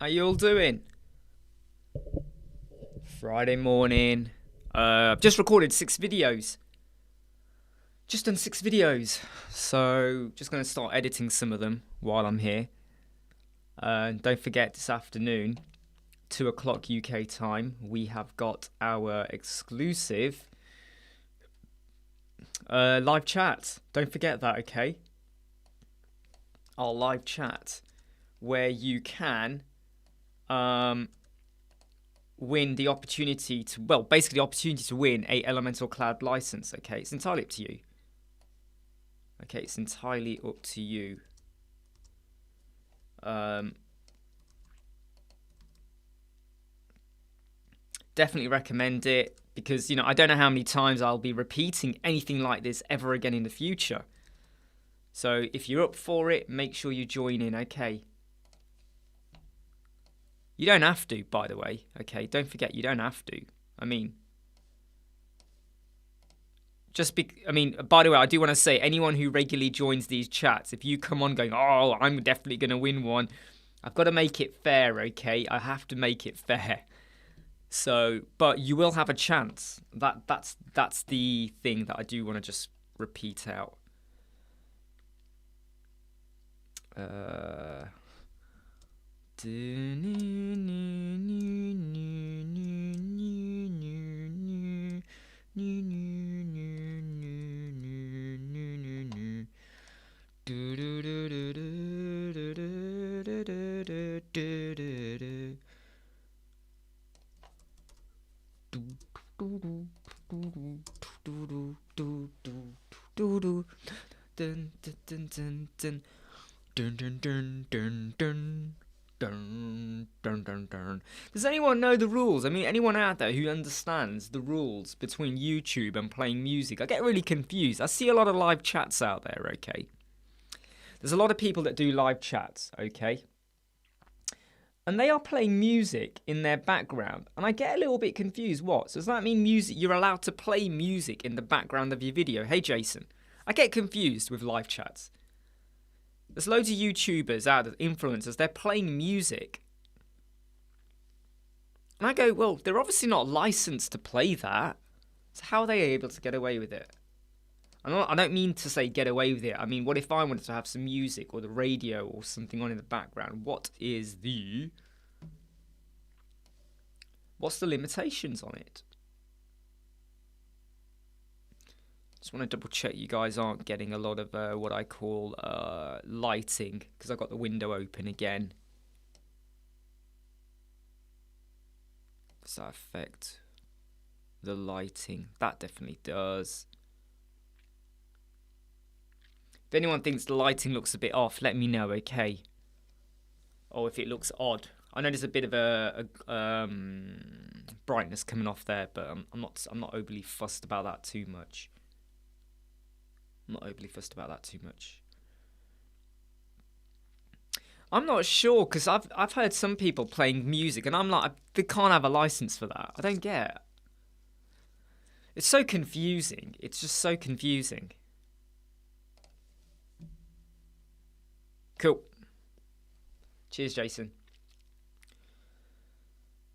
How you all doing? Friday morning. I've just recorded 6 videos. Just done 6 videos. So, just going to start editing some of them while I'm here. Don't forget, this afternoon, 2 o'clock UK time, we have got our exclusive live chat. Don't forget that, okay? Our live chat, where you can win the opportunity to, well, basically the opportunity to win a Elementor Cloud license, okay? It's entirely up to you. Okay, it's entirely up to you. Definitely recommend it because, you know, I don't know how many times I'll be repeating anything like this ever again in the future. So if you're up for it, make sure you join in, okay? You don't have to, by the way, okay? Don't forget, you don't have to. I mean, by the way, I do want to say, anyone who regularly joins these chats, if you come on going, oh, I'm definitely going to win one, I've got to make it fair, okay? I have to make it fair. So, but you will have a chance. That's the thing that I do want to just repeat out. Does anyone know the rules? I mean, anyone out there who understands the rules between YouTube and playing music? I get really confused. I see a lot of live chats out there, okay? There's a lot of people that do live chats, okay? And they are playing music in their background. And I get a little bit confused. What? So does that mean music? You're allowed to play music in the background of your video? Hey, Jason. I get confused with live chats. There's loads of YouTubers out there, influencers, they're playing music. And I go, well, they're obviously not licensed to play that. So how are they able to get away with it? I don't mean to say get away with it. I mean, what if I wanted to have some music or the radio or something on in the background? What's the limitations on it? Just want to double check you guys aren't getting a lot of what I call lighting, because I've got the window open again. Does that affect the lighting? That definitely does. If anyone thinks the lighting looks a bit off, let me know, okay? Or if it looks odd. I know there's a bit of a brightness coming off there, but I'm not overly fussed about that too much. I'm not sure, because I've heard some people playing music, and I'm like, they can't have a license for that. I don't get it. It's so confusing. It's just so confusing. Cool. Cheers, Jason.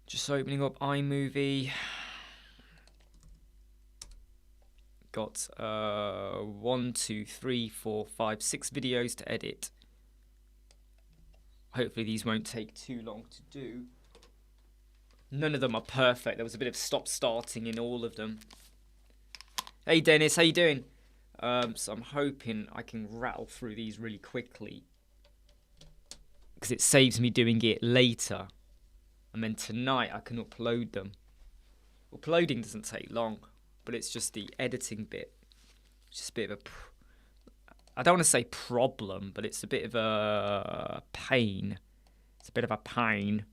Just opening up iMovie. Got 1, 2, 3, 4, 5, 6 videos to edit. Hopefully these won't take too long to do. None of them are perfect. There was a bit of stop-starting in all of them. Hey Dennis, how you doing? So I'm hoping I can rattle through these really quickly, because it saves me doing it later. And then tonight I can upload them. Uploading doesn't take long, but it's just the editing bit. It's just a bit of a, I don't want to say problem, but it's a bit of a pain. It's a bit of a pain.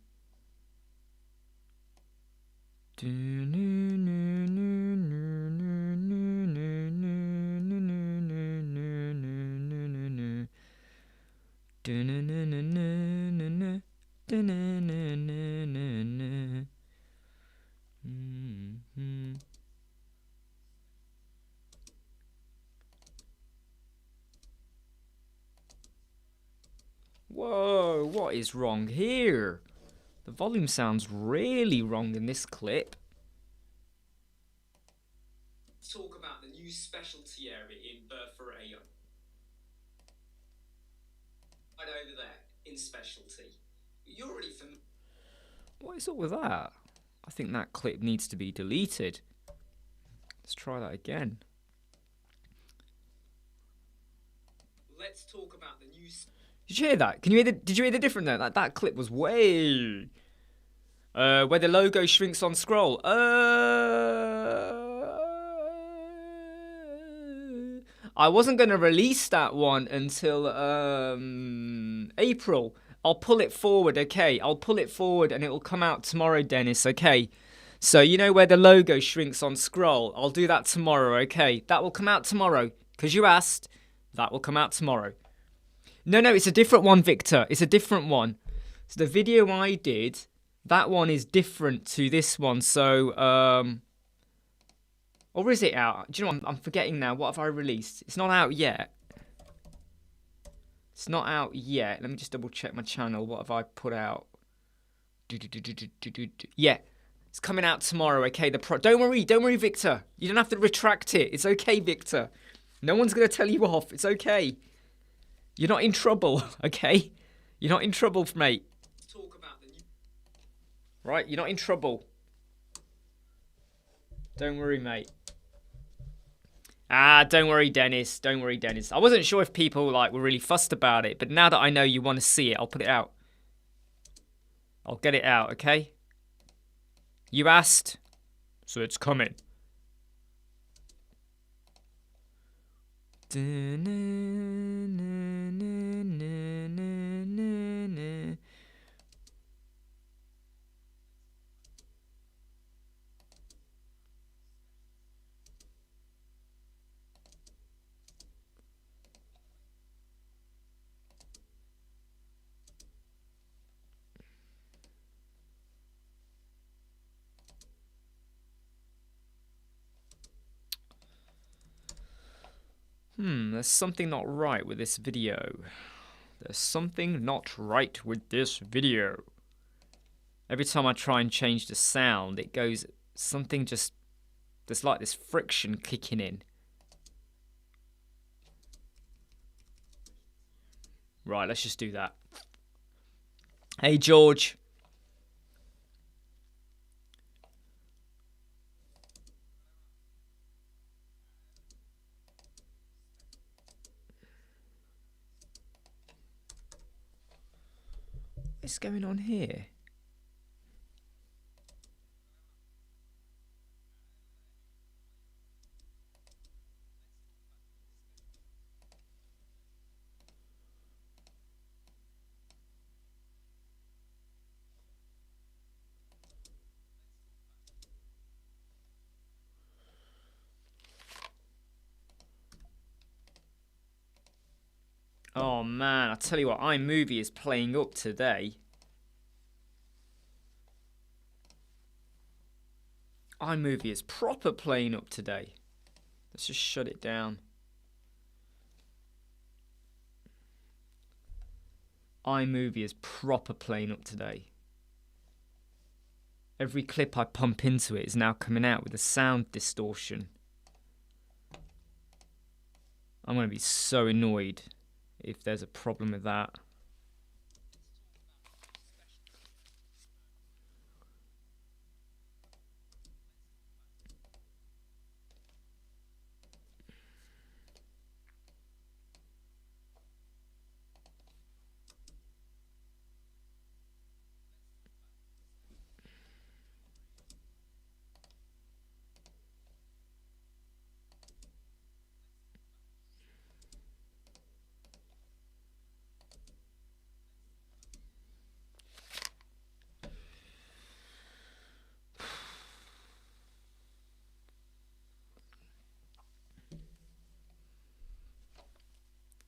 Whoa, what is wrong here? The volume sounds really wrong in this clip. Talk about the new specialty area in Burford. Right over there, in specialty. You're already familiar. What is up with that? I think that clip needs to be deleted. Let's try that again. Let's talk about the new... Did you hear that? Did you hear the difference there? That clip was way... where the logo shrinks on scroll. I wasn't going to release that one until April. I'll pull it forward, okay? I'll pull it forward and it will come out tomorrow, Dennis, okay? So you know where the logo shrinks on scroll? I'll do that tomorrow, okay? That will come out tomorrow. Because you asked, that will come out tomorrow. No, it's a different one, Victor. It's a different one. So the video I did, that one is different to this one. So, or is it out? Do you know what? I'm forgetting now. What have I released? It's not out yet. It's not out yet. Let me just double check my channel. What have I put out? Yeah. It's coming out tomorrow, okay? Don't worry, Victor. You don't have to retract it. It's okay, Victor. No one's going to tell you off. It's okay. You're not in trouble, okay? You're not in trouble, mate. Talk about the new... Right, you're not in trouble. Don't worry, mate. Don't worry, Dennis. Don't worry, Dennis. I wasn't sure if people were really fussed about it, but now that I know you want to see it, I'll put it out. I'll get it out, okay? You asked, so it's coming. There's something not right with this video. There's something not right with this video. Every time I try and change the sound, it goes, something just, there's like this friction kicking in. Right, let's just do that. Hey, George. What's going on here? Oh man, I tell you what, iMovie is playing up today. iMovie is proper playing up today. Let's just shut it down. iMovie is proper playing up today. Every clip I pump into it is now coming out with a sound distortion. I'm going to be so annoyed if there's a problem with that.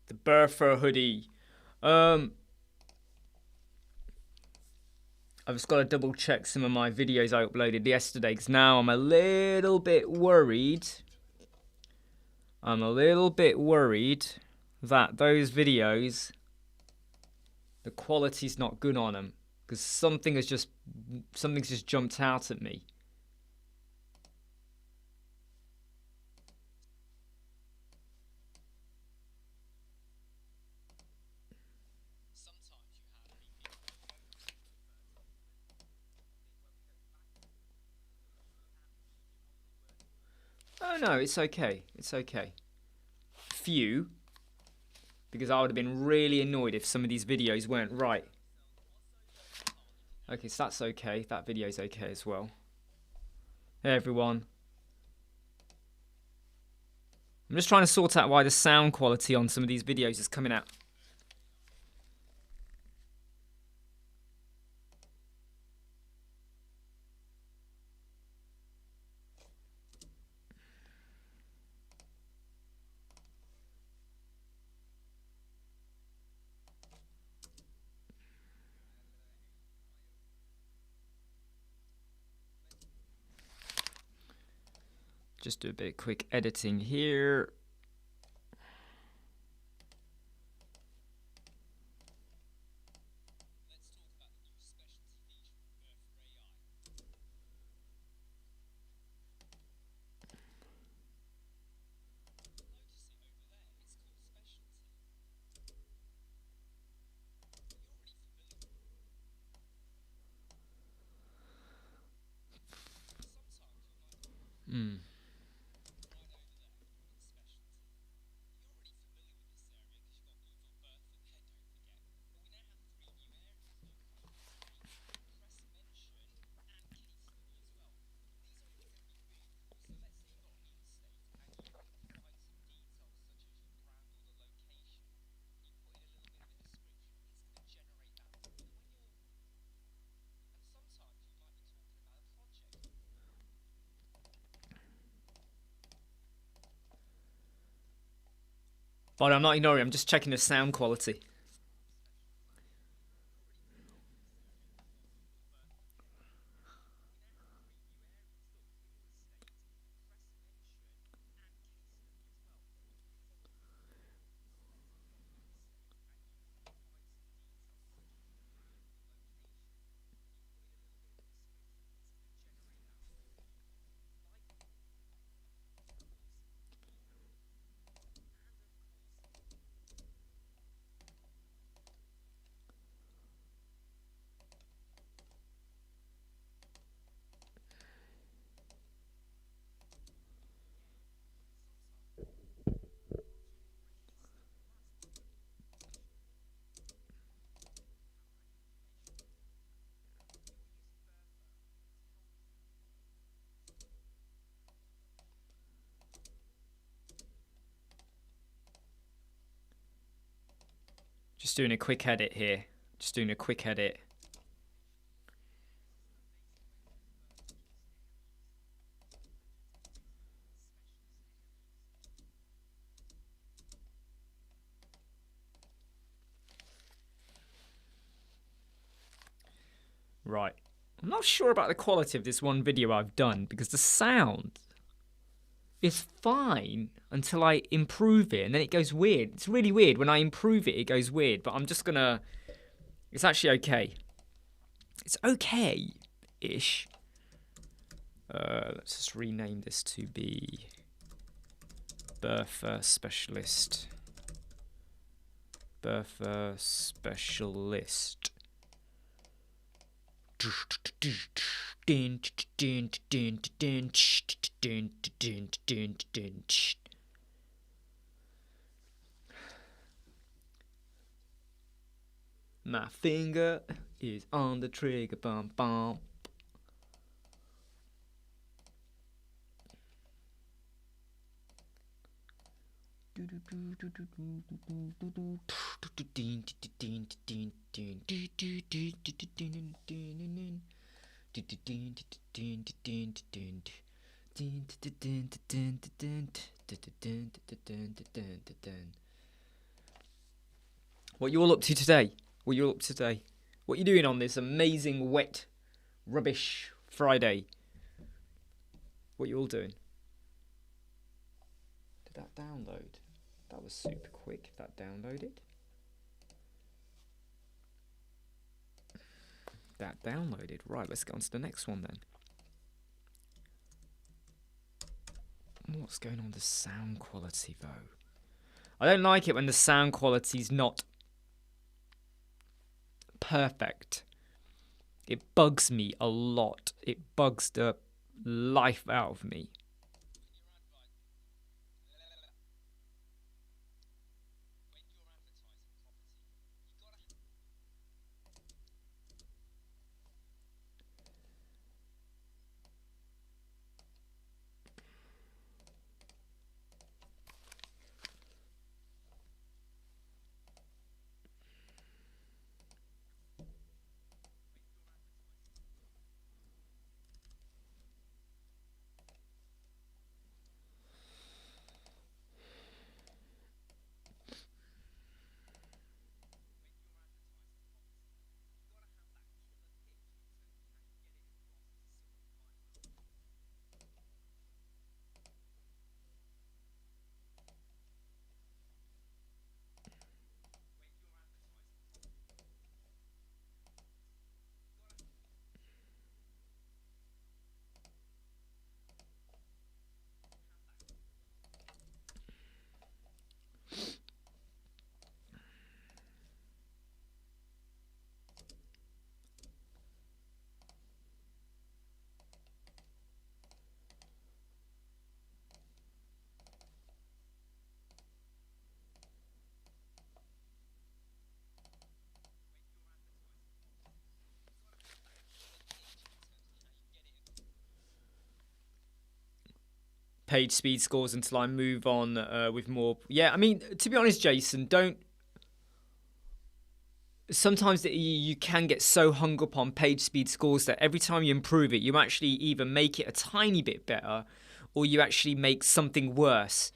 The Burfer hoodie. I've just got to double check some of my videos I uploaded yesterday, because now I'm a little bit worried. I'm a little bit worried that those videos, the quality's not good on them. because something's just jumped out at me. Oh no, it's okay. It's okay. Few, because I would have been really annoyed if some of these videos weren't right. Okay, so that's okay. That video's okay as well. Hey everyone. I'm just trying to sort out why the sound quality on some of these videos is coming out. Just do a bit of quick editing here. But I'm not ignoring, I'm just checking the sound quality. Just doing a quick edit here. Just doing a quick edit. Right. I'm not sure about the quality of this one video I've done because the sound is fine until I improve it and then it goes weird. It's really weird. When I improve it, it goes weird, but I'm just gonna... It's actually okay. It's okay-ish. Let's just rename this to be Bertha Specialist. Bertha Specialist. My finger is on the trigger, bum bum. What you all up to today? What you all up to today? What you doing on this amazing wet rubbish Friday? What you all doing? Did that download? That was super quick. That downloaded. that downloaded. Right, let's get on to the next one then. What's going on with the sound quality though? I don't like it when the sound quality's not perfect. It bugs me a lot. It bugs the life out of me. Page speed scores until I move on with more. Yeah, I mean, to be honest, Jason, don't. Sometimes you can get so hung up on page speed scores that every time you improve it, you actually either make it a tiny bit better or you actually make something worse.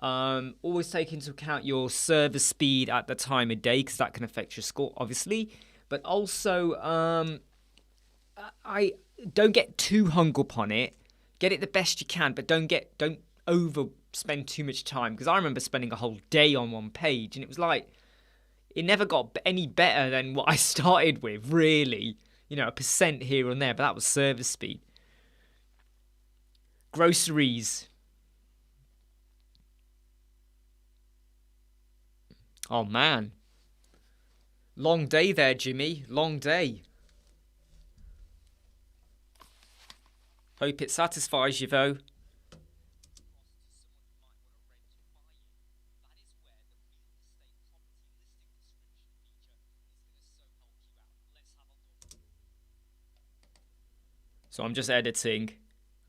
Always take into account your server speed at the time of day because that can affect your score, obviously. But also, I don't get too hung up on it. Get it the best you can, but don't overspend too much time. Because I remember spending a whole day on one page, and it was like it never got any better than what I started with. Really, you know, 1% here and there, but that was server speed. Groceries. Oh man, long day there, Jimmy. Long day. Hope it satisfies you, though. So I'm just editing.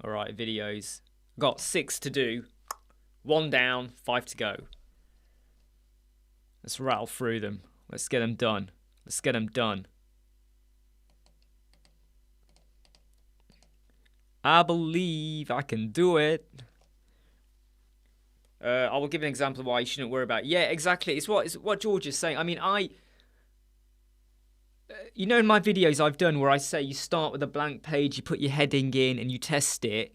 All right, videos. Got 6 to do. 1 down, 5 to go. Let's rattle through them. Let's get them done. Let's get them done. I believe I can do it. I will give an example of why you shouldn't worry about it. Yeah, exactly. It's what George is saying. I mean, you know, in my videos I've done where I say you start with a blank page, you put your heading in and you test it.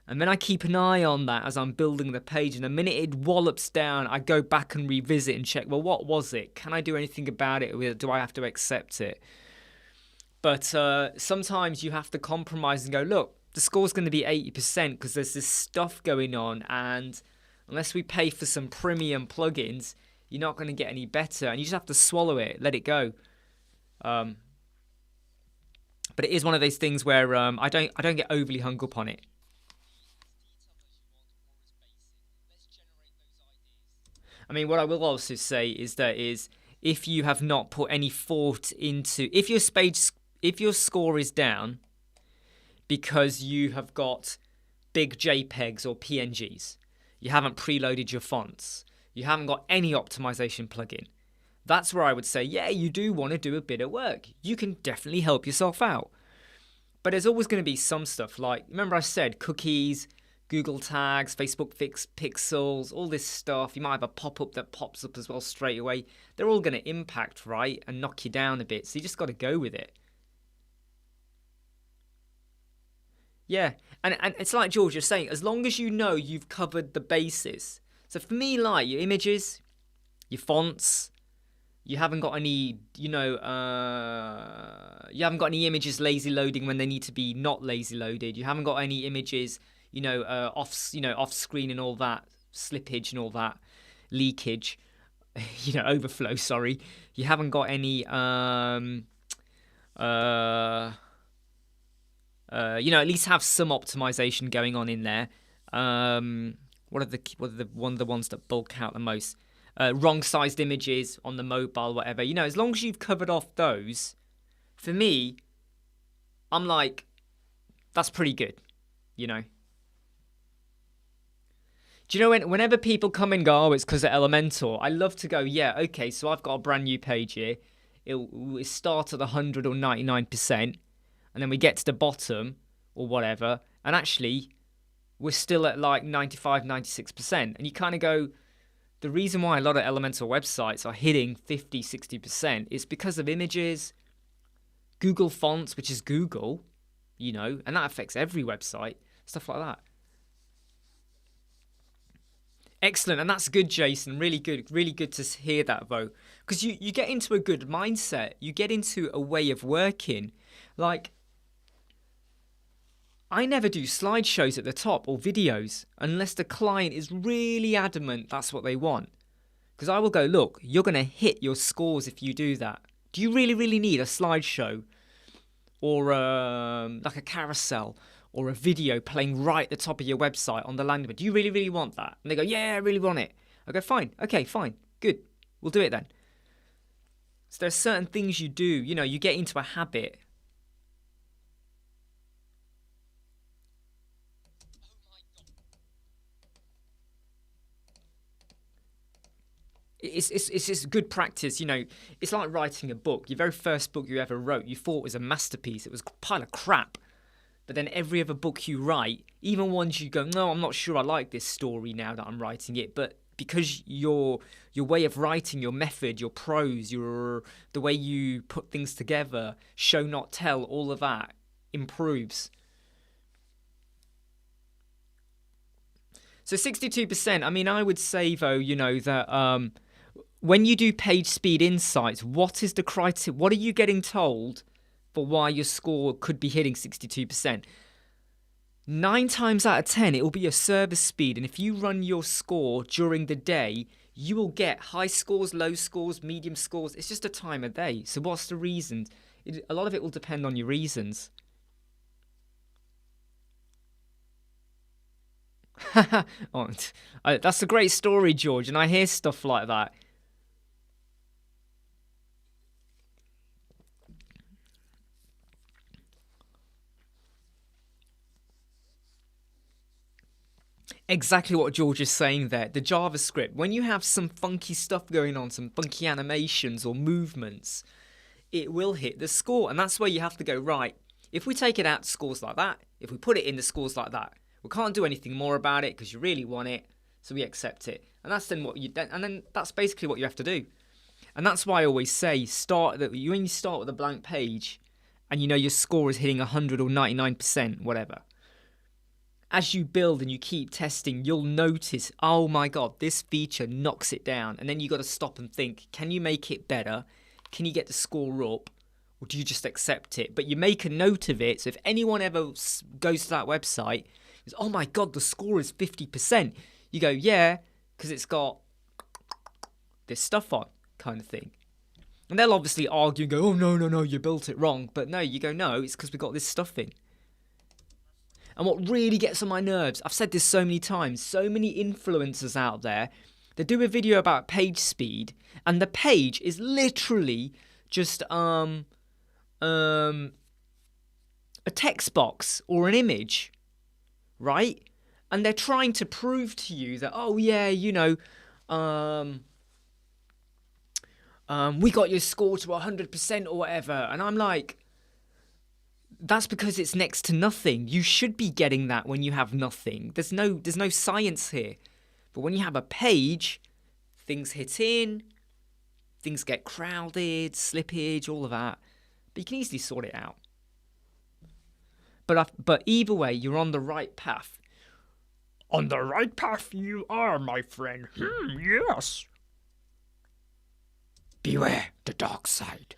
And then I keep an eye on that as I'm building the page. And the minute it wallops down, I go back and revisit and check, well, what was it? Can I do anything about it? Or do I have to accept it? But sometimes you have to compromise and go, look, the score's going to be 80% because there's this stuff going on. And unless we pay for some premium plugins, you're not going to get any better. And you just have to swallow it, let it go. But it is one of those things where I don't get overly hung up on it. I mean, what I will also say is that if you have not put any thought into, if your score is down because you have got big JPEGs or PNGs, you haven't preloaded your fonts, you haven't got any optimization plugin, that's where I would say, yeah, you do want to do a bit of work. You can definitely help yourself out. But there's always going to be some stuff like, remember I said cookies, Google tags, Facebook pixels, all this stuff. You might have a pop-up that pops up as well straight away. They're all going to impact, right, and knock you down a bit. So you just got to go with it. Yeah, and it's like George is saying, as long as you know you've covered the bases. So for me, like your images, your fonts, You haven't got any, you haven't got any images lazy loading when they need to be not lazy loaded. You haven't got any images, off screen and all that, slippage and all that, leakage, overflow. Sorry, you haven't got any, at least have some optimization going on in there. What are the ones that bulk out the most? Wrong sized images on the mobile, whatever. As long as you've covered off those, for me, I'm like, that's pretty good, Do you know whenever people come and go, oh, it's because of Elementor, I love to go, yeah, okay, so I've got a brand new page here. It starts at 100 or 99%, and then we get to the bottom or whatever, and actually, we're still at like 95, 96%. And you kind of go, the reason why a lot of Elementor websites are hitting 50, 60% is because of images, Google Fonts, which is Google, and that affects every website, stuff like that. Excellent, and that's good, Jason. Really good to hear that, though. Because you get into a good mindset. You get into a way of working. Like, I never do slideshows at the top or videos unless the client is really adamant that's what they want. Because I will go, look, you're going to hit your scores if you do that. Do you really need a slideshow or like a carousel or a video playing right at the top of your website on the landing page? Do you really want that? And they go, yeah, I really want it. I go, fine. Okay, fine. Good. We'll do it then. So there are certain things you do, you get into a habit. It's just good practice, It's like writing a book. Your very first book you ever wrote, you thought was a masterpiece. It was a pile of crap. But then every other book you write, even ones you go, no, I'm not sure I like this story now that I'm writing it. But because your way of writing, your method, your prose, the way you put things together, show not tell, all of that improves. So 62%. I mean, I would say though, that when you do page speed insights, what is the criteria? What are you getting told for why your score could be hitting 62%? 9 times out of 10, it will be your service speed. And if you run your score during the day, you will get high scores, low scores, medium scores. It's just a time of day. So what's the reasons? A lot of it will depend on your reasons. Oh, that's a great story, George, and I hear stuff like that. Exactly what George is saying there. The JavaScript, when you have some funky stuff going on, some funky animations or movements, it will hit the score. And that's where you have to go, right, if we take it out to scores like that, if we put it in the scores like that, we can't do anything more about it because you really want it, so we accept it. And that's then that's basically what you have to do. And that's why I always say, when you start with a blank page and your score is hitting 100 or 99%, whatever. As you build and you keep testing, you'll notice, oh my God, this feature knocks it down. And then you got to stop and think, can you make it better? Can you get the score up? Or do you just accept it? But you make a note of it. So if anyone ever goes to that website, goes, oh my God, the score is 50%. You go, yeah, because it's got this stuff on, kind of thing. And they'll obviously argue and go, oh no, you built it wrong. But no, you go, no, it's because we got this stuff in. And what really gets on my nerves, I've said this so many times, so many influencers out there, they do a video about page speed, and the page is literally just a text box or an image, right? And they're trying to prove to you that, oh yeah, we got your score to 100% or whatever. And I'm like, that's because it's next to nothing. You should be getting that when you have nothing. There's no science here. But when you have a page, things hit in, things get crowded, slippage, all of that. But you can easily sort it out. But either way, you're on the right path. On the right path you are, my friend. Yes. Beware the dark side.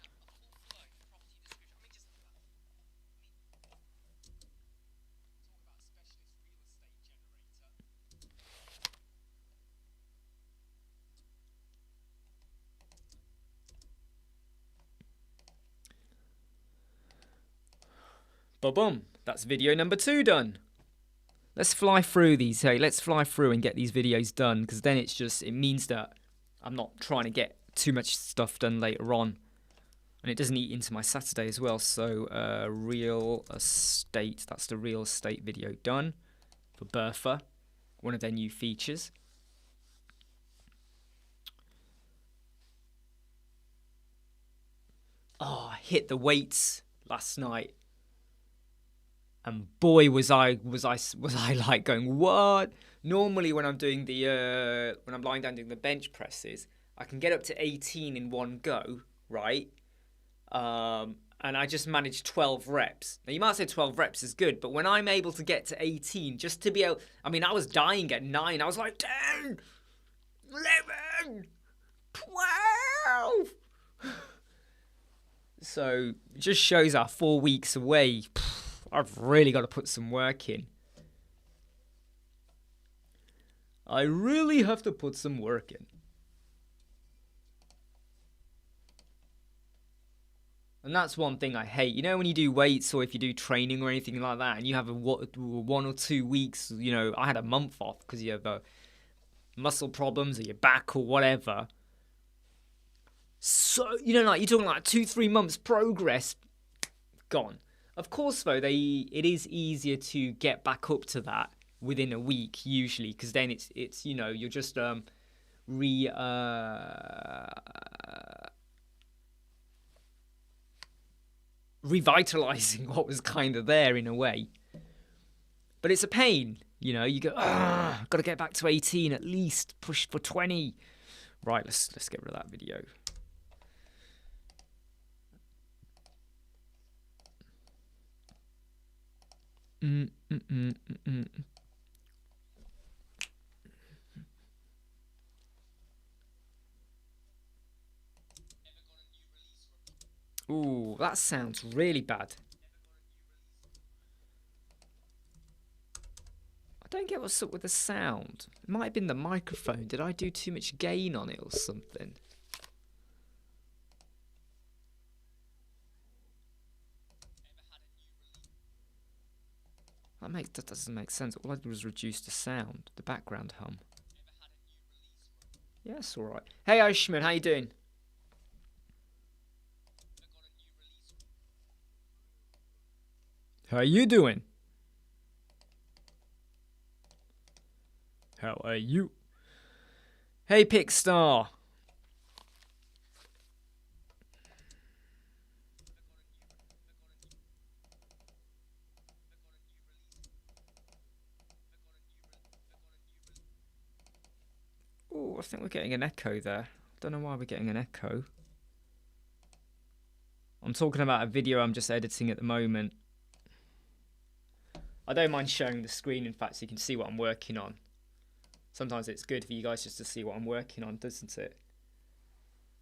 Boom. That's video number 2 done. Let's fly through these. Hey, let's fly through and get these videos done, because then it means that I'm not trying to get too much stuff done later on. And it doesn't eat into my Saturday as well. So real estate, that's the real estate video done for Bertha, one of their new features. Oh, I hit the weights last night. And boy, was I like going, what? Normally when I'm doing when I'm lying down doing the bench presses, I can get up to 18 in one go, right? And I just managed 12 reps. Now you might say 12 reps is good, but when I'm able to get to 18, just to be able, I mean, I was dying at 9. I was like 10, 11, 12. So it just shows our 4 weeks away. I've really got to put some work in. I really have to put some work in. And that's one thing I hate. You know, when you do weights or if you do training or anything like that, and you have a 1 or 2 weeks, you know, I had a month off because you have muscle problems or your back or whatever. So, you know, like you're talking like 2-3 months progress gone. Of course, though, it is easier to get back up to that within a week usually, because then it's you know, you're just revitalizing what was kind of there in a way. But it's a pain, you know. You go, got to get back to 18 at least, push for 20. Right, let's get rid of that video. Ooh, that sounds really bad. I don't get what's up with the sound. It might have been the microphone. Did I do too much gain on it or something? That doesn't make sense. All I did was reduce the sound, the background hum. Yeah, it's all right. Hey, Oshman, how you doing? How you doing? How are you? Hey, Pickstar. Oh, I think we're getting an echo there. Don't know why we're getting an echo. I'm talking about a video I'm just editing at the moment. I don't mind showing the screen, in fact, so you can see what I'm working on. Sometimes it's good for you guys just to see what I'm working on, doesn't it?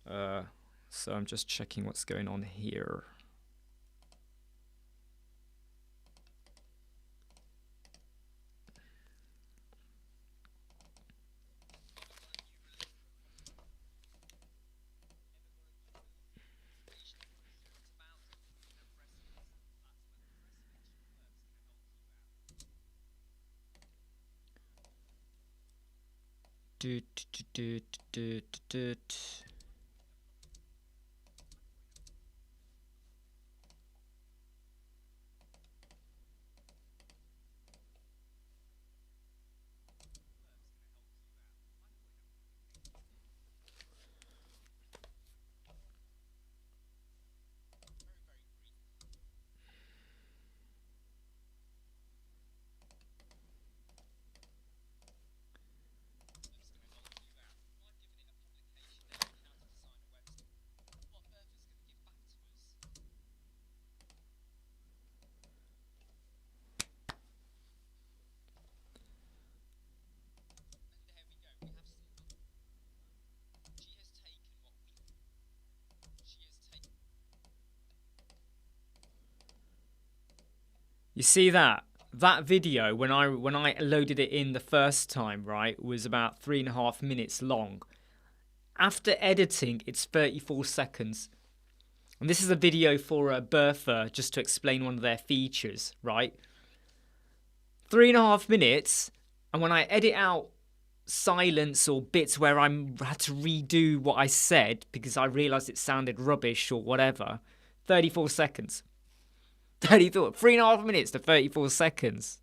So I'm just checking what's going on here. You see that? That video, when I loaded it in the first time, right, was about 3.5 minutes long. After editing, it's 34 seconds. And this is a video for Bertha, just to explain one of their features, right? 3.5 minutes, and when I edit out silence or bits where I had to redo what I said because I realised it sounded rubbish or whatever, 34 seconds. 3.5 minutes to 34 seconds.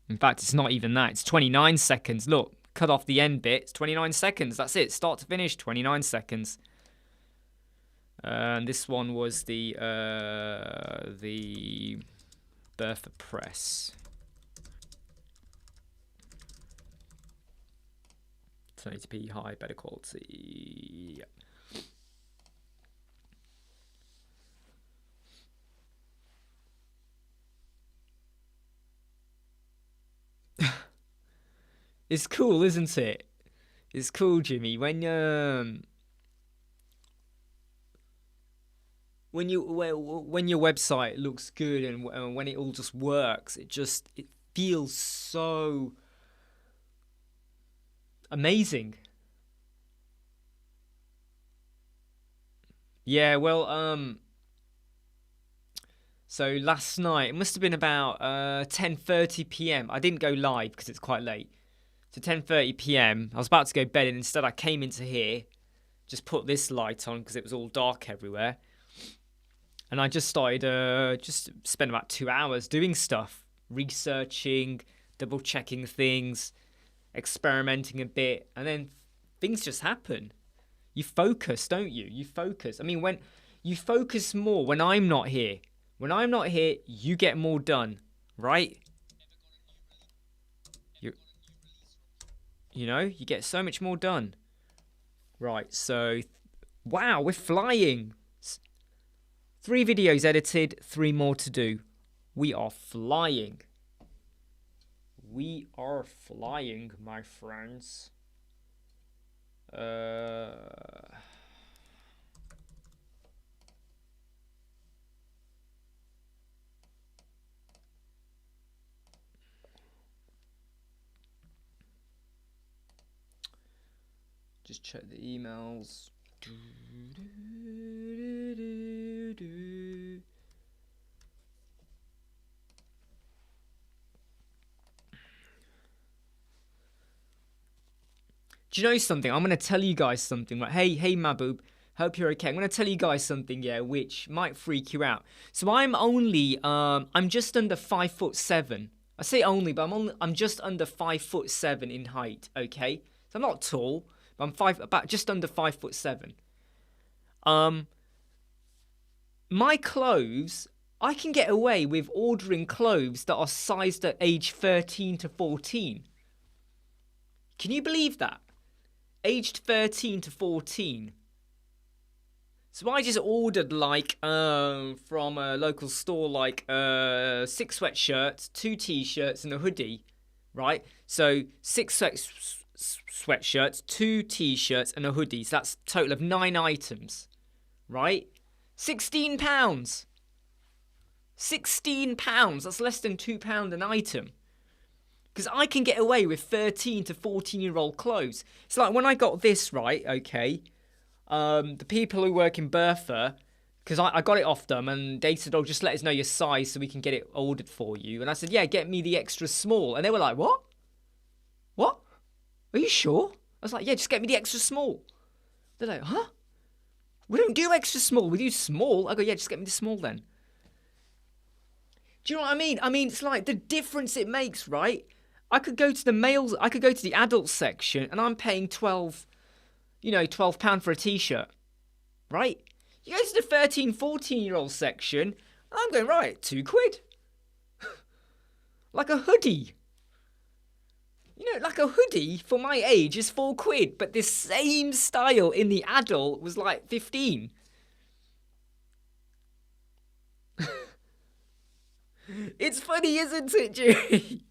In fact, it's not even that. It's 29 seconds. Look, cut off the end bit. It's 29 seconds. That's it. Start to finish, 29 seconds. And this one was the Bertha Press. 1080p high, better quality. Yep. It's cool, isn't it? It's cool, Jimmy. When your website looks good and when it all just works, it feels so amazing. Yeah, well, so last night, it must have been about 10:30 p.m. I didn't go live because it's quite late. So 10:30 p.m. I was about to go bed, and instead I came into here, just put this light on because it was all dark everywhere. And I just started, just spent about 2 hours doing stuff, researching, double checking things, experimenting a bit, and then things just happen. You focus, don't you? You focus. I mean, when you focus more when I'm not here. When I'm not here, you get more done, right? You know, you get so much more done. Right, so, wow, we're flying. 3 videos edited, 3 more to do. We are flying. We are flying, my friends. Just check the emails. Do you know something? I'm going to tell you guys something. Right? Hey, Mahbub. Hope you're okay. I'm going to tell you guys something, yeah, which might freak you out. So I'm only, I'm just under 5'7". I say only, but I'm just under 5'7" in height. Okay, so I'm not tall, but I'm about just under 5'7". My clothes, I can get away with ordering clothes that are sized at age 13 to 14. Can you believe that? Aged 13 to 14. So I just ordered like from a local store like 6 sweatshirts, 2 t-shirts and a hoodie, right? So 6 sweatshirts, 2 t-shirts and a hoodie. So that's a total of 9 items, right? £16. £16. That's less than £2 an item. Because I can get away with 13 to 14-year-old clothes. It's like when I got this, right, okay, the people who work in Bertha, because I got it off them, and they said, oh, just let us know your size so we can get it ordered for you. And I said, yeah, get me the extra small. And they were like, what? What? Are you sure? I was like, yeah, just get me the extra small. They're like, huh? We don't do extra small, we do small. I go, yeah, just get me the small then. Do you know what I mean? I mean, it's like the difference it makes, right? I could go to the males, I could go to the adult section, and I'm paying £12 for a t-shirt, right? You go to the 13, 14-year-old section, and I'm going, right, £2. Like a hoodie. You know, like a hoodie for my age is £4, but this same style in the adult was like 15. It's funny, isn't it, Jimmy?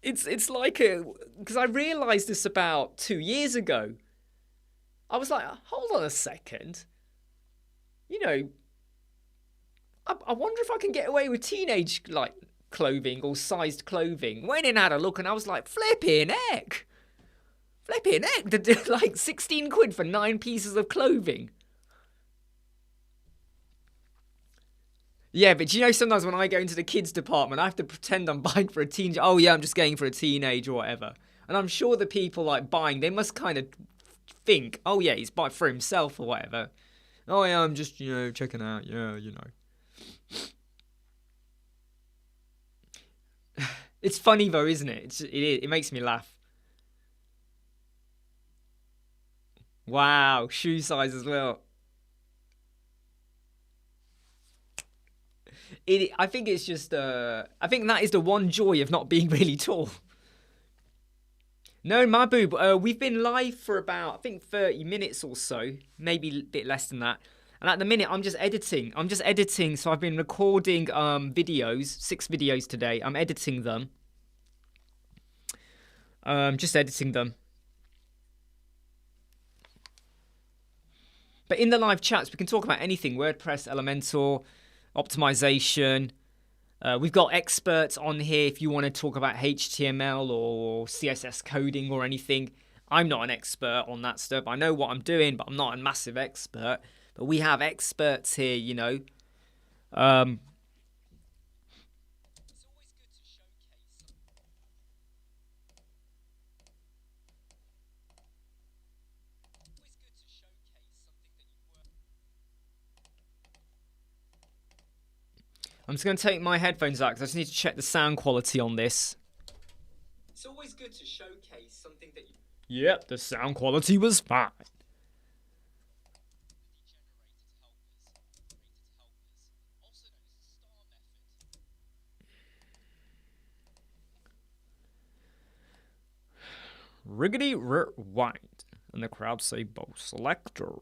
It's like because I realised this about 2 years ago. I was like, hold on a second. You know, I wonder if I can get away with teenage like clothing or sized clothing. Went in, had a look, and I was like, flipping heck. Flipping heck. Like 16 quid for 9 pieces of clothing. Yeah, but you know, sometimes when I go into the kids department, I have to pretend I'm buying for a teen. Oh yeah, I'm just going for a teenage or whatever. And I'm sure the people like buying, they must kind of think, oh yeah, he's buying for himself or whatever. Oh yeah, I'm just, you know, checking out. Yeah, you know. It's funny though, isn't it? It makes me laugh. Wow, shoe size as well. I think it's just I think that is the one joy of not being really tall. No, my boob, we've been live for about, I think, 30 minutes or so, maybe a bit less than that. And at the minute, I'm just editing. So I've been recording videos, 6 videos today. I'm editing them. Just editing them. But in the live chats, we can talk about anything. WordPress, Elementor, optimization. We've got experts on here if you want to talk about HTML or CSS coding or anything. I'm not an expert on that stuff. I know what I'm doing, but I'm not a massive expert. But we have experts here, you know. I'm just going to take my headphones out because I just need to check the sound quality on this. It's always good to showcase something that you... Yep, the sound quality was fine. Riggedy rewind. And the crowd say bow selector.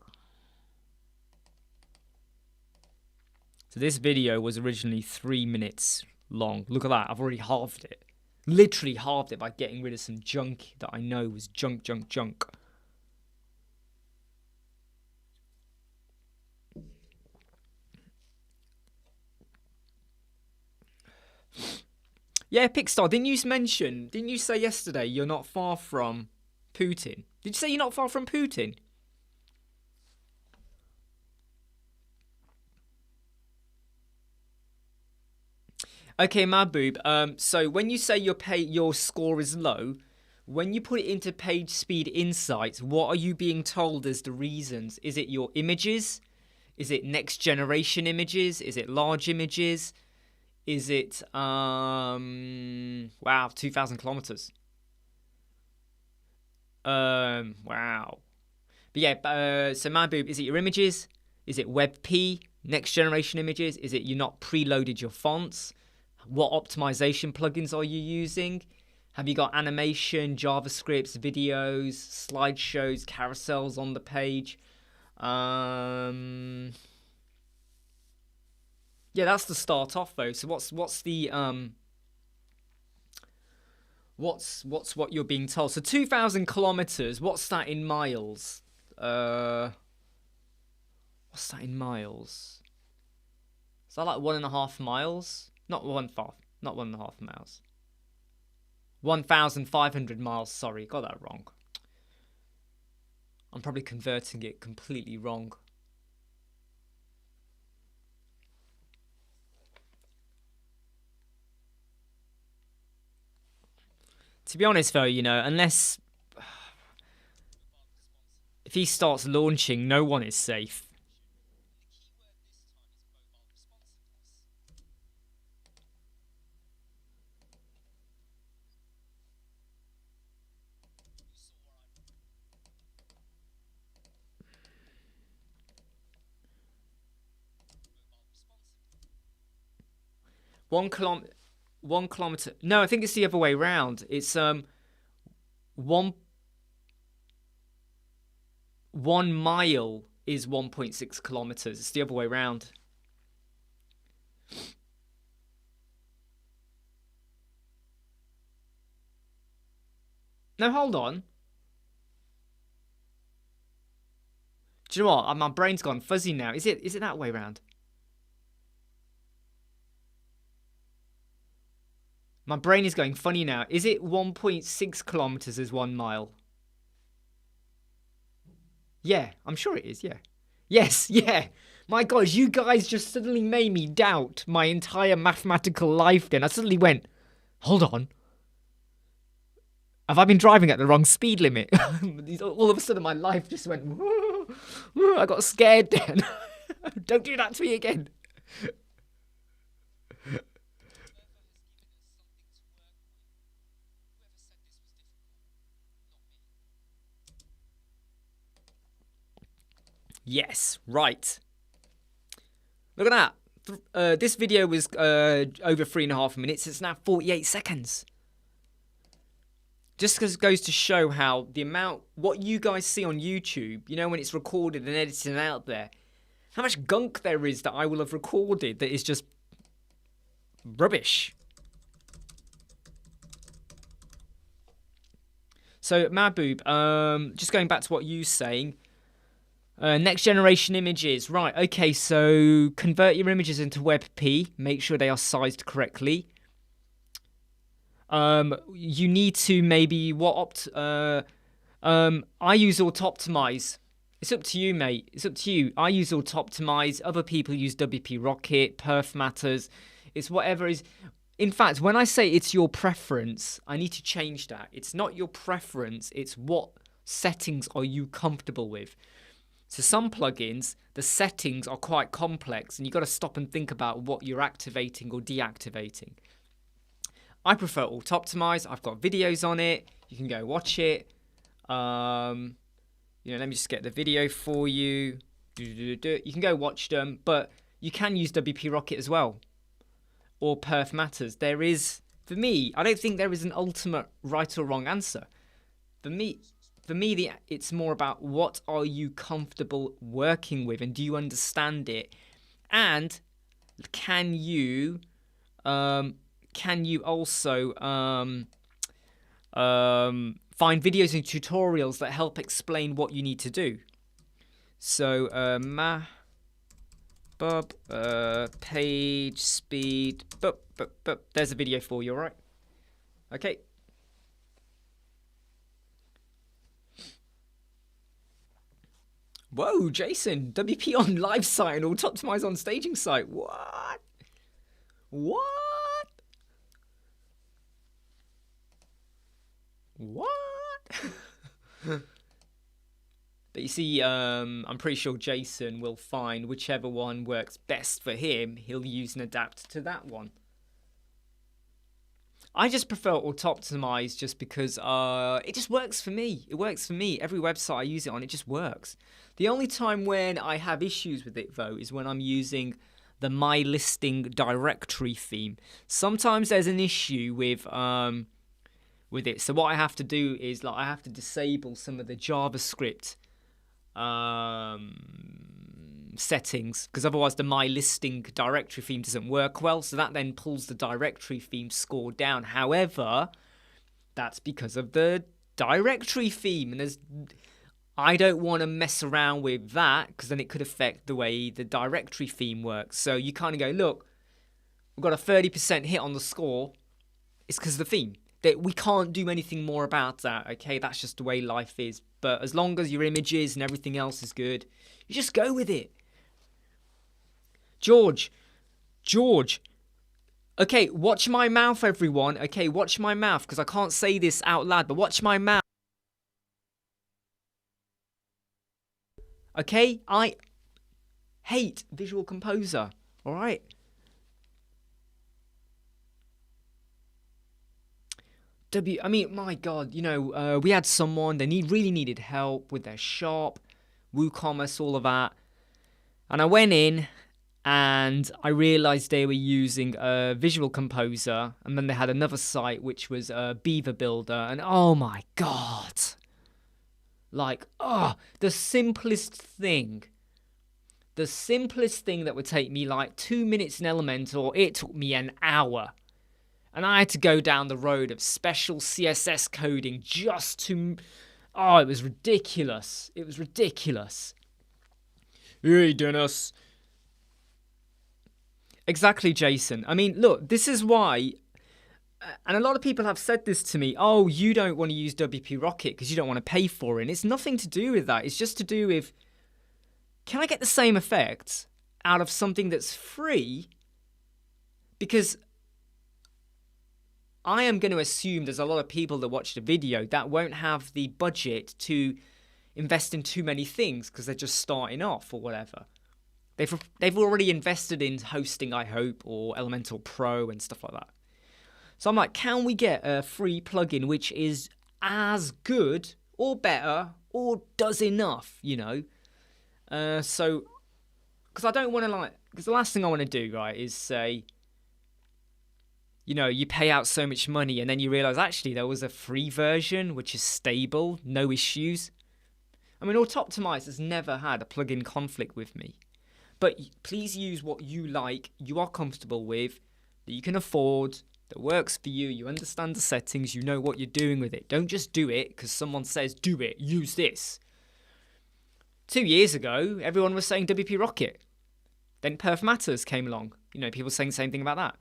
So this video was originally 3 minutes long. Look at that, I've already halved it. Literally halved it by getting rid of some junk that I know was junk. Yeah, Pickstar, didn't you say yesterday you're not far from Putin? Did you say you're not far from Putin? Okay, Mahboob. So when you say your score is low, when you put it into page speed insights, what are you being told as the reasons? Is it your images? Is it next generation images? Is it large images? Is it wow, 2,000 kilometers? Wow. But yeah, so Mahboob, is it your images? Is it WebP? Next generation images? Is it you not preloaded your fonts? What optimization plugins are you using? Have you got animation, JavaScripts, videos, slideshows, carousels on the page? Yeah, that's the start off though. So what's the what's what you're being told? So 2,000 kilometers. What's that in miles? What's that in miles? Is that like 1.5 miles? Not 1.5 miles. 1,500 miles. Sorry, got that wrong. I'm probably converting it completely wrong. To be honest, though, you know, unless if he starts launching, no one is safe. One kilometer. No, I think it's the other way round. It's one mile is 1.6 kilometers. It's the other way round. No, hold on. Do you know what? My brain's gone fuzzy now. Is it that way round? My brain is going funny now. Is it 1.6 kilometers is 1 mile? Yeah, I'm sure it is, yeah. Yes, yeah. My God, you guys just suddenly made me doubt my entire mathematical life then. I suddenly went, hold on. Have I been driving at the wrong speed limit? All of a sudden my life just went, whoa, whoa, I got scared then. Don't do that to me again. Yes, right. Look at that. This video was over 3.5 minutes. It's now 48 seconds. Just because it goes to show how the amount, what you guys see on YouTube, you know, when it's recorded and edited out there, how much gunk there is that I will have recorded that is just rubbish. So, Mahboob, just going back to what you were saying, next generation images. Right, okay, so convert your images into WebP. Make sure they are sized correctly. You need to maybe I use Auto-Optimize. It's up to you, mate. It's up to you. I use Auto-Optimize. Other people use WP Rocket, Perf Matters. It's whatever is. In fact, when I say it's your preference, I need to change that. It's not your preference. It's what settings are you comfortable with. So some plugins, the settings are quite complex, and you've got to stop and think about what you're activating or deactivating. I prefer Auto-Optimize. I've got videos on it. You can go watch it. Let me just get the video for you. You can go watch them, but you can use WP Rocket as well, or Perf Matters. There is, for me, I don't think there is an ultimate right or wrong answer. For me, it's more about what are you comfortable working with, and do you understand it, and can you also find videos and tutorials that help explain what you need to do. So page speed. There's a video for you, all right? Okay. Whoa, Jason, WP on live site and Auto-Optimize on staging site. What? But you see, I'm pretty sure Jason will find whichever one works best for him. He'll use and adapt to that one. I just prefer Auto-Optimize just because it just works for me. It works for me. Every website I use it on, it just works. The only time when I have issues with it, though, is when I'm using the My Listing directory theme. Sometimes there's an issue with it. So what I have to do is I have to disable some of the JavaScript settings, because otherwise the My Listing directory theme doesn't work well. So that then pulls the directory theme score down. However, that's because of the directory theme, and I don't want to mess around with that, because then it could affect the way the directory theme works. So you kind of go, look, we've got a 30% hit on the score. It's because of the theme. That we can't do anything more about that, okay? That's just the way life is. But as long as your images and everything else is good, you just go with it. George. Okay, watch my mouth, everyone. Okay, watch my mouth, because I can't say this out loud, but watch my mouth. Okay, I hate Visual Composer, all right? I mean, my God, we had someone, they really needed help with their shop, WooCommerce, all of that. And I went in and I realized they were using Visual Composer, and then they had another site which was Beaver Builder, and oh my God. The simplest thing that would take me 2 minutes in Elementor, it took me an hour. And I had to go down the road of special CSS coding just to... Oh, it was ridiculous. It was ridiculous. Hey, Dennis. Exactly, Jason. I mean, look, this is why... And a lot of people have said this to me. Oh, you don't want to use WP Rocket because you don't want to pay for it. And it's nothing to do with that. It's just to do with... Can I get the same effect out of something that's free? Because... I am going to assume there's a lot of people that watch the video that won't have the budget to invest in too many things because they're just starting off or whatever. They've already invested in hosting, I hope, or Elementor Pro and stuff like that. So I'm like, can we get a free plugin which is as good or better or does enough, you know? So, because I don't want to because the last thing I want to do, right, is say... You know, you pay out so much money and then you realize actually there was a free version which is stable, no issues. I mean, Autoptimize has never had a plugin conflict with me. But please use what you like, you are comfortable with, that you can afford, that works for you, you understand the settings, you know what you're doing with it. Don't just do it because someone says, do it, use this. 2 years ago, everyone was saying WP Rocket. Then Perf Matters came along. You know, people saying the same thing about that.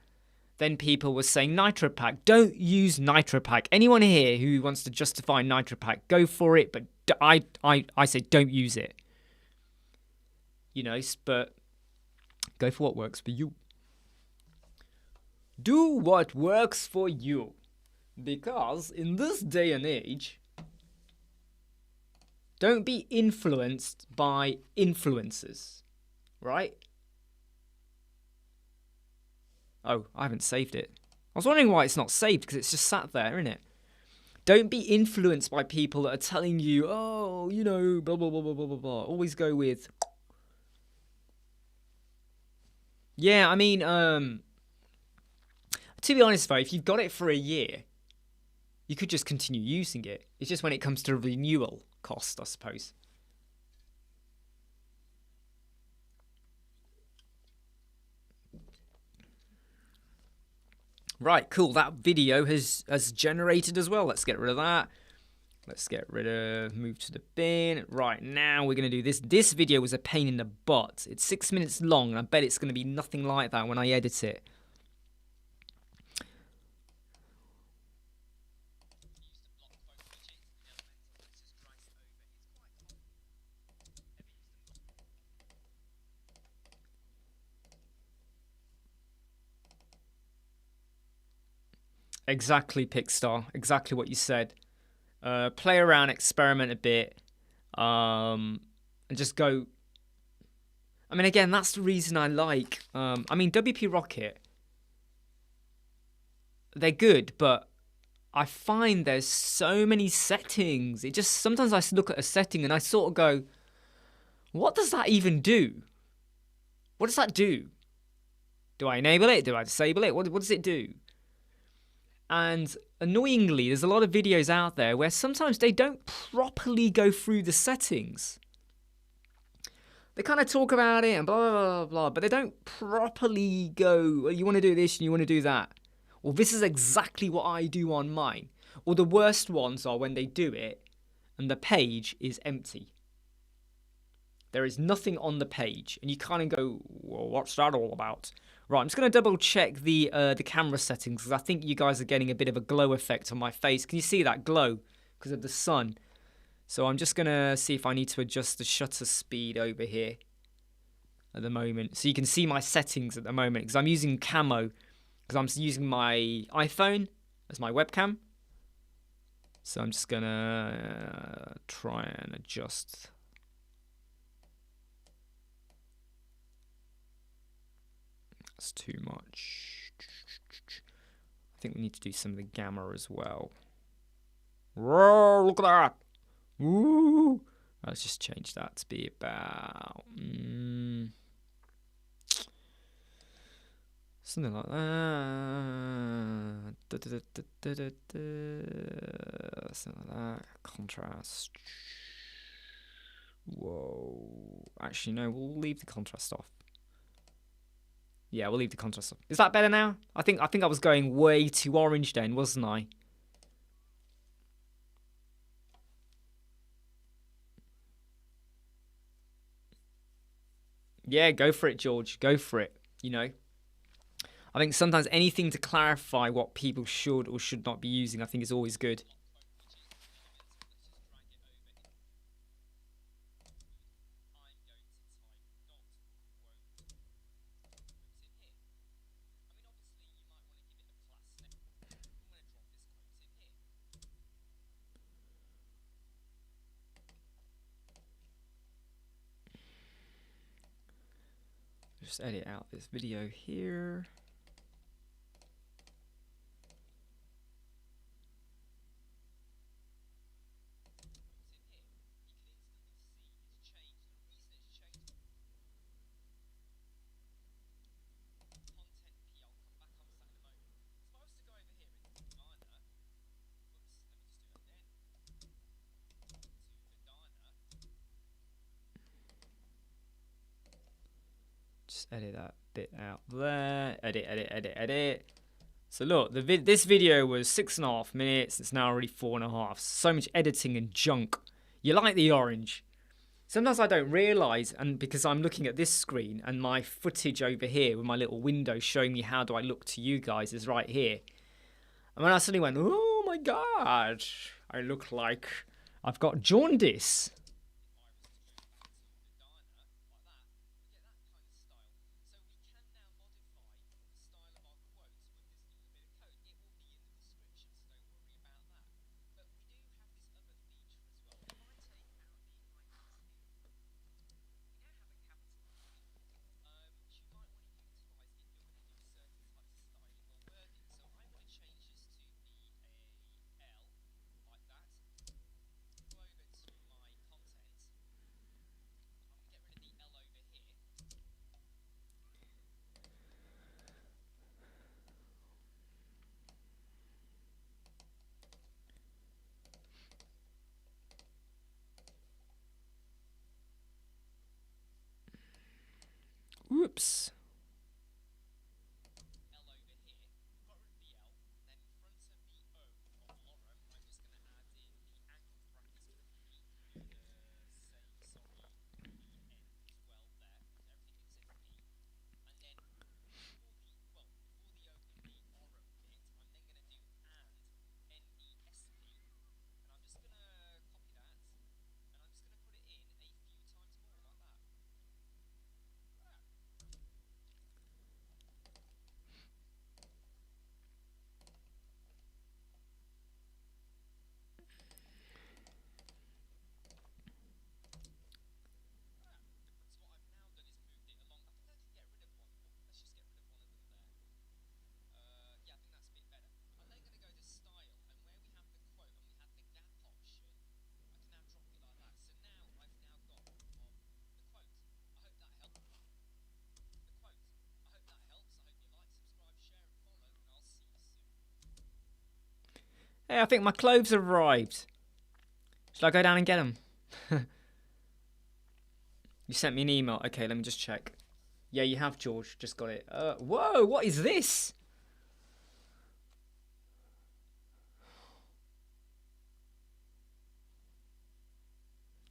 Then people were saying NitroPack. Don't use NitroPack. Anyone here who wants to justify NitroPack, go for it. But I say don't use it. You know, but go for what works for you. Do what works for you. Because in this day and age, don't be influenced by influencers. Right? Oh, I haven't saved it. I was wondering why it's not saved, because it's just sat there, isn't it? Don't be influenced by people that are telling you, oh, you know, blah, blah, blah, blah, blah, blah, blah. Always go with... Yeah, I mean, to be honest, though, if you've got it for a year, you could just continue using it. It's just when it comes to renewal cost, I suppose. Right, cool. That video has generated as well. Let's get rid of that. Let's get rid of, move to the bin. Right, now we're going to do this. This video was a pain in the butt. It's 6 minutes long, and I bet it's going to be nothing like that when I edit it. Exactly, Pickstar. Exactly what you said. Play around, experiment a bit, and just go. I mean, again, that's the reason I like. I mean, WP Rocket. They're good, but I find there's so many settings. It just sometimes I look at a setting and I sort of go, "What does that even do? What does that do? Do I enable it? Do I disable it? What does it do?" And annoyingly, there's a lot of videos out there where sometimes they don't properly go through the settings. They kind of talk about it and blah, blah, blah, blah, but they don't properly go, well, you want to do this and you want to do that. Well, this is exactly what I do on mine. Or the worst ones are when they do it and the page is empty. There is nothing on the page. And you kind of go, well, what's that all about? Right, I'm just going to double check the camera settings because I think you guys are getting a bit of a glow effect on my face. Can you see that glow? Because of the sun. So I'm just going to see if I need to adjust the shutter speed over here at the moment. So you can see my settings at the moment because I'm using camo because I'm using my iPhone as my webcam. So I'm just going to try and adjust. That's too much. I think we need to do some of the gamma as well. Whoa, look at that. Woo. Let's just change that to be about something like that. Something like that. Contrast. Whoa. Actually, no, we'll leave the contrast off. Yeah, we'll leave the contrast. Is that better now? I think I was going way too orange then, wasn't I? Yeah, go for it, George. Go for it. You know, I think sometimes anything to clarify what people should or should not be using, I think is always good. Just edit out this video here. Just edit that bit out there. Edit, edit, edit, edit. So look, this video was 6.5 minutes. It's now already 4.5. So much editing and junk. You like the orange. Sometimes I don't realise, and because I'm looking at this screen and my footage over here with my little window showing me how do I look to you guys is right here. And when I suddenly went, oh my god, I look like I've got jaundice. Whoops. Hey, I think my clothes have arrived. Should I go down and get them? You sent me an email. Okay, let me just check. Yeah, you have, George. Just got it. Whoa, what is this?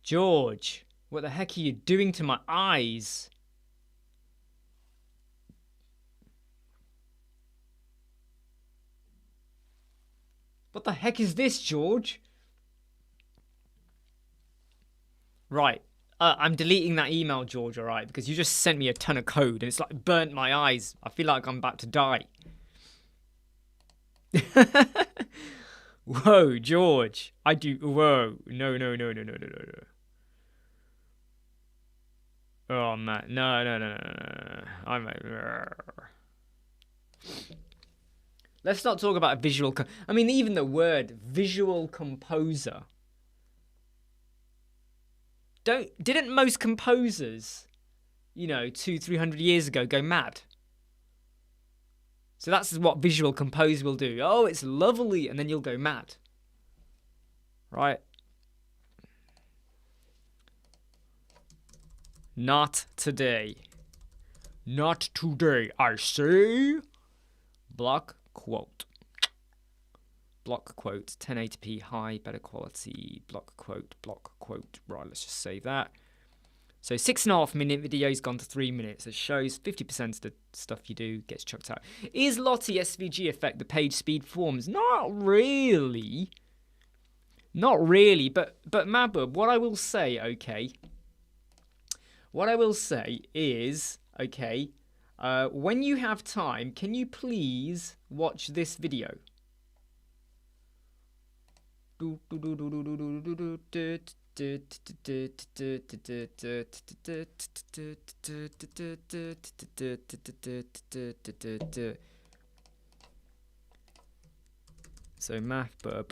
George, what the heck are you doing to my eyes? What the heck is this, George? Right. I'm deleting that email, George, alright? Because you just sent me a ton of code and it's like burnt my eyes. I feel like I'm about to die. Whoa, George. Whoa. No. Oh, man. No. Let's not talk about a visual... I mean, even the word visual composer... Didn't most composers, 200-300 years ago go mad? So that's what visual composer will do. Oh, it's lovely, and then you'll go mad. Right? Not today. Not today, I say. Block quote. Block quote. 1080p high, better quality. Block quote. Block quote. Right, let's just save that. So 6.5 minute video's gone to 3 minutes. It shows 50% of the stuff you do gets chucked out. Is Lottie SVG affect the page speed performance? Not really. Not really, but Mabub, what I will say, okay. What I will say is, okay, when you have time, can you please watch this video? So MathBub,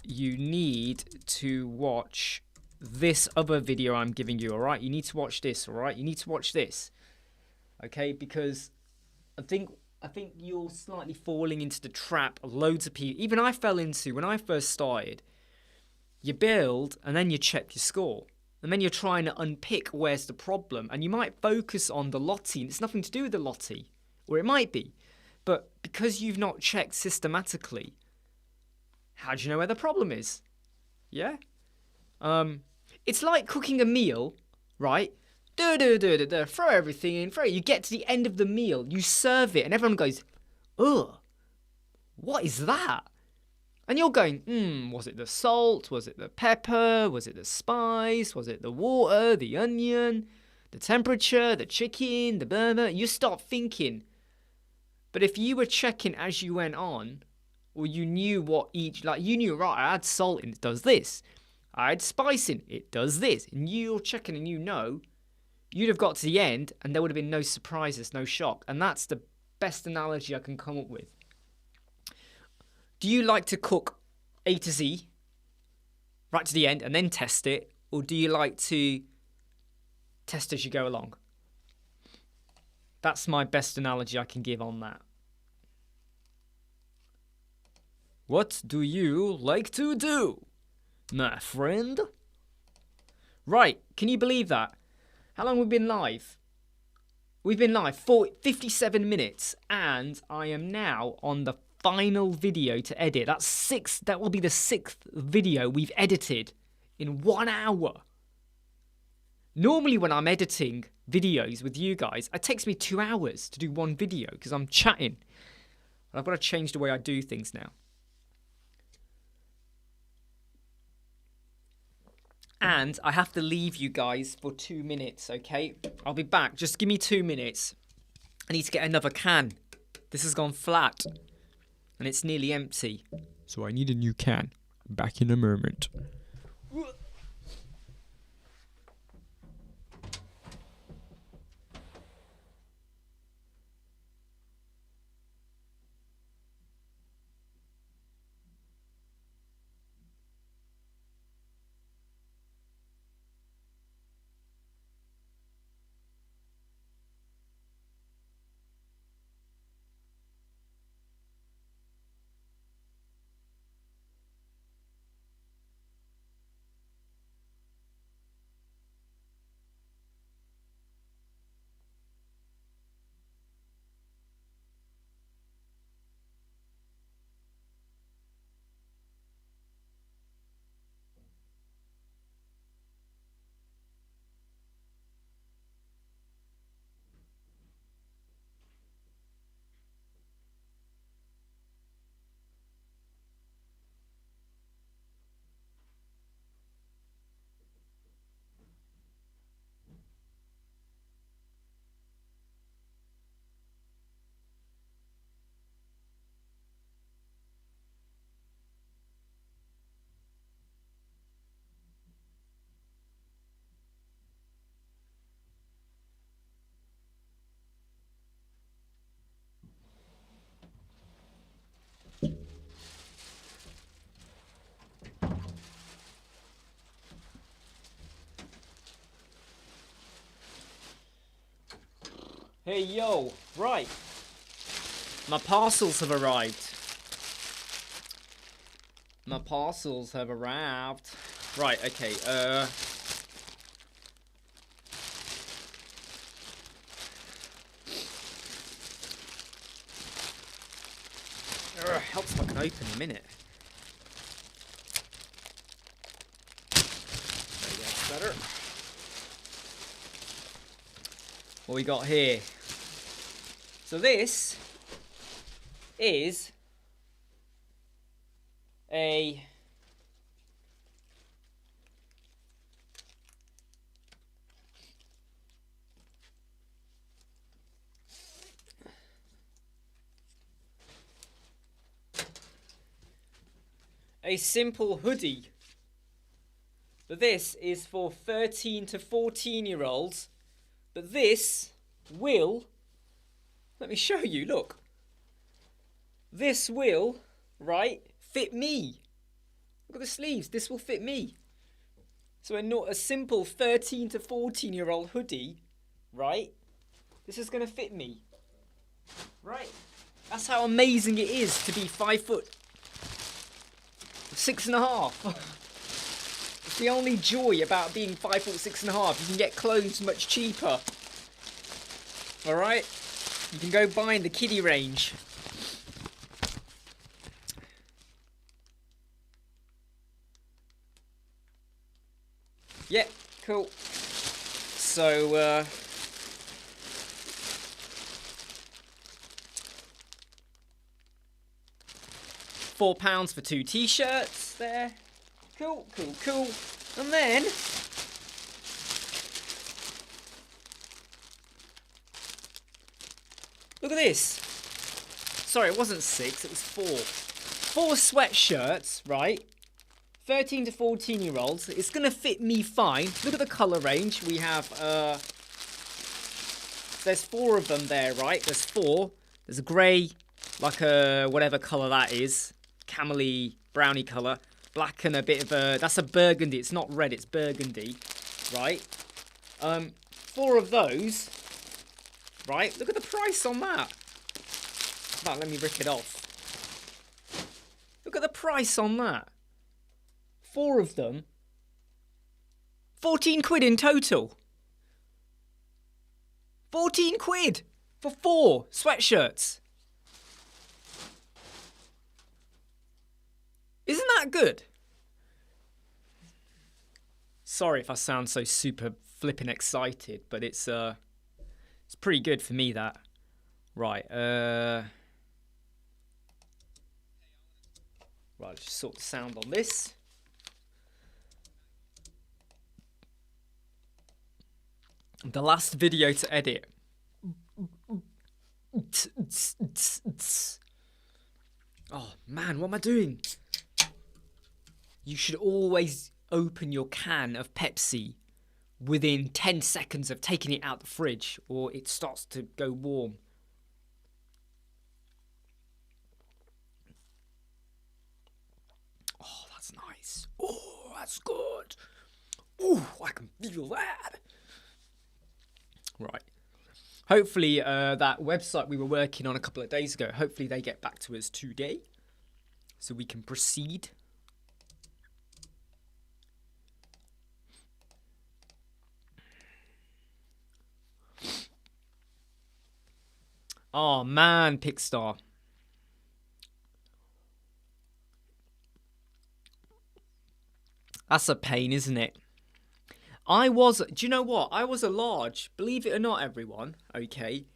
you need to watch this other video I'm giving you, all right? You need to watch this, all right? You need to watch this, okay? Because I think you're slightly falling into the trap loads of people, even I fell into when I first started. You build and then you check your score. And then you're trying to unpick where's the problem. And you might focus on the Lottie, and it's nothing to do with the Lottie. Or it might be. But because you've not checked systematically, how do you know where the problem is? Yeah? It's like cooking a meal, right? Throw everything in, you get to the end of the meal, you serve it, and everyone goes, ugh, what is that? And you're going, was it the salt? Was it the pepper? Was it the spice? Was it the water, the onion, the temperature, the chicken, the burger? You start thinking. But if you were checking as you went on, or you knew what each, like you knew, right, I add salt in, it does this. I add spice in, it does this. And you're checking and you know, you'd have got to the end and there would have been no surprises, no shock. And that's the best analogy I can come up with. Do you like to cook A to Z, right to the end, and then test it? Or do you like to test as you go along? That's my best analogy I can give on that. What do you like to do, my friend? Right, can you believe that? How long have we been live? We've been live for 57 minutes, and I am now on the final video to edit. That will be the 6th video we've edited in 1 hour. Normally when I'm editing videos with you guys, it takes me 2 hours to do one video because I'm chatting. I've got to change the way I do things now. And I have to leave you guys for 2 minutes, okay? I'll be back. Just give me 2 minutes. I need to get another can. This has gone flat. And it's nearly empty. So I need a new can. Back in a moment. Hey, yo, right. My parcels have arrived. My parcels have arrived. Right, okay, Helps if I can open a minute. There we go, that's better. What we got here? So this is a simple hoodie. But this is for 13 to 14-year-olds. But this will, let me show you, look. This will, right, fit me. Look at the sleeves, this will fit me. So a simple 13 to 14-year-old hoodie, right, this is going to fit me. Right, that's how amazing it is to be 5'6.5". It's the only joy about being 5'6.5". You can get clothes much cheaper. Alright? You can go buy in the kiddie range. Yeah, cool. So, £4 for 2 t-shirts there. Cool, cool, cool. And then look at this. Sorry, it wasn't 6, it was 4. 4 sweatshirts, right? 13 to 14-year-olds. It's going to fit me fine. Look at the colour range. We have, there's 4 of them there, right? There's 4. There's a grey, like a whatever colour that is. Camely, brownie colour. Black and a bit of a, that's a burgundy. It's not red, it's burgundy, right? 4 of those, right? Look at the price on that. Come on, let me rip it off. Look at the price on that. 4 of them. 14 quid in total. 14 quid for 4 sweatshirts. Isn't that good? Sorry if I sound so super flippin' excited, but it's pretty good for me, that. Right, right, let's just sort the sound on this. The last video to edit. Oh man, what am I doing? You should always open your can of Pepsi within 10 seconds of taking it out the fridge, or it starts to go warm. Oh, that's nice. Oh, that's good. Oh, I can feel that. Right. Hopefully that website we were working on a couple of days ago, hopefully they get back to us today so we can proceed. Oh man, Pickstar. That's a pain, isn't it? Do you know what? I was a large. Believe it or not, everyone. Okay.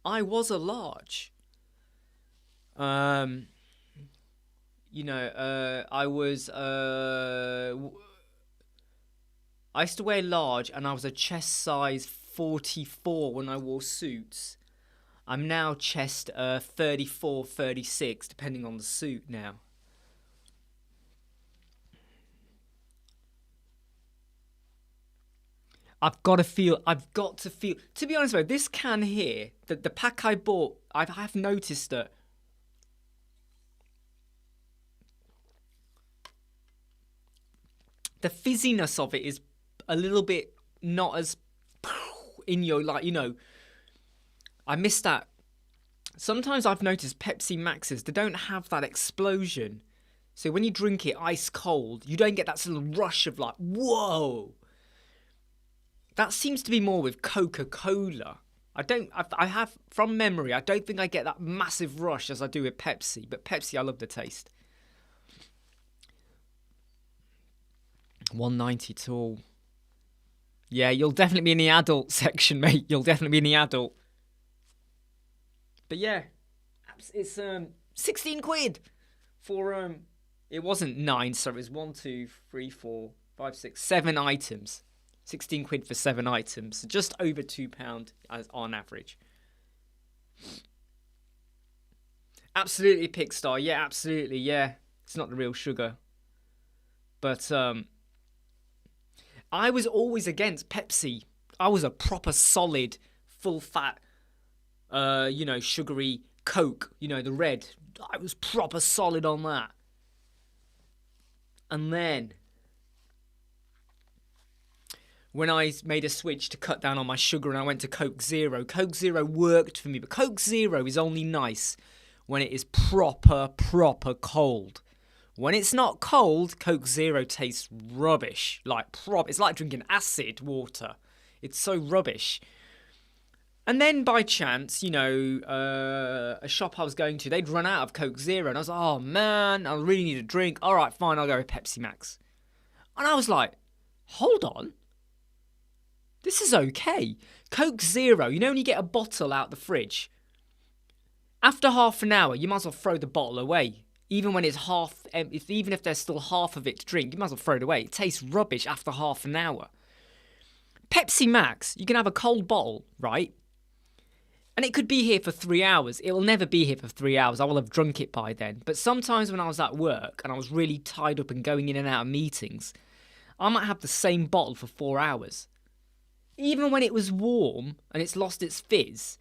I was a large. You know, I used to wear large, and I was a chest size 44 when I wore suits. I'm now chest 34, 36, depending on the suit now. I've got to feel, to be honest with you, this can here, the pack I bought, I have noticed that the fizziness of it is a little bit not as in your, like, you know, I miss that. Sometimes I've noticed Pepsi Maxes, they don't have that explosion. So when you drink it ice cold, you don't get that sort of rush of like, whoa. That seems to be more with Coca-Cola. I have, from memory, I don't think I get that massive rush as I do with Pepsi. But Pepsi, I love the taste. 190 tall. Yeah, you'll definitely be in the adult section, mate. You'll definitely be in the adult. But yeah, it's 16 quid for it wasn't 9, so it was 1, 2, 3, 4, 5, 6, 7 items. 16 quid for 7 items, so just over £2 as on average. Absolutely, Pickstar. Yeah, absolutely. Yeah, it's not the real sugar, but I was always against Pepsi. I was a proper solid, full fat, sugary Coke. The red. I was proper solid on that. And then, when I made a switch to cut down on my sugar and I went to Coke Zero worked for me. But Coke Zero is only nice when it is proper cold. When it's not cold, Coke Zero tastes rubbish. It's like drinking acid water. It's so rubbish. And then by chance, a shop I was going to, they'd run out of Coke Zero. And I was like, oh man, I really need a drink. All right, fine, I'll go with Pepsi Max. And I was like, hold on. This is okay. Coke Zero, when you get a bottle out the fridge, after half an hour, you might as well throw the bottle away. Even when it's half, even if there's still half of it to drink, you might as well throw it away. It tastes rubbish after half an hour. Pepsi Max, you can have a cold bottle, right? And it could be here for 3 hours. It will never be here for 3 hours. I will have drunk it by then. But sometimes when I was at work and I was really tied up and going in and out of meetings, I might have the same bottle for 4 hours. Even when it was warm and it's lost its fizz,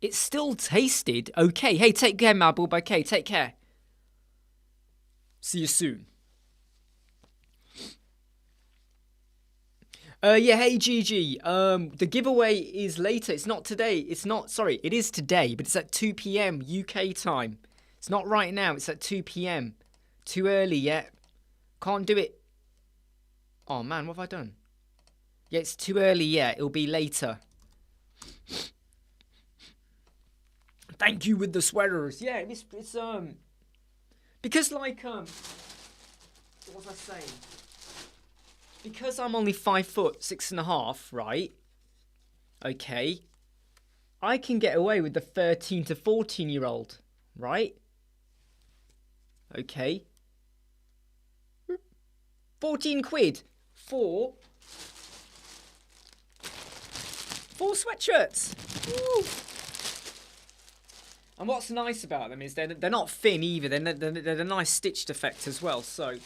it still tasted okay. Hey, take care, Mabel. Okay, take care. See you soon. Hey Gigi. The giveaway is later. It's not today. It is today, but it's at 2 p.m. UK time. It's not right now. It's at 2 p.m. Too early yet. Can't do it. Oh man, what have I done? Yeah, it's too early yet. It'll be later. Thank you with the sweaters. Yeah, it's because what was I saying? Because I'm only 5 foot 6.5, right? Okay, I can get away with the 13 to 14-year-old, right? Okay, 14 quid for 4 sweatshirts. Woo. And what's nice about them is they're not thin either. They're a nice stitched effect as well. So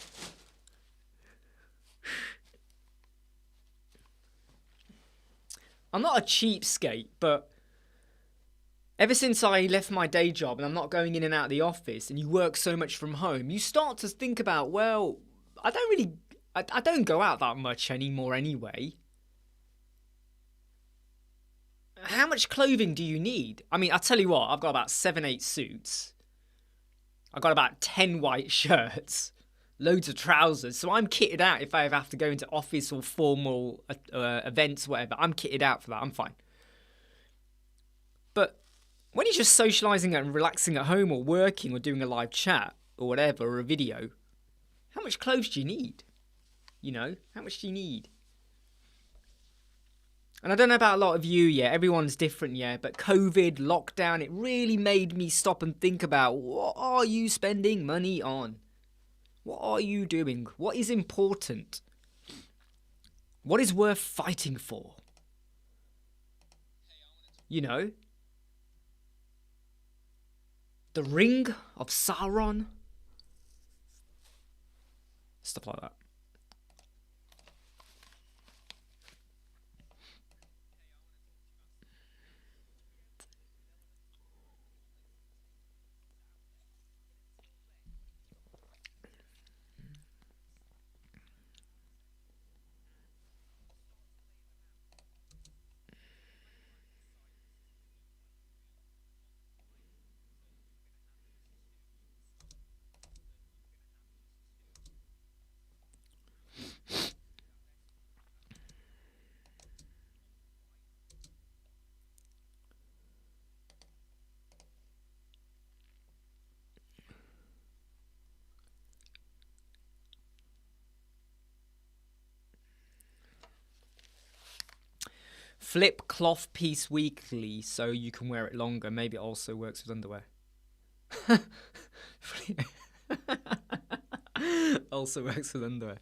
I'm not a cheapskate, but ever since I left my day job and I'm not going in and out of the office, and you work so much from home, you start to think about, well, I don't go out that much anymore anyway. How much clothing do you need? I mean, I'll tell you what, I've got about 7, 8 suits. I've got about 10 white shirts, loads of trousers. So I'm kitted out if I ever have to go into office or formal events, whatever. I'm kitted out for that. I'm fine. But when you're just socialising and relaxing at home or working or doing a live chat or whatever, or a video, how much clothes do you need? How much do you need? And I don't know about a lot of you, yeah, everyone's different, yeah, but COVID, lockdown, it really made me stop and think about, what are you spending money on? What are you doing? What is important? What is worth fighting for? The Ring of Sauron? Stuff like that. Flip cloth piece weekly so you can wear it longer. Maybe it also works with underwear. Also works with underwear.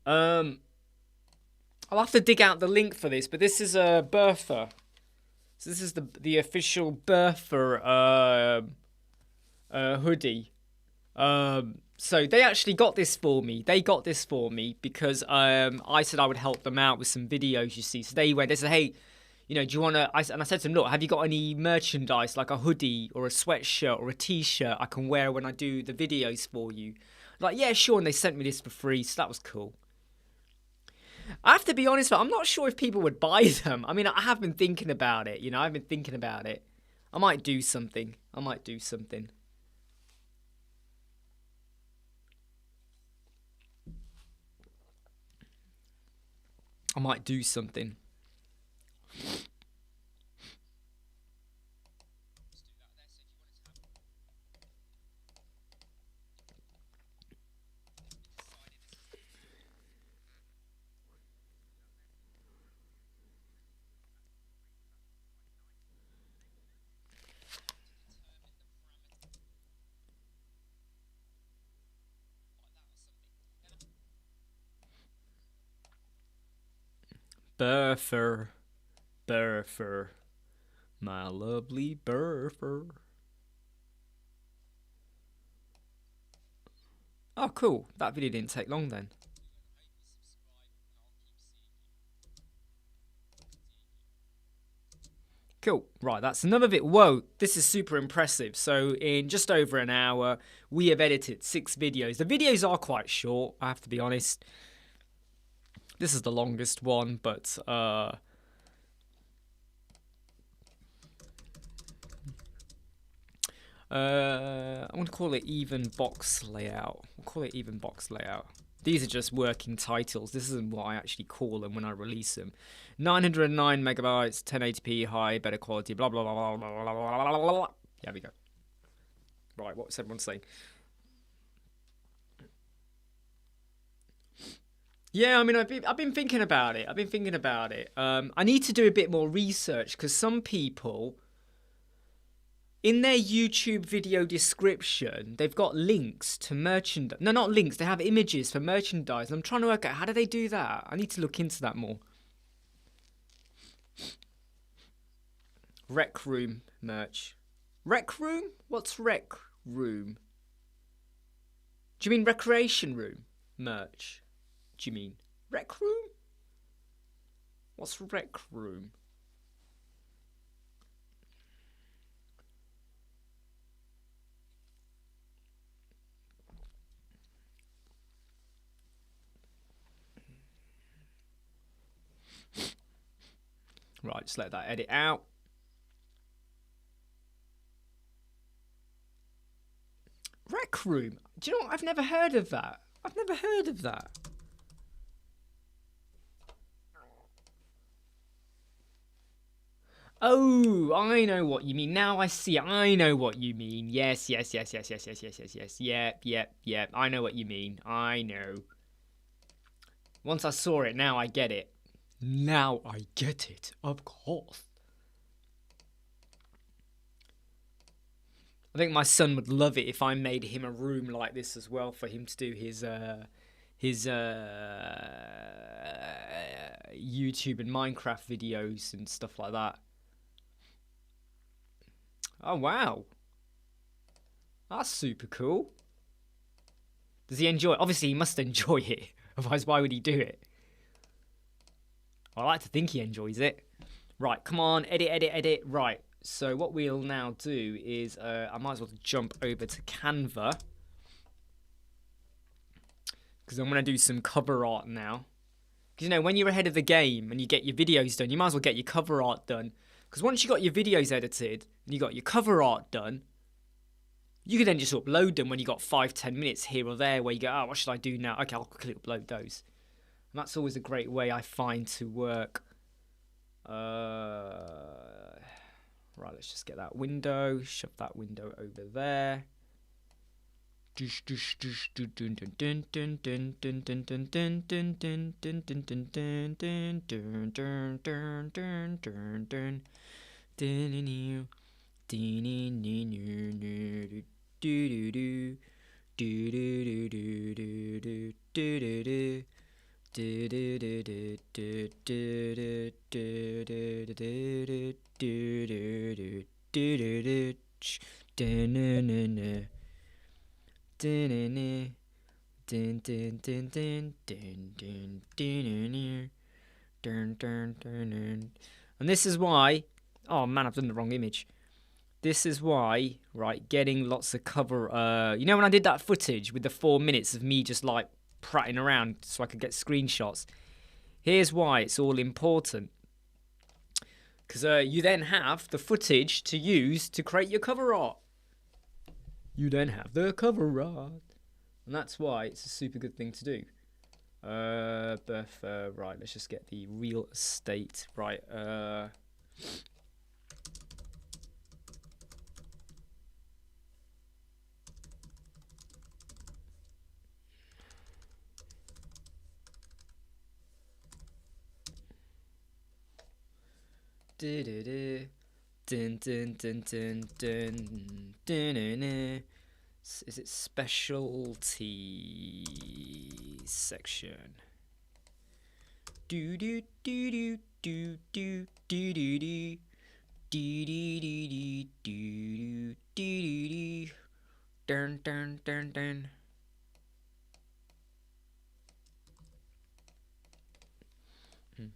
I'll have to dig out the link for this, but this is a Bertha. So this is the official Bertha hoodie. So they actually got this for me. They got this for me because I said I would help them out with some videos, you see. So they said, hey, you know, do you want to... And I said to them, look, have you got any merchandise, like a hoodie or a sweatshirt or a T-shirt I can wear when I do the videos for you? Like, yeah, sure. And they sent me this for free, so that was cool. I have to be honest, I'm not sure if people would buy them. I mean, I have been thinking about it, you know. I've been thinking about it. I might do something. I might do something. I might do something. Burfer, Burfer, my lovely Burfer. Oh, cool. That video didn't take long then. Cool. Right, that's another bit. Whoa, this is super impressive. So in just over an hour, we have edited 6 videos. The videos are quite short, I have to be honest. This is the longest one, but I want to call it even box layout. We'll call it even box layout. These are just working titles. This isn't what I actually call them when I release them. 909 megabytes, 1080p, high, better quality, blah, blah, blah, blah, blah, blah, blah, blah, blah. There we go. Right, what's everyone saying? Yeah, I mean, I've been thinking about it. I need to do a bit more research because some people, in their YouTube video description, they've got links to merchandise. No, not links. They have images for merchandise. And I'm trying to work out, how do they do that? I need to look into that more. Rec room merch. Rec room? What's rec room? Do you mean recreation room merch? Do you mean rec room? What's rec room? Right, just let that edit out. Rec room. Do you know what? I've never heard of that. Oh, I know what you mean. Now I see. I know what you mean. Yes. Yep. I know what you mean. I know. Once I saw it, now I get it. Of course. I think my son would love it if I made him a room like this as well for him to do his YouTube and Minecraft videos and stuff like that. Oh, wow. That's super cool. Does he enjoy it? Obviously, he must enjoy it. Otherwise, why would he do it? I like to think he enjoys it. Right, come on. Edit. Right. So what we'll now do is I might as well jump over to Canva. Because I'm going to do some cover art now. Because, you know, when you're ahead of the game and you get your videos done, you might as well get your cover art done. Because once you got your videos edited and you got your cover art done, you can then just upload them when you got 5-10 minutes here or there where you go, oh, what should I do now? Okay, I'll quickly upload those. And that's always a great way I find to work. Right, let's just get that window, shove that window over there. And this is why, oh man, I've done the wrong image. This is why, right, getting lots of cover, you know when I did that footage with the 4 minutes of me just like prattling around so I could get screenshots? Here's why it's all important. Because you then have the footage to use to create your cover art. You then have the cover art. And that's why it's a super good thing to do. Right, let's just get the real estate. Right, Is it specialty section? Do do do do do do do do do do do do do dun dun dun dun. I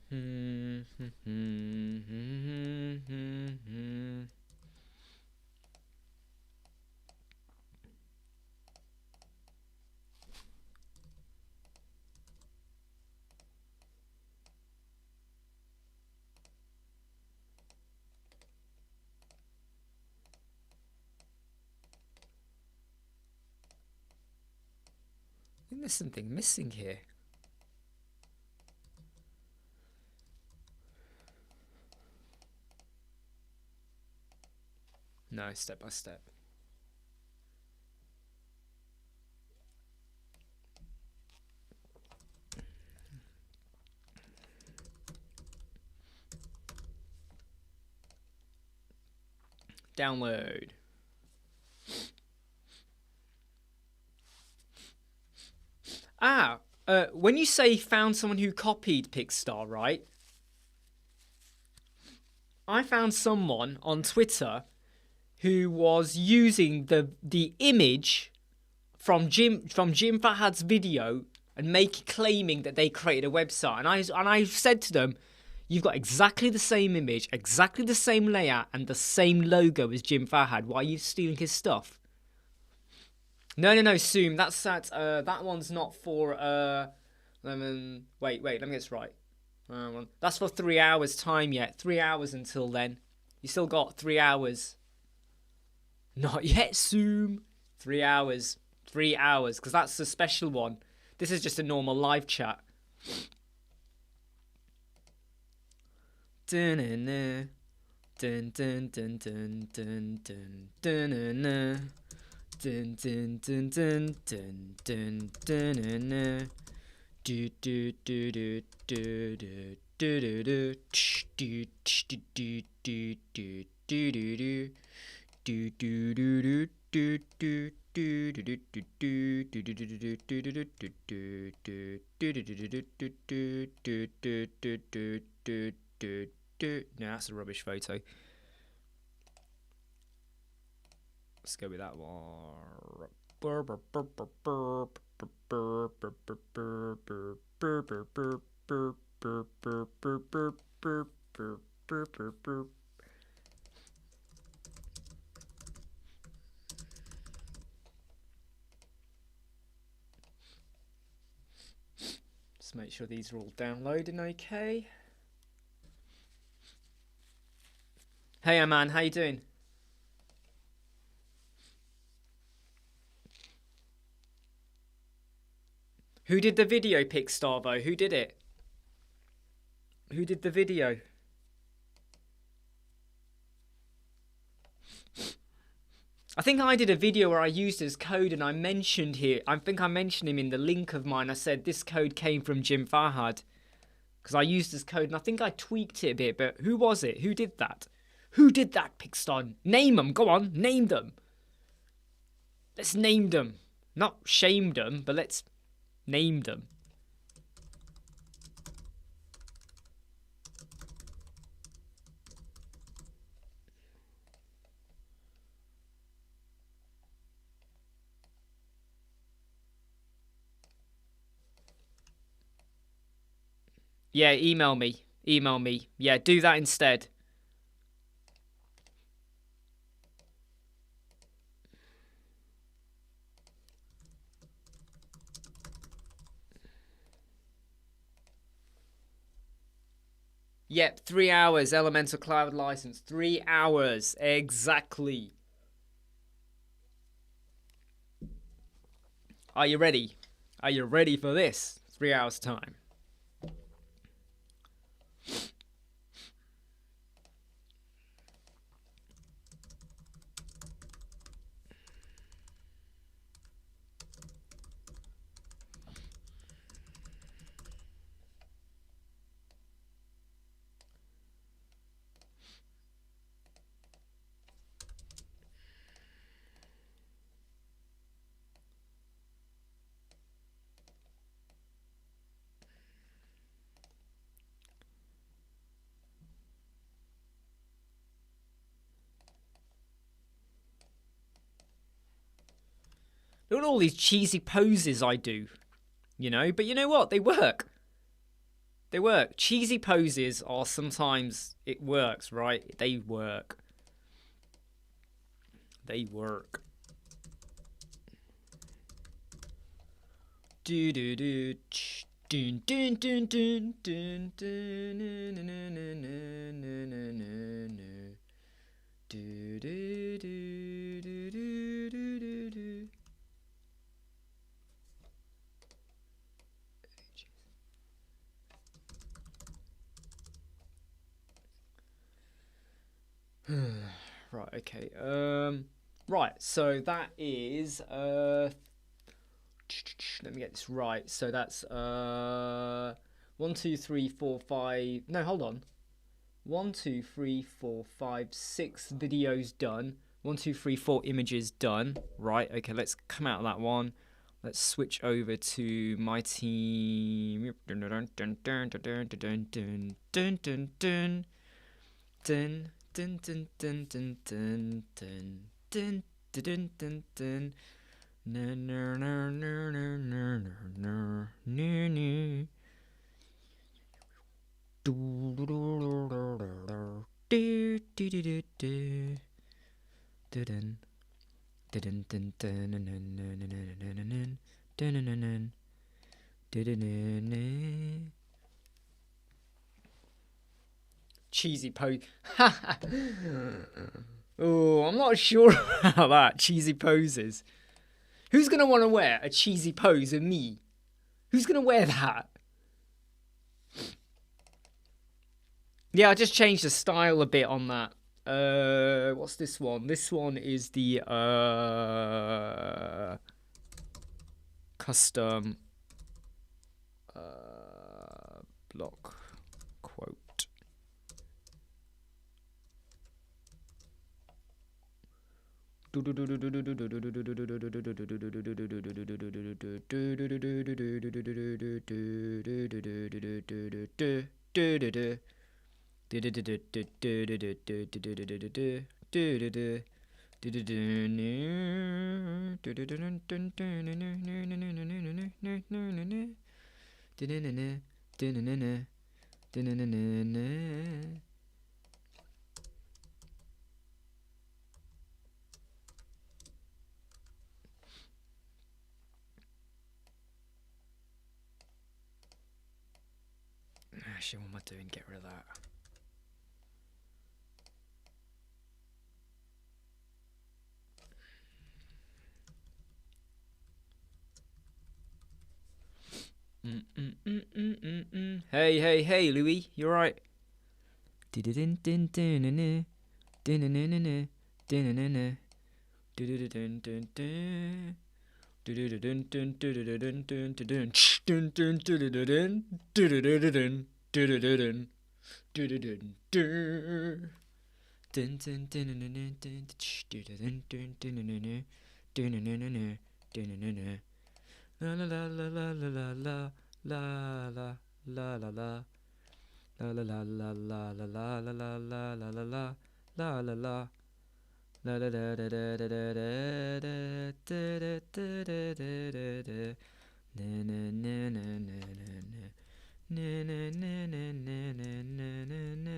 think there's something missing here. No, step by step. Download. When you say found someone who copied Pixar, right? I found someone on Twitter who was using the image from Jim Fahad's video and claiming that they created a website. And I said to them, you've got exactly the same image, exactly the same layout, and the same logo as Jim Fahad. Why are you stealing his stuff? No, Zoom. That one's not for wait, let me get this right. That's for 3 hours time yet. 3 hours until then. You still got 3 hours. Not yet, Zoom. 3 hours. 3 hours, because that's a special one. This is just a normal live chat. Dun-na-na. Dun dun dun dun dun dun dun-na-na. Dun dun dun dun dun dun dun-na-na. Do do do do do do do do do do do do do do do do do do. No, that's a rubbish photo. Let's go with that one. Just make sure these are all downloading okay. Hey, Imran, how you doing? Who did the video, Pixstarvo? Who did it? Who did the video? I think I did a video where I used his code and I mentioned here. I think I mentioned him in the link of mine. I said this code came from Jim Farhad because I used his code and I think I tweaked it a bit. But who was it? Who did that? Who did that, Pixton? Name them. Go on, name them. Let's name them. Not shame them, but let's name them. Yeah, email me. Email me. Yeah, do that instead. Yep, 3 hours, Elementor Cloud license. 3 hours, exactly. Are you ready? Are you ready for this? 3 hours time. Look at all these cheesy poses I do, you know, but you know what? They work. They work. Cheesy poses are sometimes, it works, right? They work. They work. Do do do dun dun dun dun dun dun do do do do do do do. Right, okay. Right, so that is let me get this right. So that's 1, 2, 3, 4, 5. No, hold on. 1, 2, 3, 4, 5, 6 videos done. 1, 2, 3, 4 images done. Right, okay, let's come out of that one. Let's switch over to my team. Dun dun dun dun dun dun dun dun dun dun dun. Dun dun dun dun dun dun dun dun dun dun. No no no no no no no no no. Do do do do do do do do. Dun dun dun dun dun dun dun dun. Cheesy pose. Oh, I'm not sure about that. Cheesy poses. Who's going to want to wear a cheesy pose of me? Who's going to wear that? Yeah, I just changed the style a bit on that. What's this one? This one is the custom block quote. Actually, what am I doing? Get rid of that. Hey, hey, hey, Louis, you alright? La la la la la la la la la la la la. La la la la la la la la la la la la la la la la. La da da da da da da da da da da da da da. Na na na na na na na na na na na na na na.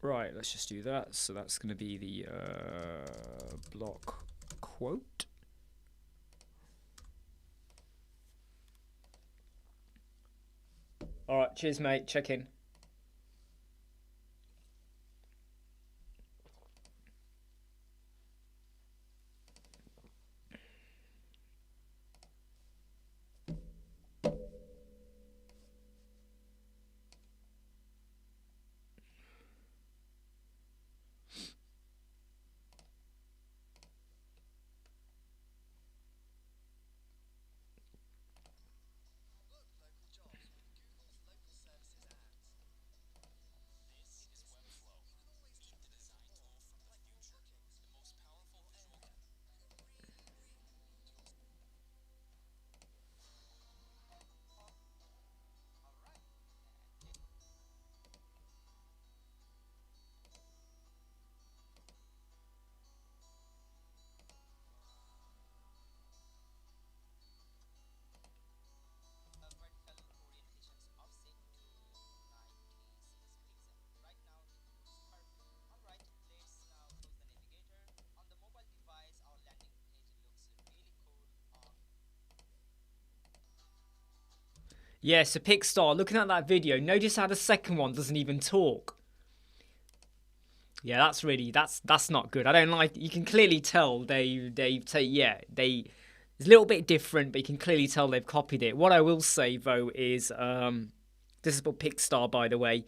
Right, let's just do that. So that's going to be the block quote. All right, cheers, mate. Check in. Yeah, so Pixar, looking at that video, notice how the second one doesn't even talk. Yeah, that's not good. I don't like. You can clearly tell it's a little bit different, but you can clearly tell they've copied it. What I will say though is, this is about Pixar, by the way.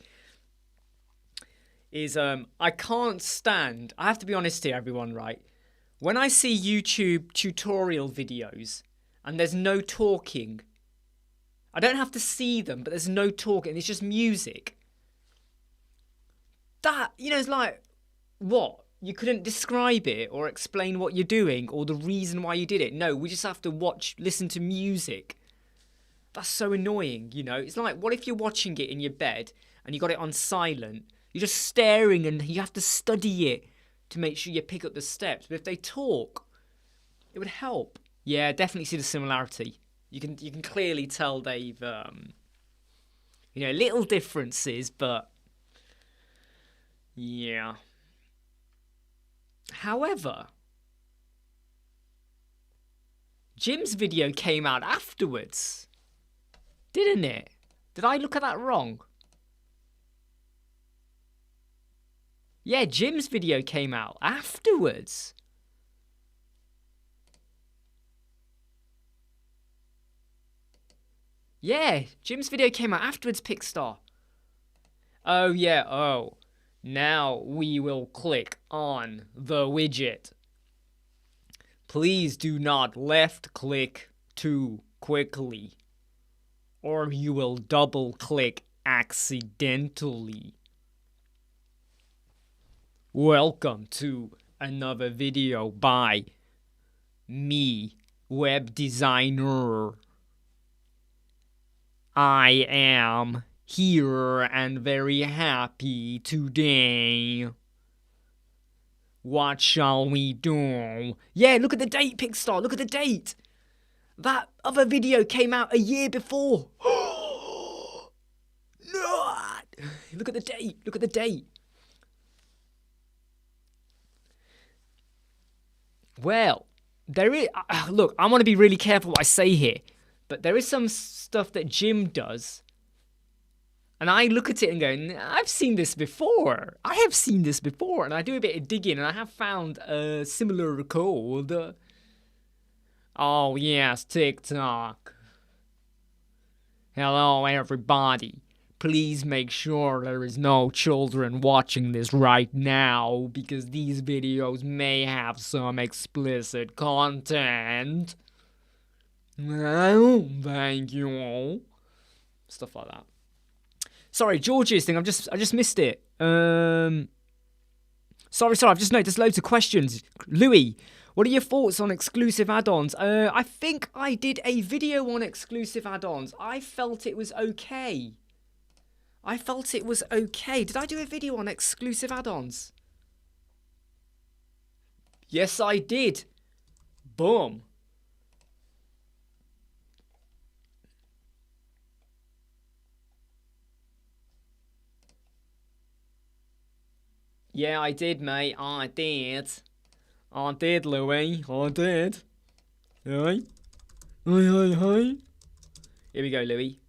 Is I can't stand. I have to be honest here, everyone. Right, when I see YouTube tutorial videos and there's no talking. I don't have to see them, but there's no talking. It's just music. That, it's like, what? You couldn't describe it or explain what you're doing or the reason why you did it. No, we just have to listen to music. That's so annoying, It's like, what if you're watching it in your bed and you got it on silent? You're just staring and you have to study it to make sure you pick up the steps. But if they talk, it would help. Yeah, definitely see the similarity. You can clearly tell they've, little differences, but yeah. However, Jim's video came out afterwards, didn't it? Did I look at that wrong? Yeah, Jim's video came out afterwards. Yeah, Jim's video came out afterwards, Pixar. Oh, yeah, oh. Now we will click on the widget. Please do not left click too quickly, or you will double click accidentally. Welcome to another video by me, web designer. I am here and very happy today. What shall we do? Yeah, look at the date, Pixar. Look at the date. That other video came out a year before. No! Look at the date. Look at the date. Well, there is look, I want to be really careful what I say here, but there is some stuff that Jim does, and I look at it and go, I've seen this before. I have seen this before, and I do a bit of digging, and I have found a similar code. Oh yes, TikTok. Hello everybody. Please make sure there is no children watching this right now, because these videos may have some explicit content. Oh, thank you. Stuff like that. Sorry, George's thing. I just missed it. Sorry. I've just noticed loads of questions. Louis, what are your thoughts on exclusive add-ons? I think I did a video on exclusive add-ons. I felt it was okay. Did I do a video on exclusive add-ons? Yes, I did. Boom. Yeah, I did, mate. I did, Louis. I did. Hi. Hi. Here we go, Louis.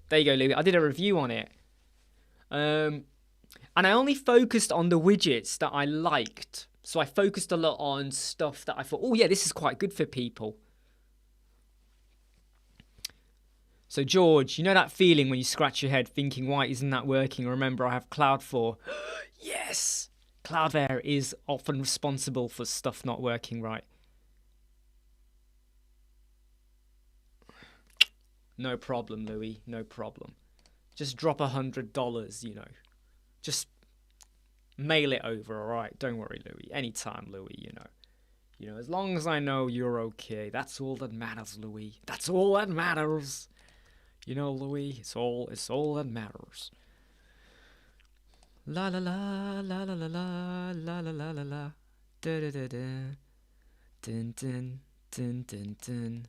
There you go, Louis. I did a review on it. And I only focused on the widgets that I liked. So I focused a lot on stuff that I thought, oh yeah, this is quite good for people. So George, you know that feeling when you scratch your head thinking, why isn't that working? Remember, I have Cloud 4. Yes! Cloudflare is often responsible for stuff not working right. No problem, Louis. No problem. Just drop $100, you know. Just mail it over, alright? Don't worry, Louis. Anytime, Louis, you know. You know, as long as I know you're okay, that's all that matters, Louis. That's all that matters. You know, Louis, it's all that matters. La la la la la la la la la la la la da da da da dun dun dun dun dun.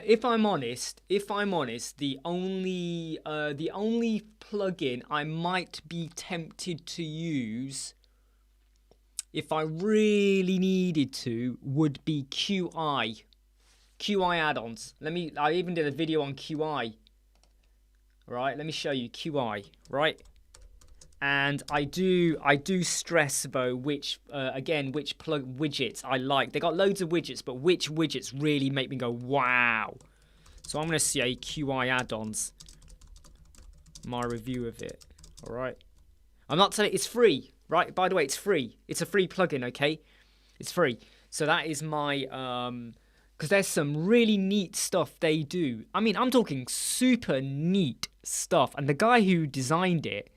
If I'm honest, the only plugin I might be tempted to use, if I really needed to, would be QI add-ons. I even did a video on QI. Right, let me show you QI. Right. And I do stress though which widgets I like. They got loads of widgets, but which widgets really make me go wow. So I'm gonna say QI add-ons. My review of it. All right. I'm not telling it's free, right? By the way, it's free. It's a free plugin, okay? It's free. So that is my because there's some really neat stuff they do. I mean, I'm talking super neat stuff, and the guy who designed it,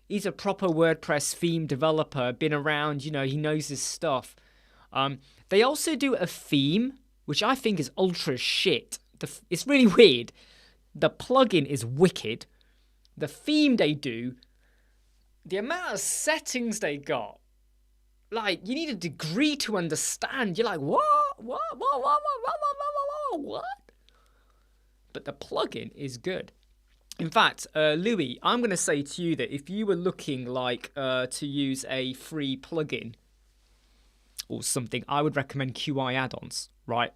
he's a proper WordPress theme developer, been around, you know, he knows his stuff. They also do a theme, which I think is ultra shit. It's really weird. The plugin is wicked. The theme they do, the amount of settings they got, like, you need a degree to understand. You're like, what? But the plugin is good. In fact, Louis, I'm going to say to you that if you were looking like to use a free plugin or something, I would recommend QI add-ons, right?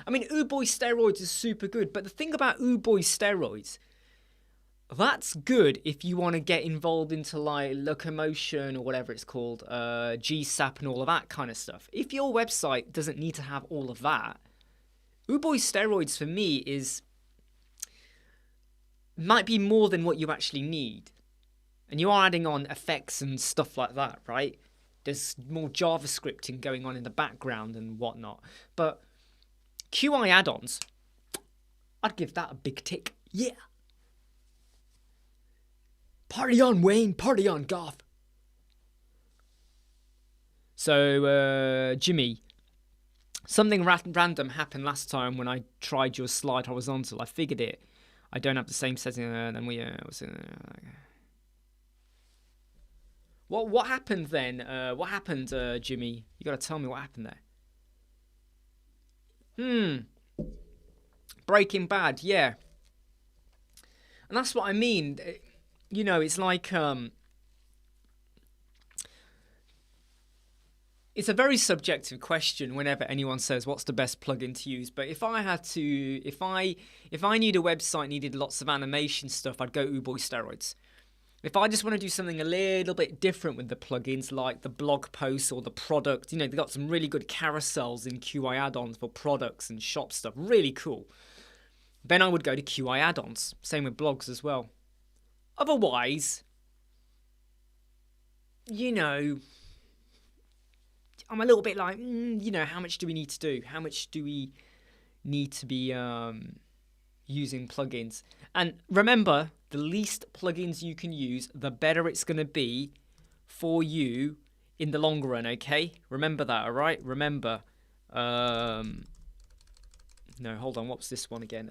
I mean, Uboy Steroids is super good, but the thing about Uboy Steroids, that's good if you want to get involved into like locomotion or whatever it's called, GSAP and all of that kind of stuff. If your website doesn't need to have all of that, Uboy Steroids for me might be more than what you actually need. And you are adding on effects and stuff like that, right? There's more JavaScripting going on in the background and whatnot. But QI add-ons, I'd give that a big tick. Yeah. Party on, Wayne. Party on, Goth. So, Jimmy, Something random happened last time when I tried your slide horizontal. I figured it. I don't have the same setting. Then we what happened then? What happened, Jimmy? You got to tell me what happened there. Breaking Bad, yeah. And that's what I mean. You know, it's like it's a very subjective question whenever anyone says what's the best plugin to use. But if I had to, if I knew the website needed lots of animation stuff, I'd go Boy Steroids. If I just want to do something a little bit different with the plugins, like the blog posts or the product, you know, they've got some really good carousels in QI add-ons for products and shop stuff. Really cool. Then I would go to QI add-ons. Same with blogs as well. Otherwise, you know, I'm a little bit like, you know, how much do we need to do? How much do we need to be using plugins? And remember, the least plugins you can use, the better it's going to be for you in the long run, okay? Remember that, all right? Remember. No, hold on. What's this one again?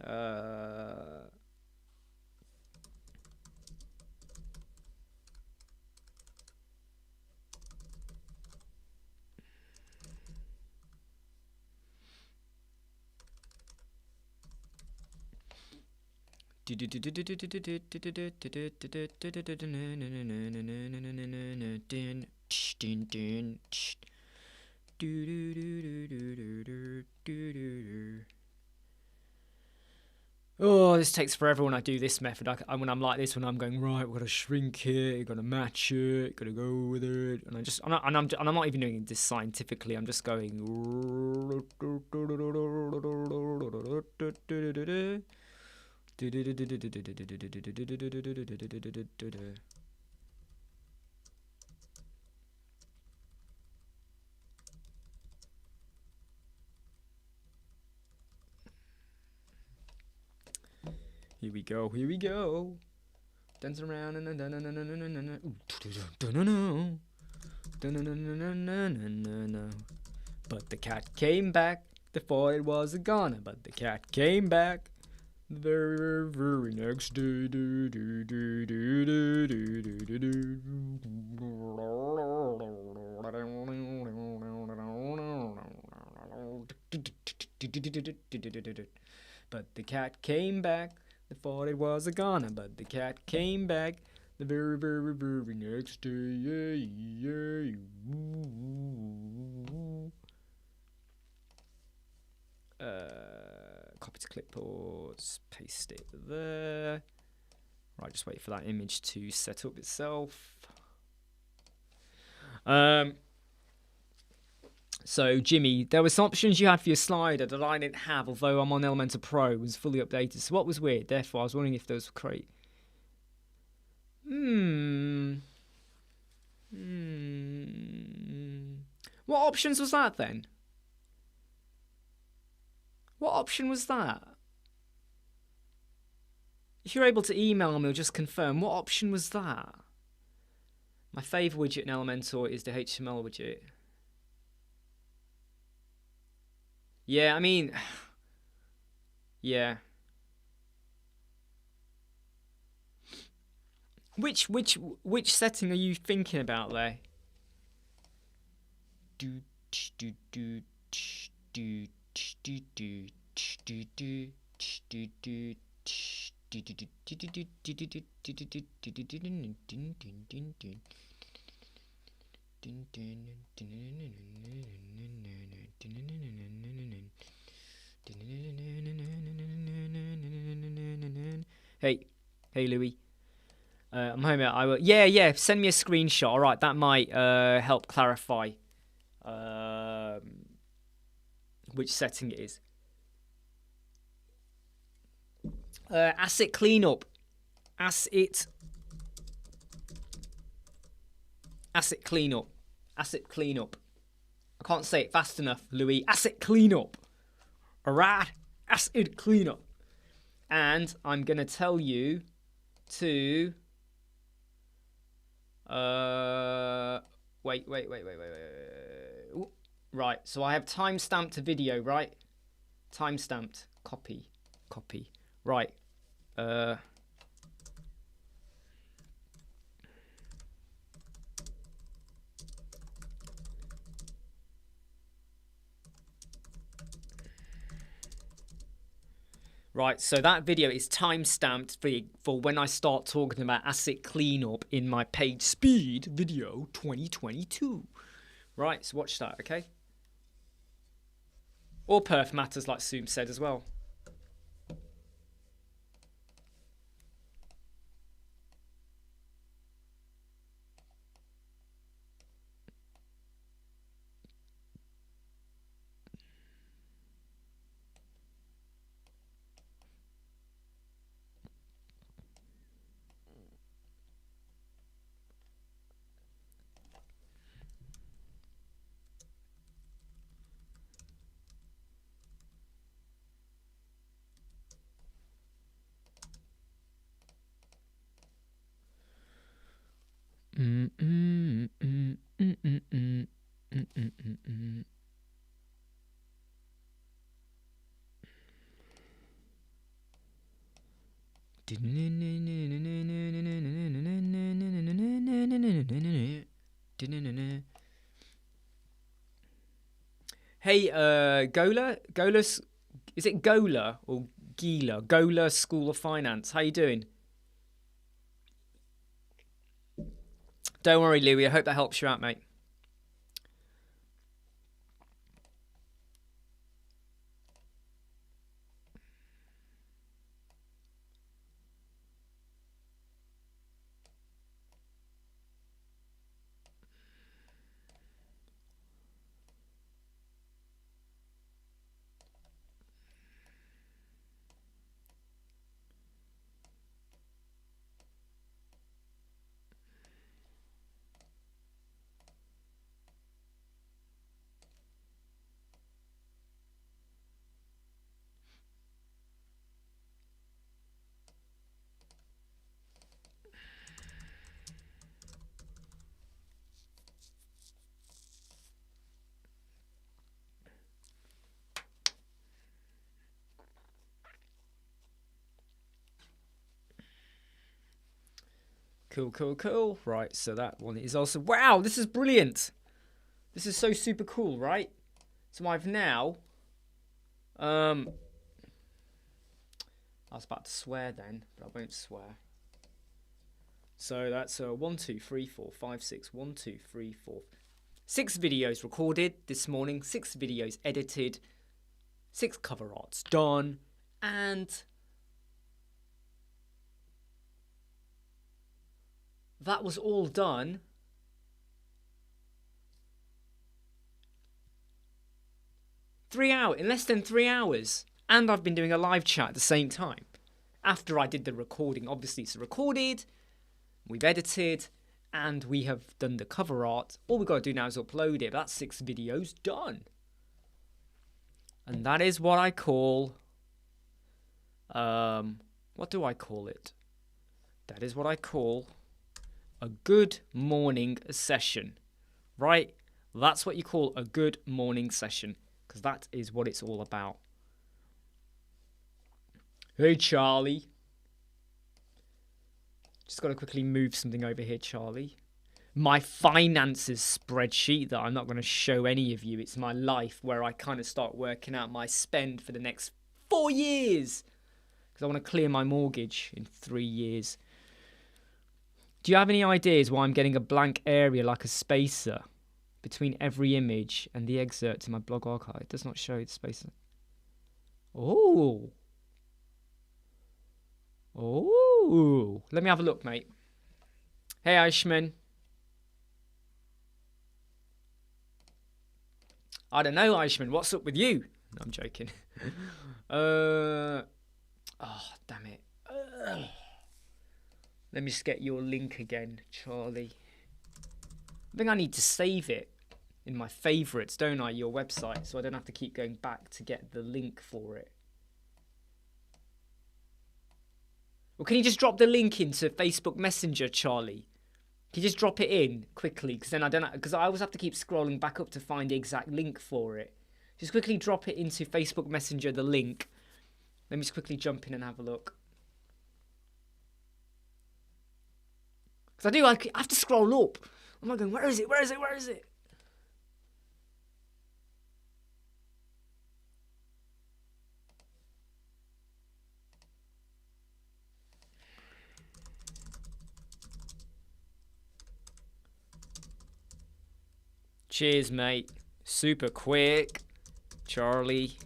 Oh, this takes forever when I do this method. When I'm like this, when I'm going right, we've got to shrink it, we've got to match it, got to go with it, and I'm not even doing this scientifically. I'm just going. Here we go, here we go. Dancing around and but the cat came back. They thought it was a goner, but the cat came back the very, very next day. But the cat came back. They thought it was a goner, but the cat came back the very, very, very next day. Copy to clipboards, paste it there. Right, just wait for that image to set up itself. So, Jimmy, there were some options you had for your slider that I didn't have, although I'm on Elementor Pro. It was fully updated. So what was weird? Therefore, I was wondering if those were correct. What options was that then? What option was that? If you're able to email me or just confirm, what option was that? My favourite widget in Elementor is the HTML widget. Yeah, I mean, yeah. Which setting are you thinking about there? Hey, Louis. I'm home. I will. Yeah. Send me a screenshot. All right, that might help clarify which setting it is. Asset cleanup. Asset cleanup. I can't say it fast enough, Louis. Asset cleanup. Alright? Asset cleanup. And I'm going to tell you to... Wait. Right, so I have time-stamped a video, right? Time-stamped. Copy. Right. Right, so that video is time-stamped for when I start talking about asset cleanup in my page speed video 2022. Right, so watch that, okay? Or perf matters, like Zoom said as well. Hey, Gola, is it Gola or Gila? Gola School of Finance. How you doing? Don't worry, Louis. I hope that helps you out, mate. Cool. Right, so that one is also... Wow, this is brilliant. This is so super cool, right? So I've now... I was about to swear then, but I won't swear. So that's 1, 2, 3, 4, 5, 6. 1, 2, 3, 4. 6 videos recorded this morning. 6 videos edited. 6 cover arts done. And... that was all done in less than 3 hours. And I've been doing a live chat at the same time. After I did the recording, obviously it's recorded, we've edited, and we have done the cover art. All we've got to do now is upload it. That's 6 videos done. And that is what I call... what do I call it? That is what I call... a good morning session, right? That's what you call a good morning session, because that is what it's all about. Hey, Charlie. Just got to quickly move something over here, Charlie. My finances spreadsheet that I'm not going to show any of you. It's my life where I kind of start working out my spend for the next 4 years, because I want to clear my mortgage in 3 years. Do you have any ideas why I'm getting a blank area like a spacer between every image and the excerpt in my blog archive? It does not show the spacer. Oh. Let me have a look, mate. Hey, Aishman. I don't know, Aishman. What's up with you? No, I'm joking. Oh, damn it. Let me just get your link again, Charlie. I think I need to save it in my favourites, don't I? Your website, so I don't have to keep going back to get the link for it. Or can you just drop the link into Facebook Messenger, Charlie? Can you just drop it in quickly? Because then I don't, because I always have to keep scrolling back up to find the exact link for it. Just quickly drop it into Facebook Messenger, the link. Let me just quickly jump in and have a look. Because I have to scroll up. I'm not going, where is it? Where is it? Where is it? Cheers, mate. Super quick. Charlie.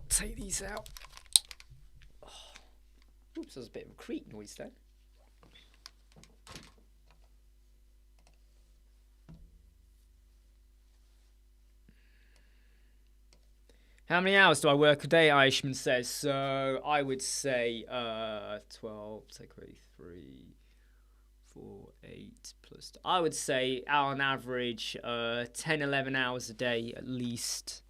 Take these out. Oh. Oops, there's a bit of a creak noise then. How many hours do I work a day, Aishman says. So I would say 12, take away 3, 4, 8 plus... I would say on average 10, 11 hours a day at least.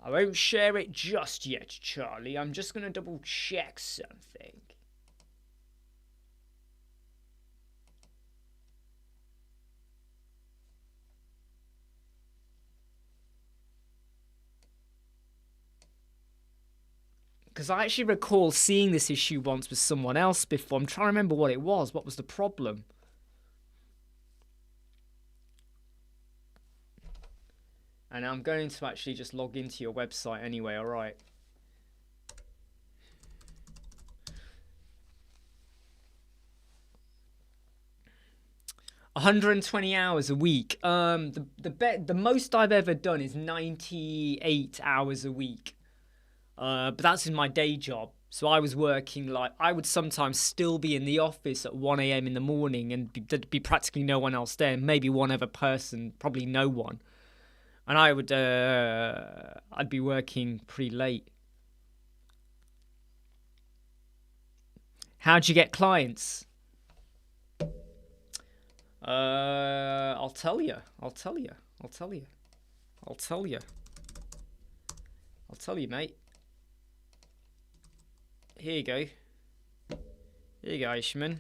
I won't share it just yet, Charlie. I'm just going to double check something. Because I actually recall seeing this issue once with someone else before. I'm trying to remember what it was. What was the problem? And I'm going to actually just log into your website anyway, alright? $120 hours a week. The most I've ever done is 98 hours a week. But that's in my day job. So I was working, like, I would sometimes still be in the office at 1 a.m. in the morning and there'd be practically no one else there. Maybe one other person, probably no one. And I would, I'd be working pretty late. How'd you get clients? I'll tell you, mate. Here you go. Here you go, Ishman.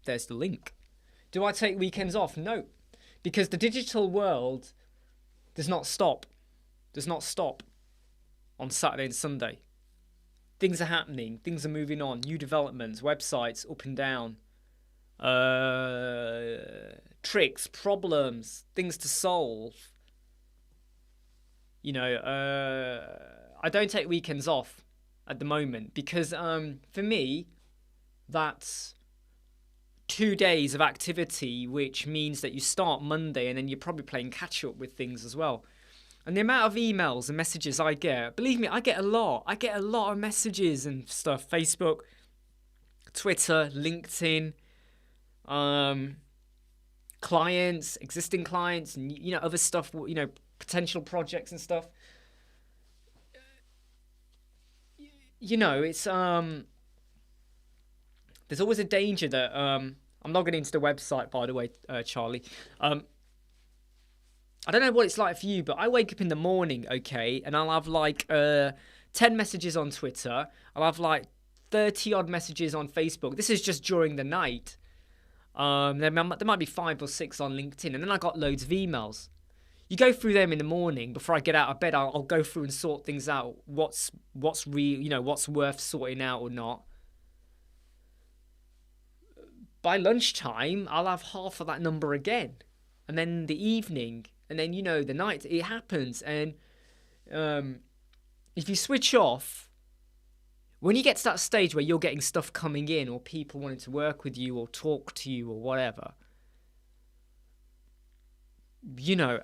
There's the link. Do I take weekends off? No. Because the digital world does not stop. Does not stop on Saturday and Sunday. Things are happening. Things are moving on. New developments, websites up and down. Tricks, problems, things to solve. You know, I don't take weekends off at the moment because for me, that's 2 days of activity, which means that you start Monday and then you're probably playing catch up with things as well. And the amount of emails and messages I get, believe me, I get a lot. I get a lot of messages and stuff. Facebook, Twitter, LinkedIn, clients, existing clients, and, you know, other stuff, you know, potential projects and stuff. You know, it's, there's always a danger that, I'm logging into the website, by the way, Charlie. I don't know what it's like for you, but I wake up in the morning, okay, and I'll have like 10 messages on Twitter. I'll have like 30 odd messages on Facebook. This is just during the night. There might be 5 or 6 on LinkedIn, and then I got loads of emails. You go through them in the morning before I get out of bed. I'll go through and sort things out. What's real, you know, what's worth sorting out or not. By lunchtime, I'll have half of that number again, and then the evening. And then, you know, the night, it happens. And if you switch off, when you get to that stage where you're getting stuff coming in or people wanting to work with you or talk to you or whatever, you know,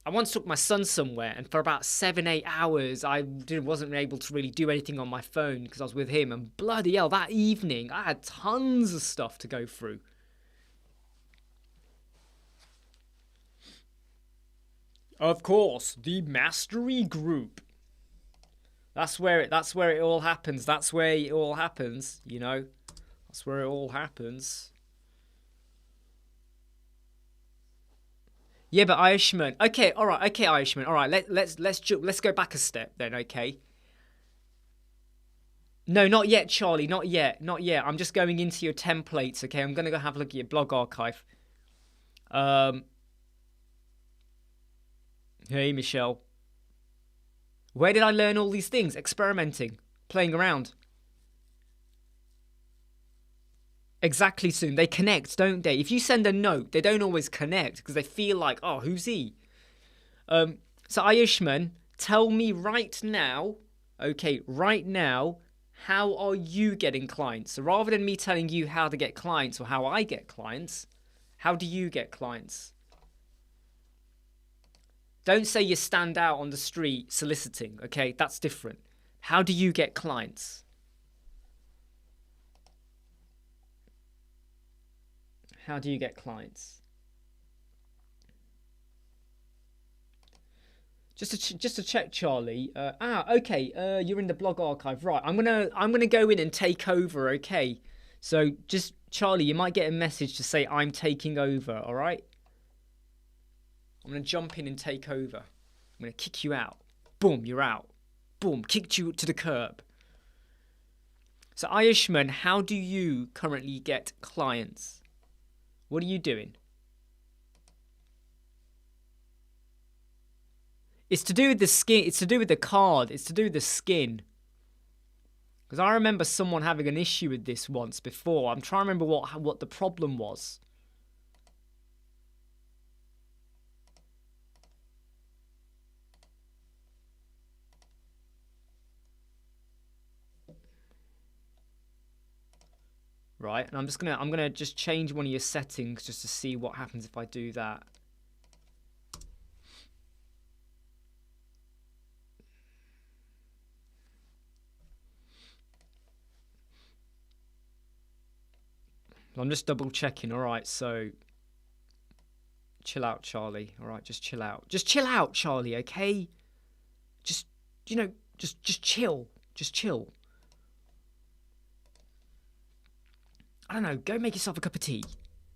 I once took my son somewhere and for about 7-8 hours, I wasn't able to really do anything on my phone because I was with him. And bloody hell, that evening, I had tons of stuff to go through. Of course, the Mastery Group. That's where it all happens. That's where it all happens, you know. That's where it all happens. Yeah, but Irishman. Okay, all right. Okay, Irishman. All right. Let's go back a step then. Okay. No, not yet, Charlie. Not yet. Not yet. I'm just going into your templates. Okay. I'm gonna go have a look at your blog archive. Hey, Michelle. Where did I learn all these things? Experimenting, playing around. Exactly, Soon. They connect, don't they? If you send a note, they don't always connect because they feel like, oh, who's he? So Ayushman, tell me right now, okay, right now, how are you getting clients? So rather than me telling you how to get clients or how I get clients, how do you get clients? Don't say you stand out on the street soliciting, okay? That's different. How do you get clients? How do you get clients? Just to check, Charlie. Okay. You're in the blog archive, right? I'm gonna go in and take over, okay? So just Charlie, you might get a message to say I'm taking over, all right? I'm going to jump in and take over. I'm going to kick you out. Boom, you're out. Boom, kicked you to the curb. So Ayushman, how do you currently get clients? What are you doing? It's to do with the skin. It's to do with the card. It's to do with the skin. Because I remember someone having an issue with this once before. I'm trying to remember what the problem was. Right, and I'm gonna just change one of your settings just to see what happens if I do that. I'm just double checking. All right, so chill out, Charlie. All right, just chill out. Just chill out, Charlie. Okay. Just just chill. Just chill. I don't know, go make yourself a cup of tea.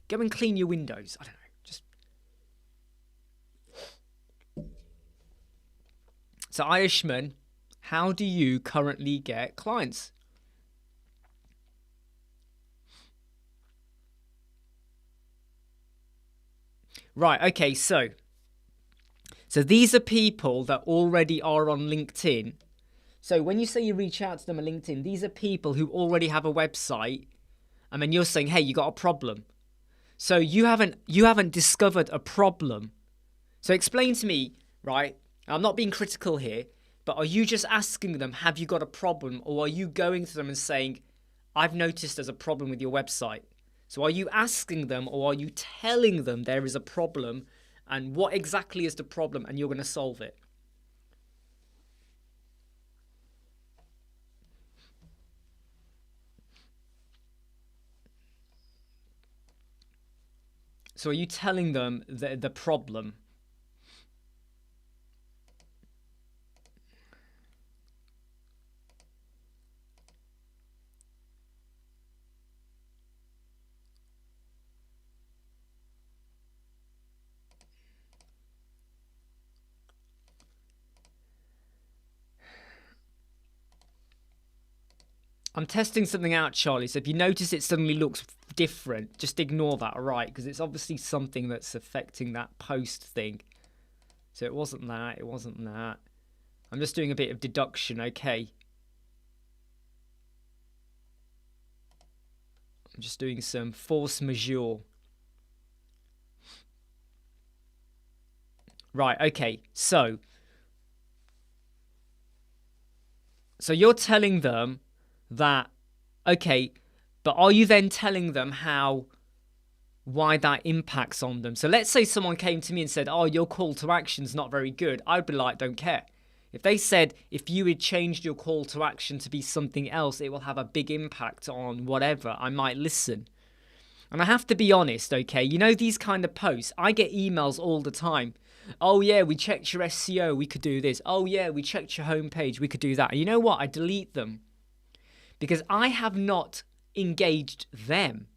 Go and clean your windows. I don't know, just... So, Ayushman, how do you currently get clients? Right, okay, so these are people that already are on LinkedIn. So when you say you reach out to them on LinkedIn, these are people who already have a website. And then you're saying, hey, you got a problem. So you haven't discovered a problem. So explain to me, right? I'm not being critical here, but are you just asking them, have you got a problem? Or are you going to them and saying, I've noticed there's a problem with your website. So are you asking them or are you telling them there is a problem and what exactly is the problem and you're going to solve it? So are you telling them the problem? I'm testing something out, Charlie. So if you notice it suddenly looks different, just ignore that, all right? Because it's obviously something that's affecting that post thing. So it wasn't that. It wasn't that. I'm just doing a bit of deduction, okay? I'm just doing some force majeure. Right, okay. So you're telling them that, okay, but are you then telling them why that impacts on them? So let's say someone came to me and said, oh, your call to action's not very good. I'd be like, don't care. If they said, if you had changed your call to action to be something else, it will have a big impact on whatever, I might listen. And I have to be honest, okay? You know, these kind of posts, I get emails all the time Oh yeah, we checked your SEO, we could do this. Oh yeah, we checked your homepage, we could do that. And you know what? I delete them because I have not engaged them.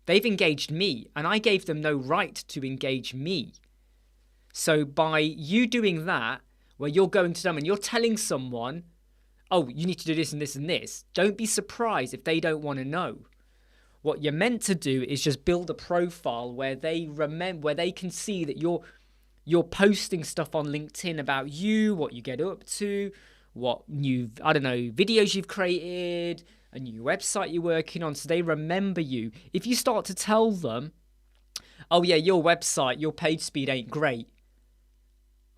They've engaged me, and I gave them no right to engage me. So by you doing that, where you're going to them and you're telling someone, oh, you need to do this and this and this, don't be surprised if they don't want to know. What you're meant to do is just build a profile where they remember, where they can see that you're posting stuff on LinkedIn about you, what you get up to, what new, I don't know, videos you've created, a new website you're working on, so they remember you. If you start to tell them, oh yeah, your website, your page speed ain't great,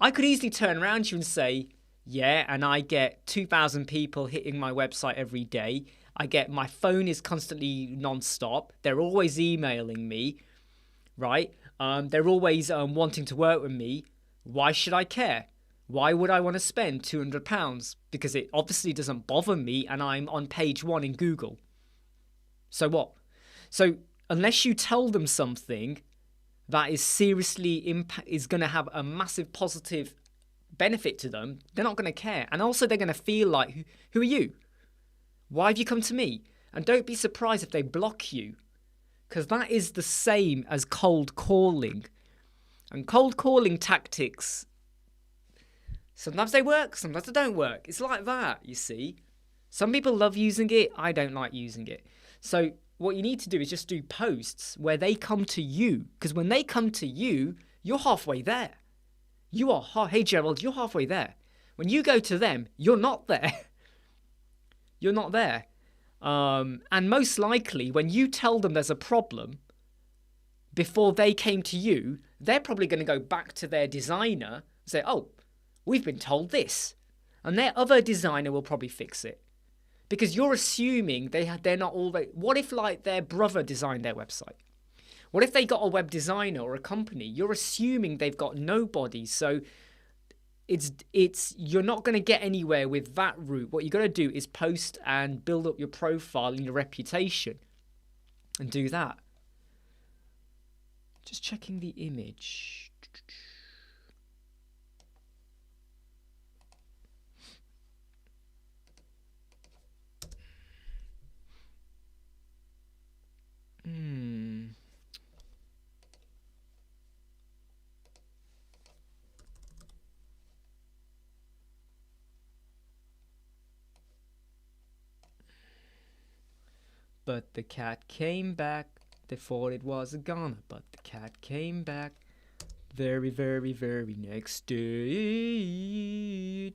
I could easily turn around to you and say, yeah, and I get 2,000 people hitting my website every day. My phone is constantly non-stop. They're always emailing me, right? They're always wanting to work with me. Why should I care? Why would I want to spend £200? Because it obviously doesn't bother me and I'm on page 1 in Google. So what? So unless you tell them something that is seriously is going to have a massive positive benefit to them, they're not going to care. And also they're going to feel like, who are you? Why have you come to me? And don't be surprised if they block you, because that is the same as cold calling. And cold calling tactics, sometimes they work, sometimes they don't work. It's like that, you see. Some people love using it. I don't like using it. So what you need to do is just do posts where they come to you, because when they come to you, you're halfway there. You are, hey Gerald, you're halfway there. When you go to them, you're not there. You're not there. And most likely, when you tell them there's a problem, before they came to you, they're probably going to go back to their designer and say, oh, we've been told this. And their other designer will probably fix it. Because you're assuming they're not already... What if, like, their brother designed their website? What if they got a web designer or a company? You're assuming they've got nobody. So you're not going to get anywhere with that route. What you got to do is post and build up your profile and your reputation, and do that. Just checking the image. But the cat came back. They thought it was a goner, but the cat came back very, very, very next day.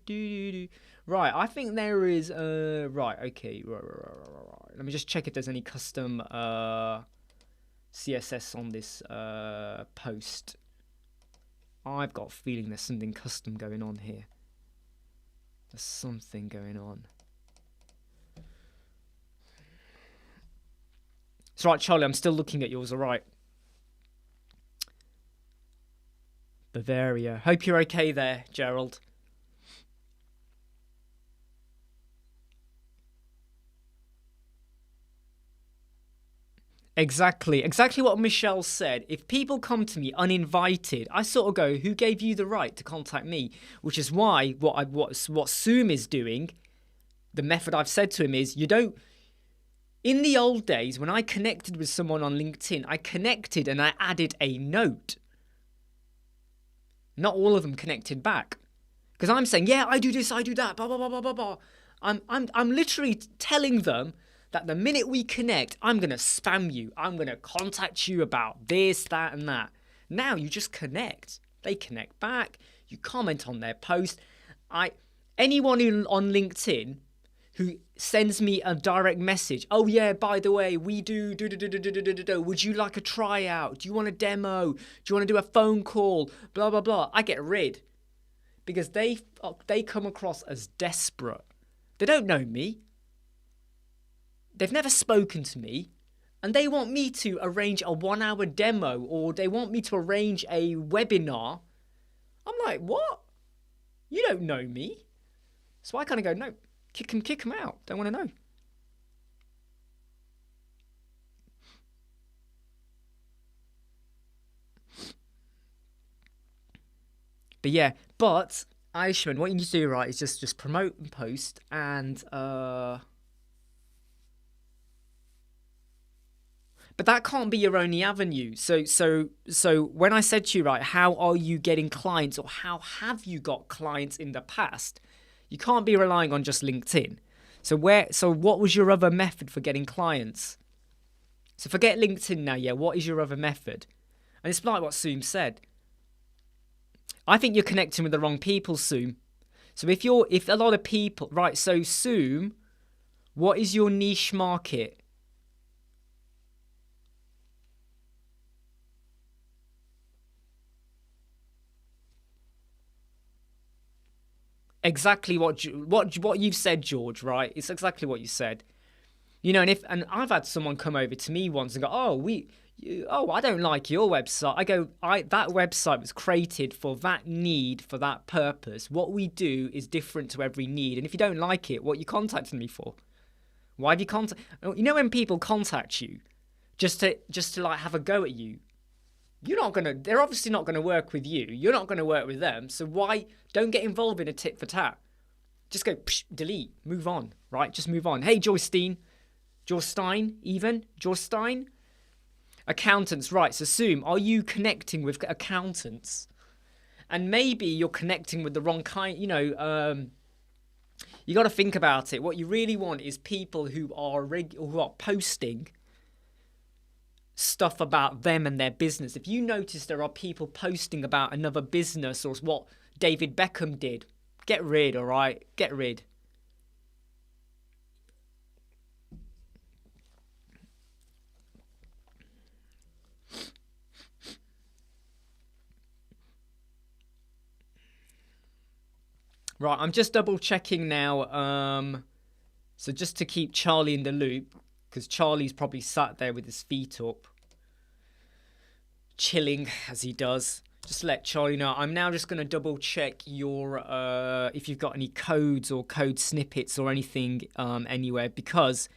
Right, I think there is right, okay, right. Let me just check if there's any custom CSS on this post. I've got a feeling there's something custom going on here. There's something going on. It's right, Charlie, I'm still looking at yours, all right. Bavaria. Hope you're okay there, Gerald. Exactly what Michelle said. If people come to me uninvited, I sort of go, who gave you the right to contact me? Which is why what Zoom is doing, the method I've said to him is, you don't... In the old days, when I connected with someone on LinkedIn, I connected and I added a note. Not all of them connected back. Because I'm saying, yeah, I do this, I do that, blah, blah, blah, blah, blah, blah. I'm literally telling them that the minute we connect, I'm going to spam you. I'm going to contact you about this, that, and that. Now you just connect. They connect back. You comment on their post. Anyone on LinkedIn who sends me a direct message, oh yeah, by the way, we do, would you like a tryout? Do you want a demo? Do you want to do a phone call? Blah, blah, blah. I get rid. Because they come across as desperate. They don't know me. They've never spoken to me. And they want me to arrange a 1-hour demo, or they want me to arrange a webinar. I'm like, what? You don't know me. So I kind of go, no. Kick him out. Don't want to know. But yeah, but Aishman, what you need to do, right, is just promote and post, and but that can't be your only avenue. So when I said to you, right, how are you getting clients, or how have you got clients in the past? You can't be relying on just LinkedIn. So what was your other method for getting clients? So forget LinkedIn now, yeah. What is your other method? And it's like what Soom said. I think you're connecting with the wrong people, Soom. So if a lot of people, right, so Soom, what is your niche market? Exactly what you've said, George, right? It's exactly what you said. You know, and I've had someone come over to me once and go, I don't like your website. I go, that website was created for that need, for that purpose. What we do is different to every need. And if you don't like it, what are you contacting me for? Why have you you know, when people contact you just to like have a go at you, they're obviously not gonna work with you. You're not gonna work with them. So why don't get involved in a tit for tat? Just go delete, move on, right? Just move on. Hey, Joystein, accountants, right? So Zoom, are you connecting with accountants? And maybe you're connecting with the wrong kind. You know, you got to think about it. What you really want is people who are posting stuff about them and their business. If you notice there are people posting about another business or what David Beckham did, get rid, all right? Get rid. Right, I'm just double checking now. So just to keep Charlie in the loop, because Charlie's probably sat there with his feet up, chilling as he does. Just let Charlie know. I'm now just going to double check your if you've got any codes or code snippets or anything anywhere, because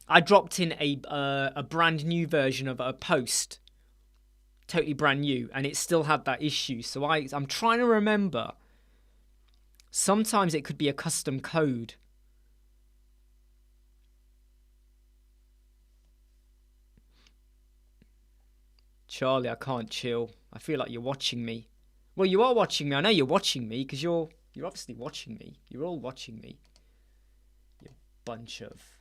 I dropped in a brand new version of a post, totally brand new, and it still had that issue. So I'm trying to remember. Sometimes it could be a custom code. Charlie, I can't chill. I feel like you're watching me. Well, you are watching me. I know you're watching me because you're obviously watching me. You're all watching me. You bunch of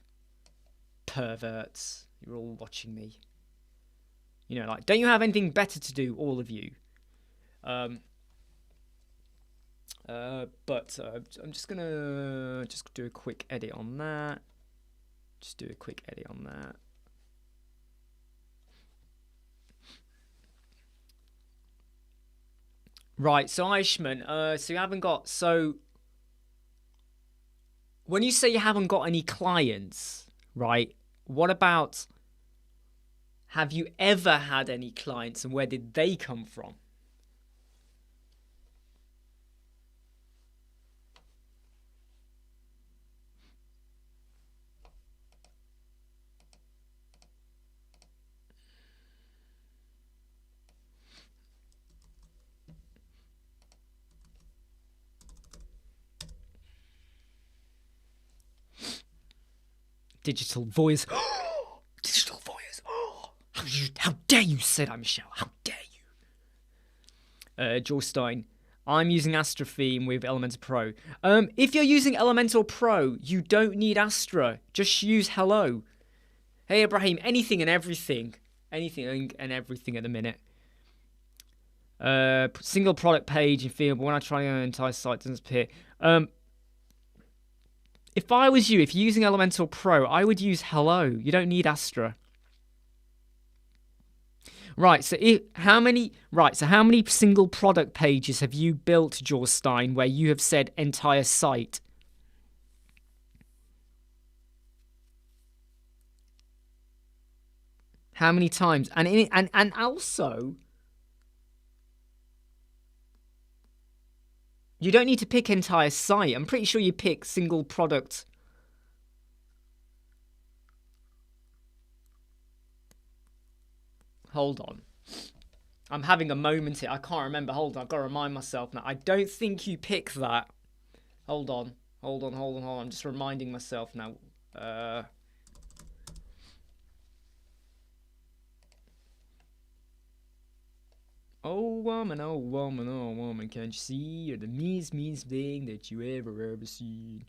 perverts. You're all watching me. You know, like, don't you have anything better to do, all of you? But I'm just gonna do a quick edit on that. Just do a quick edit on that. Right, so Aishman, so you haven't got, so when you say you haven't got any clients, right, what about, have you ever had any clients and where did they come from? Digital voice. Digital voice. How dare you say that, Michelle? How dare you? George Stein. I'm using Astra-theme with Elementor Pro. If you're using Elementor Pro, you don't need Astra. Just use Hello. Hey, Ibrahim. Anything and everything. Anything and everything at the minute. Single product page in field, but when I try an entire site, it doesn't appear. If I was you, if you're using Elementor Pro, I would use Hello. You don't need Astra. Right, so how many single product pages have you built, Jorstein, where you have said entire site? How many times? And also, you don't need to pick entire site. I'm pretty sure you pick single product. Hold on. I'm having a moment here. I can't remember. Hold on. I've got to remind myself now. I don't think you pick that. Hold on. Hold on. I'm just reminding myself now. Oh woman, oh woman, oh woman, can't you see you're the meanest thing that you ever seen?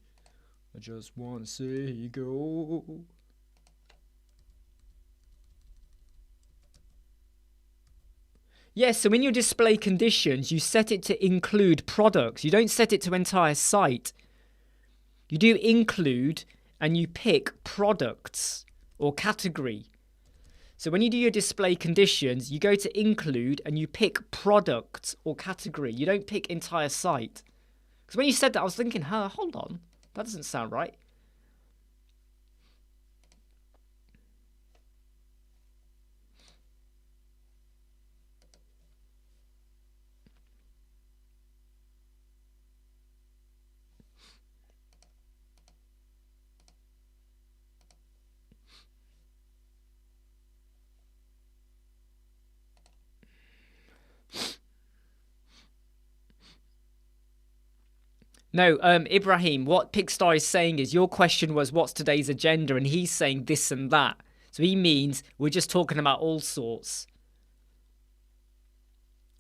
I just wanna say go. Yes, so in your display conditions, you set it to include products. You don't set it to entire site. You do include and you pick products or category. So when you do your display conditions, you go to include and you pick product or category. You don't pick entire site. Because when you said that, I was thinking, hold on. That doesn't sound right. No, Ibrahim, what Pigstar is saying is your question was what's today's agenda, and he's saying this and that. So he means we're just talking about all sorts.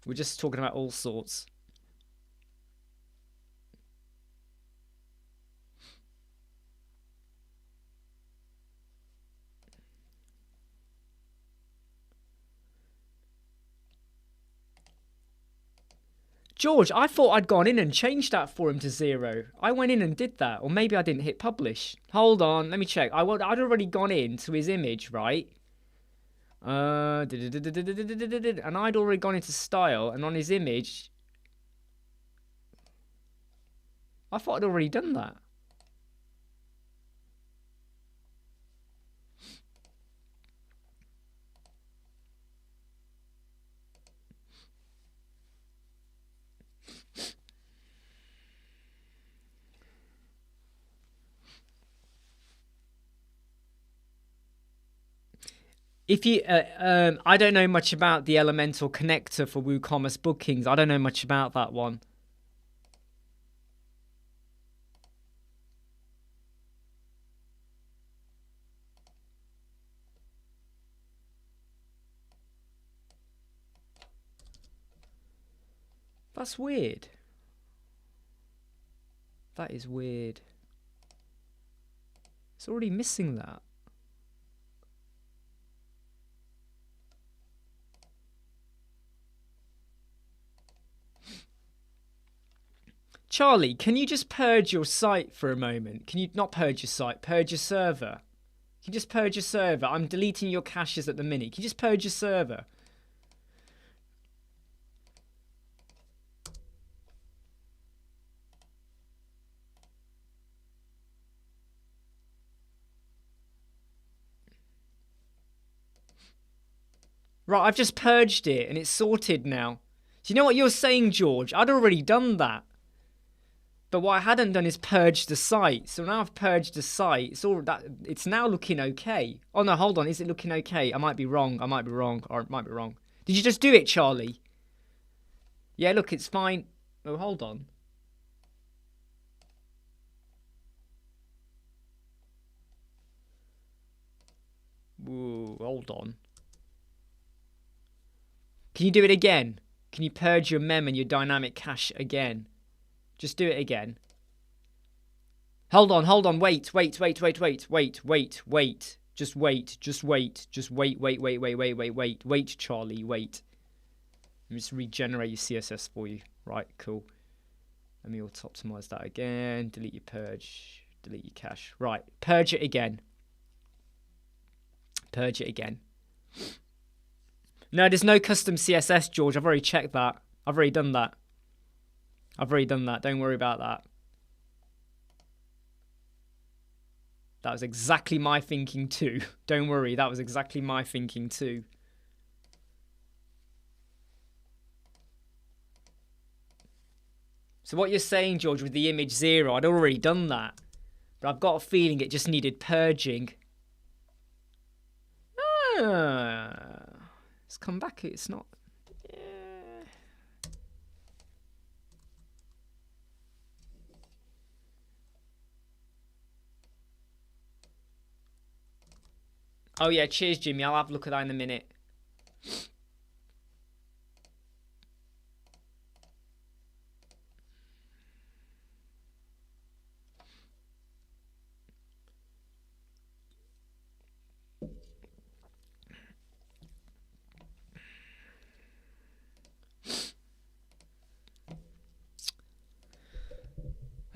We're just talking about all sorts. George, I thought I'd gone in and changed that for him to 0. I went in and did that. Or maybe I didn't hit publish. Hold on, let me check. I'd already gone into his image, right? And I'd already gone into style. And on his image, I thought I'd already done that. If you, I don't know much about the Elementor connector for WooCommerce bookings. I don't know much about that one. That's weird. That is weird. It's already missing that. Charlie, can you just purge your site for a moment? Can you not purge your site, purge your server? Can you just purge your server? I'm deleting your caches at the minute. Can you just purge your server? Right, I've just purged it and it's sorted now. Do you know what you're saying, George? I'd already done that. But what I hadn't done is purge the site. So now I've purged the site. It's now looking okay. Oh no, hold on. Is it looking okay? I might be wrong. Or it might be wrong. Did you just do it, Charlie? Yeah, look, it's fine. Oh, hold on. Whoa, hold on. Can you do it again? Can you purge your mem and your dynamic cache again? Just do it again. Hold on. Wait. Just wait. Wait, Charlie, wait. Let me just regenerate your CSS for you. Right, cool. Let me auto-optimize that again. Delete your purge. Delete your cache. Right, purge it again. Purge it again. No, there's no custom CSS, George. I've already checked that. I've already done that. Don't worry about that. That was exactly my thinking too. Don't worry, that was exactly my thinking too. So what you're saying, George, with the image 0, I'd already done that. But I've got a feeling it just needed purging. It's come back. It's not. Oh yeah, cheers, Jimmy. I'll have a look at that in a minute.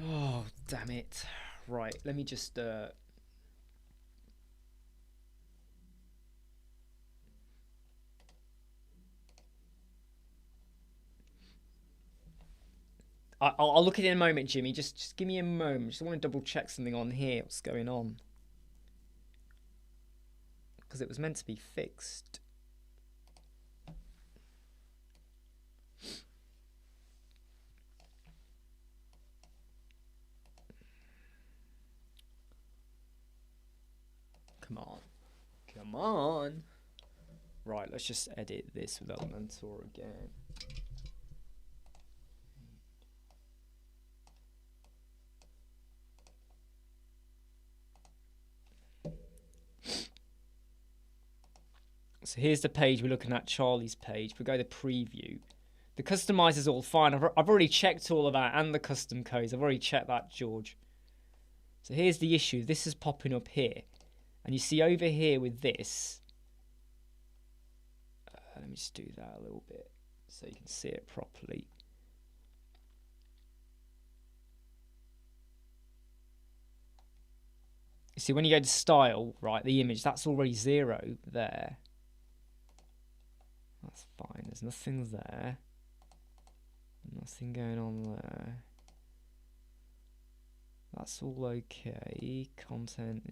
Oh, damn it. Right, let me just... I'll look at it in a moment, Jimmy. Just give me a moment. Just want to double check something on here. What's going on? Because it was meant to be fixed. Come on. Come on. Right, let's just edit this with Elementor again. So here's the page we're looking at, Charlie's page. We go to preview. The customizer's all fine. I've already checked all of that and the custom codes. I've already checked that, George. So here's the issue. This is popping up here. And you see over here with this. Let me just do that a little bit so you can see it properly. You see, when you go to style, right, the image, that's already 0 there. That's fine. There's nothing there. Nothing going on there. That's all okay. Content.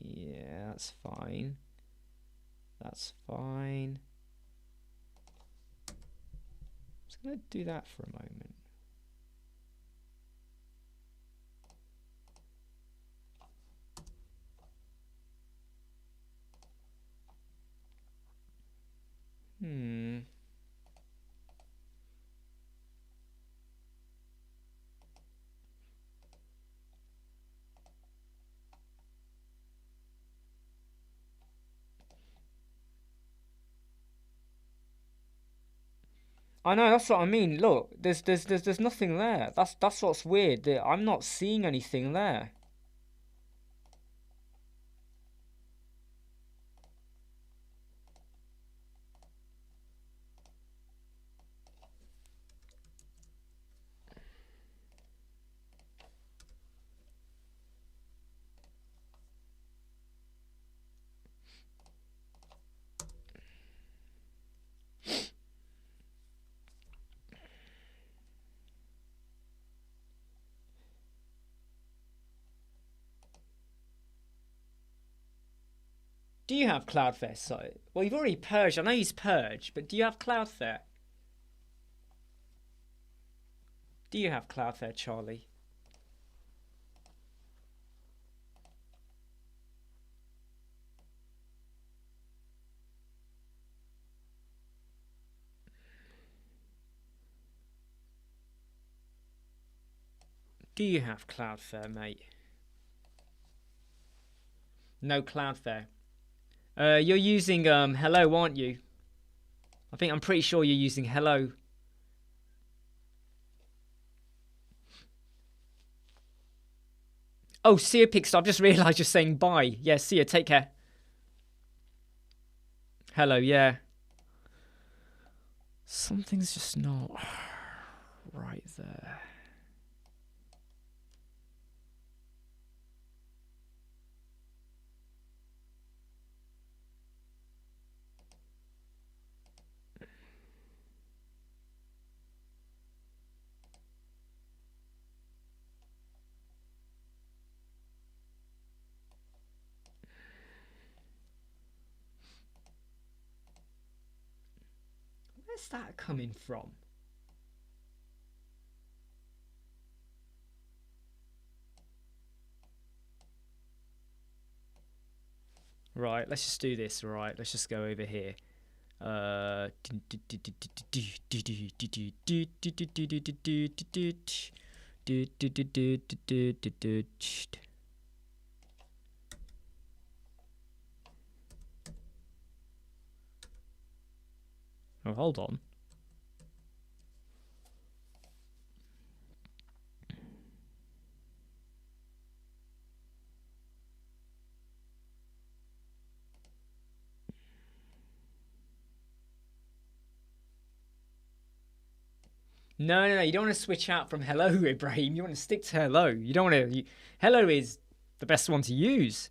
Yeah, that's fine. That's fine. I'm just going to do that for a moment. I know, that's what I mean. Look, there's nothing there. That's what's weird. I'm not seeing anything there. Do you have Cloudflare site? Well, you've already purged. I know he's purged, but do you have Cloudflare? Do you have Cloudflare, Charlie? Do you have Cloudflare, mate? No Cloudflare. You're using Hello, aren't you? I'm pretty sure you're using Hello. Oh, see you, Pixar. I've just realised you're saying bye. Yeah, see you. Take care. Hello, yeah. Something's just not right there. Where's that coming from? Right, let's just do this. Right, let's just go over here. Oh, hold on. No, no, no. You don't want to switch out from hello, Ibrahim. You want to stick to hello. You don't want to. Hello is the best one to use.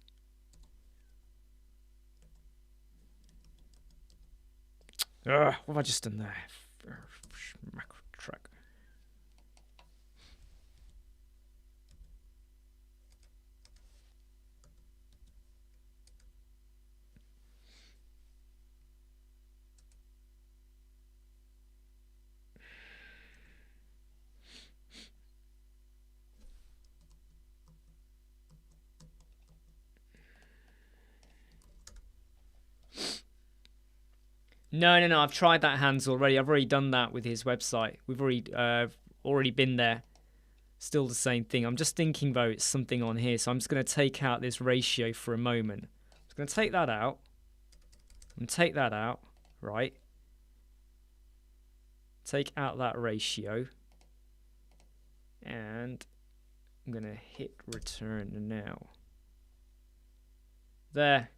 Ugh, what have I just done there? Macro track. No, no, no. I've tried that, Hans, already. I've already done that with his website. We've already been there. Still the same thing. I'm just thinking, though, it's something on here. So I'm just going to take out this ratio for a moment. I'm just going to take that out. And take that out. Right. Take out that ratio. And I'm going to hit return now. There.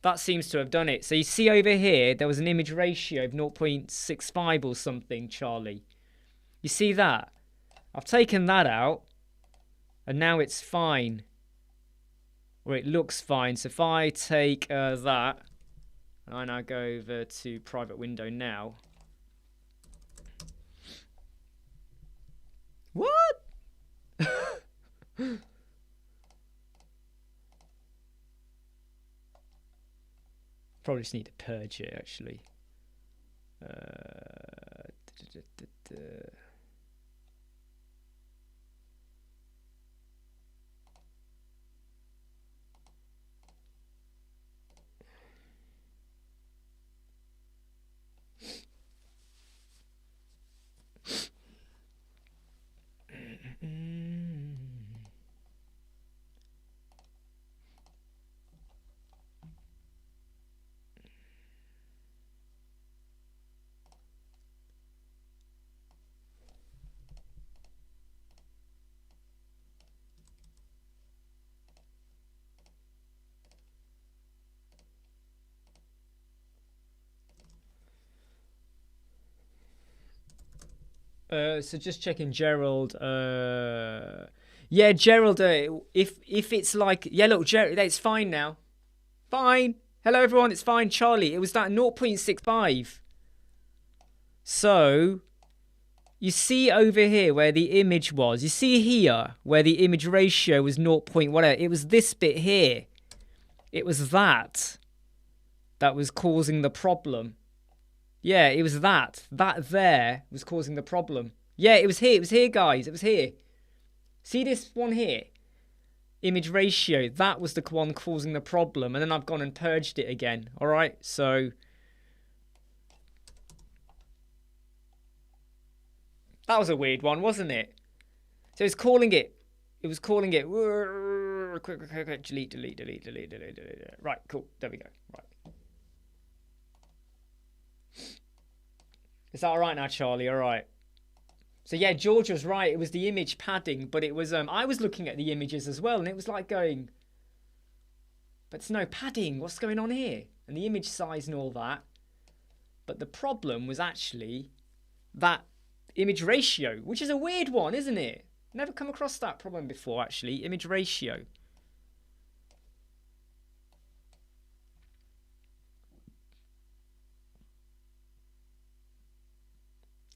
That seems to have done it. So you see over here, there was an image ratio of 0.65 or something, Charlie. You see that? I've taken that out. And now it's fine. Or it looks fine. So if I take that. And I now go over to private window now. What? Probably just need to purge it, actually. So just checking Gerald. Yeah, Gerald. If it's like, yeah, look, Gerald, it's fine now. Fine. Hello, everyone. It's fine, Charlie. It was that 0.65. So you see over here where the image was. You see here where the image ratio was 0. Whatever. It was this bit here. It was that was causing the problem. Yeah, it was that. That there was causing the problem. Yeah, it was here. It was here, guys. It was here. See this one here? Image ratio. That was the one causing the problem. And then I've gone and purged it again. All right? So that was a weird one, wasn't it? So it's calling it. It was calling it. Quick. Delete. Right, cool. There we go. Right. Is that all right now, Charlie? All right. So yeah, George was right. It was the image padding, but it was I was looking at the images as well, and it was like going, but it's no padding. What's going on here? And the image size and all that. But the problem was actually that image ratio, which is a weird one, isn't it? Never come across that problem before, actually. Image ratio.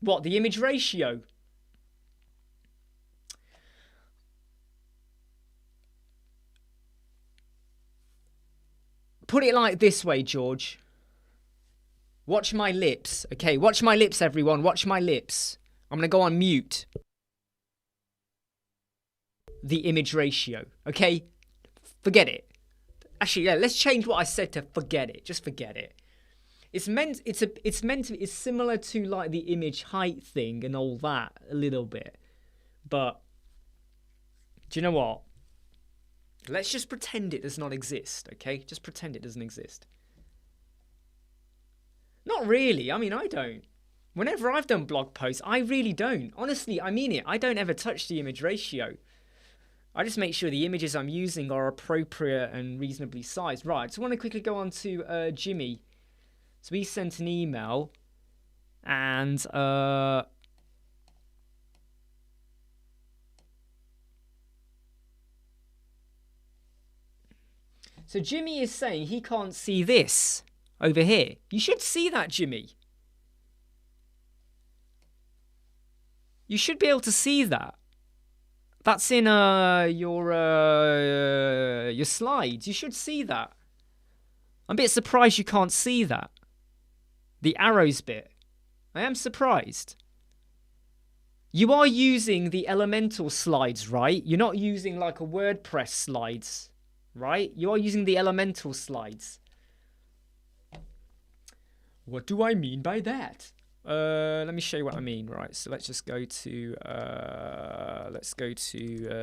What, the image ratio? Put it like this way, George. Watch my lips. Okay, watch my lips, everyone. Watch my lips. I'm going to go on mute. The image ratio. Okay? Forget it. Actually, yeah, let's change what I said to forget it. Just forget it. It's similar to like the image height thing and all that a little bit. But do you know what? Let's just pretend it does not exist, okay? Just pretend it doesn't exist. Not really. I mean, I don't. Whenever I've done blog posts, I really don't. Honestly, I mean it. I don't ever touch the image ratio. I just make sure the images I'm using are appropriate and reasonably sized. Right, so I want to quickly go on to Jimmy. So he sent an email and so Jimmy is saying he can't see this over here. You should see that, Jimmy. You should be able to see that. That's in your slides. You should see that. I'm a bit surprised you can't see that. The arrows bit. I am surprised. You are using the Elementor slides, right? You're not using like a WordPress slides, right? You are using the Elementor slides. What do I mean by that? Let me show you what I mean. Right, so let's just go to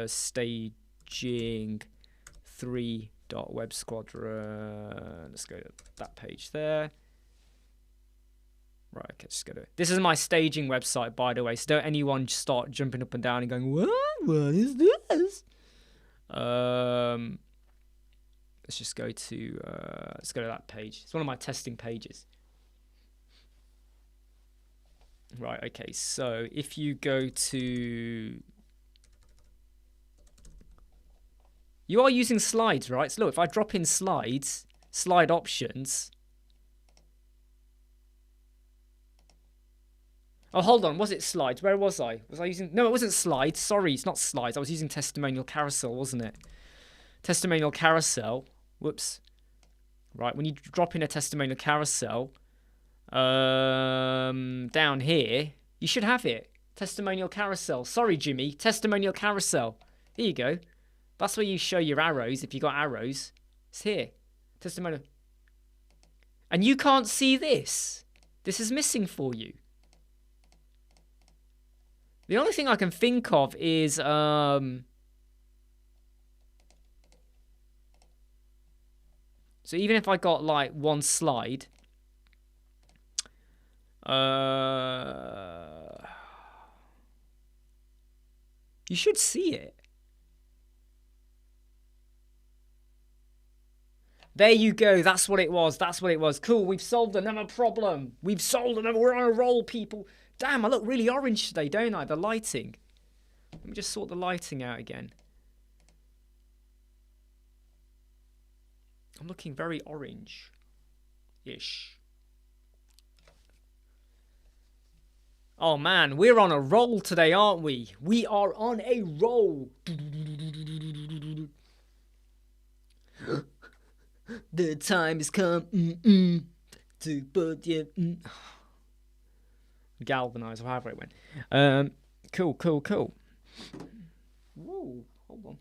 staging 3.web squadron. Let's go to that page there. Right, okay, just go to it. This is my staging website, by the way. So don't anyone start jumping up and down and going, what is this? Let's just go to that page. It's one of my testing pages. Right, okay, so if you go to... You are using slides, right? So look, if I drop in slides, slide options... Oh, hold on, was it slides? Where was I? Was I using... No, it wasn't slides. Sorry, it's not slides. I was using testimonial carousel, wasn't it? Testimonial carousel. Whoops. Right, when you drop in a testimonial carousel... down here, you should have it. Testimonial carousel. Sorry, Jimmy. Testimonial carousel. Here you go. That's where you show your arrows. If you got arrows, it's here. Testimonial. And you can't see this. This is missing for you. The only thing I can think of is so even if I got like one slide. You should see it. There you go. That's what it was. That's what it was. Cool. We've solved another problem. We've solved another. We're on a roll, people. Damn, I look really orange today, don't I? The lighting. Let me just sort the lighting out again. I'm looking very orange-ish. Oh man, we're on a roll today, aren't we? We are on a roll. The time has come to put you galvanize, or however it went. Cool. Whoa, hold on.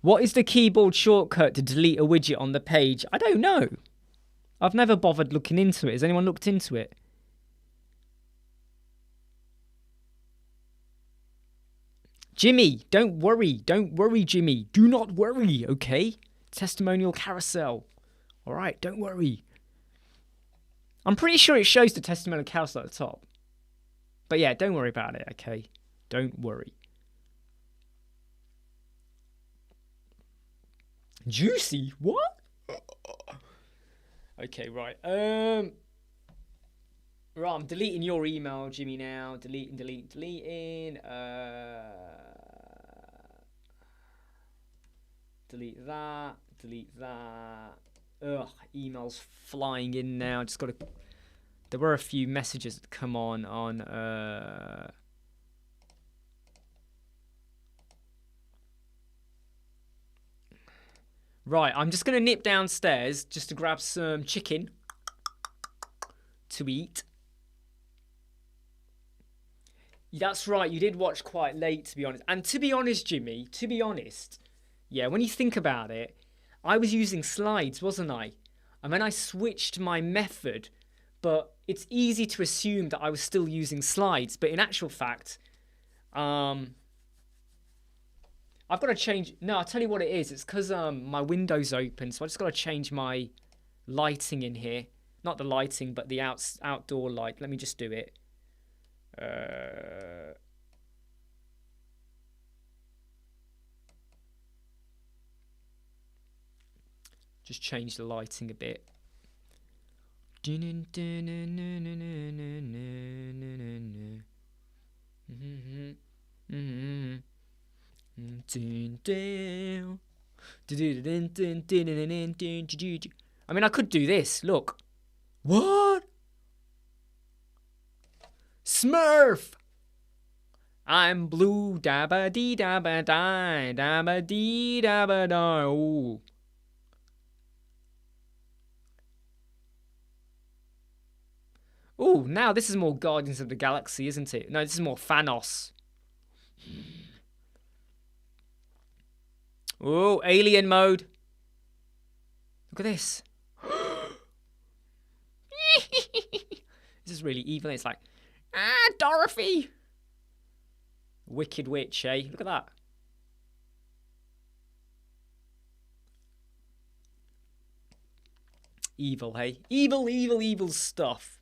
What is the keyboard shortcut to delete a widget on the page? I don't know. I've never bothered looking into it. Has anyone looked into it? Jimmy, don't worry. Don't worry, Jimmy. Do not worry, okay? Testimonial carousel. All right, don't worry. I'm pretty sure it shows the testimonial carousel at the top. But yeah, don't worry about it, okay? Don't worry. Juicy? What? Okay, right. Right, I'm deleting your email, Jimmy, now. Deleting. Delete that. Ugh, emails flying in now. Just got to... There were a few messages that come on Right, I'm just going to nip downstairs just to grab some chicken to eat. That's right, you did watch quite late, to be honest. And to be honest, Jimmy, yeah, when you think about it, I was using slides, wasn't I? And then I switched my method, but it's easy to assume that I was still using slides. But in actual fact, I've got to change. No, I'll tell you what it is. It's because my window's open, so I just got to change my lighting in here. Not the lighting, but the outdoor light. Let me just do it. Just change the lighting a bit. I mean, I could do this. Look. What? Smurf! I'm blue, dabba dee dabba die, dabba dee dabba die. Ooh. Ooh, now this is more Guardians of the Galaxy, isn't it? No, this is more Thanos. Ooh, alien mode. Look at this. This is really evil. It's like, Dorothy. Wicked witch, eh? Look at that. Evil, hey? Evil, evil, evil stuff.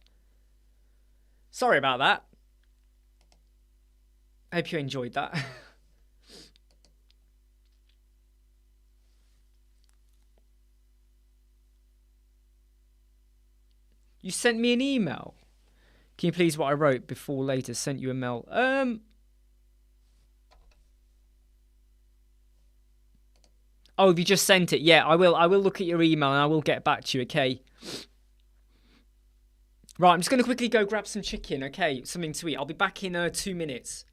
Sorry about that. I hope you enjoyed that. You sent me an email. Can you please what I wrote before later? Sent you a mail. Oh, have you just sent it? Yeah, I will. I will look at your email and I will get back to you, okay? Right, I'm just going to quickly go grab some chicken, okay? Something to eat. I'll be back in 2 minutes.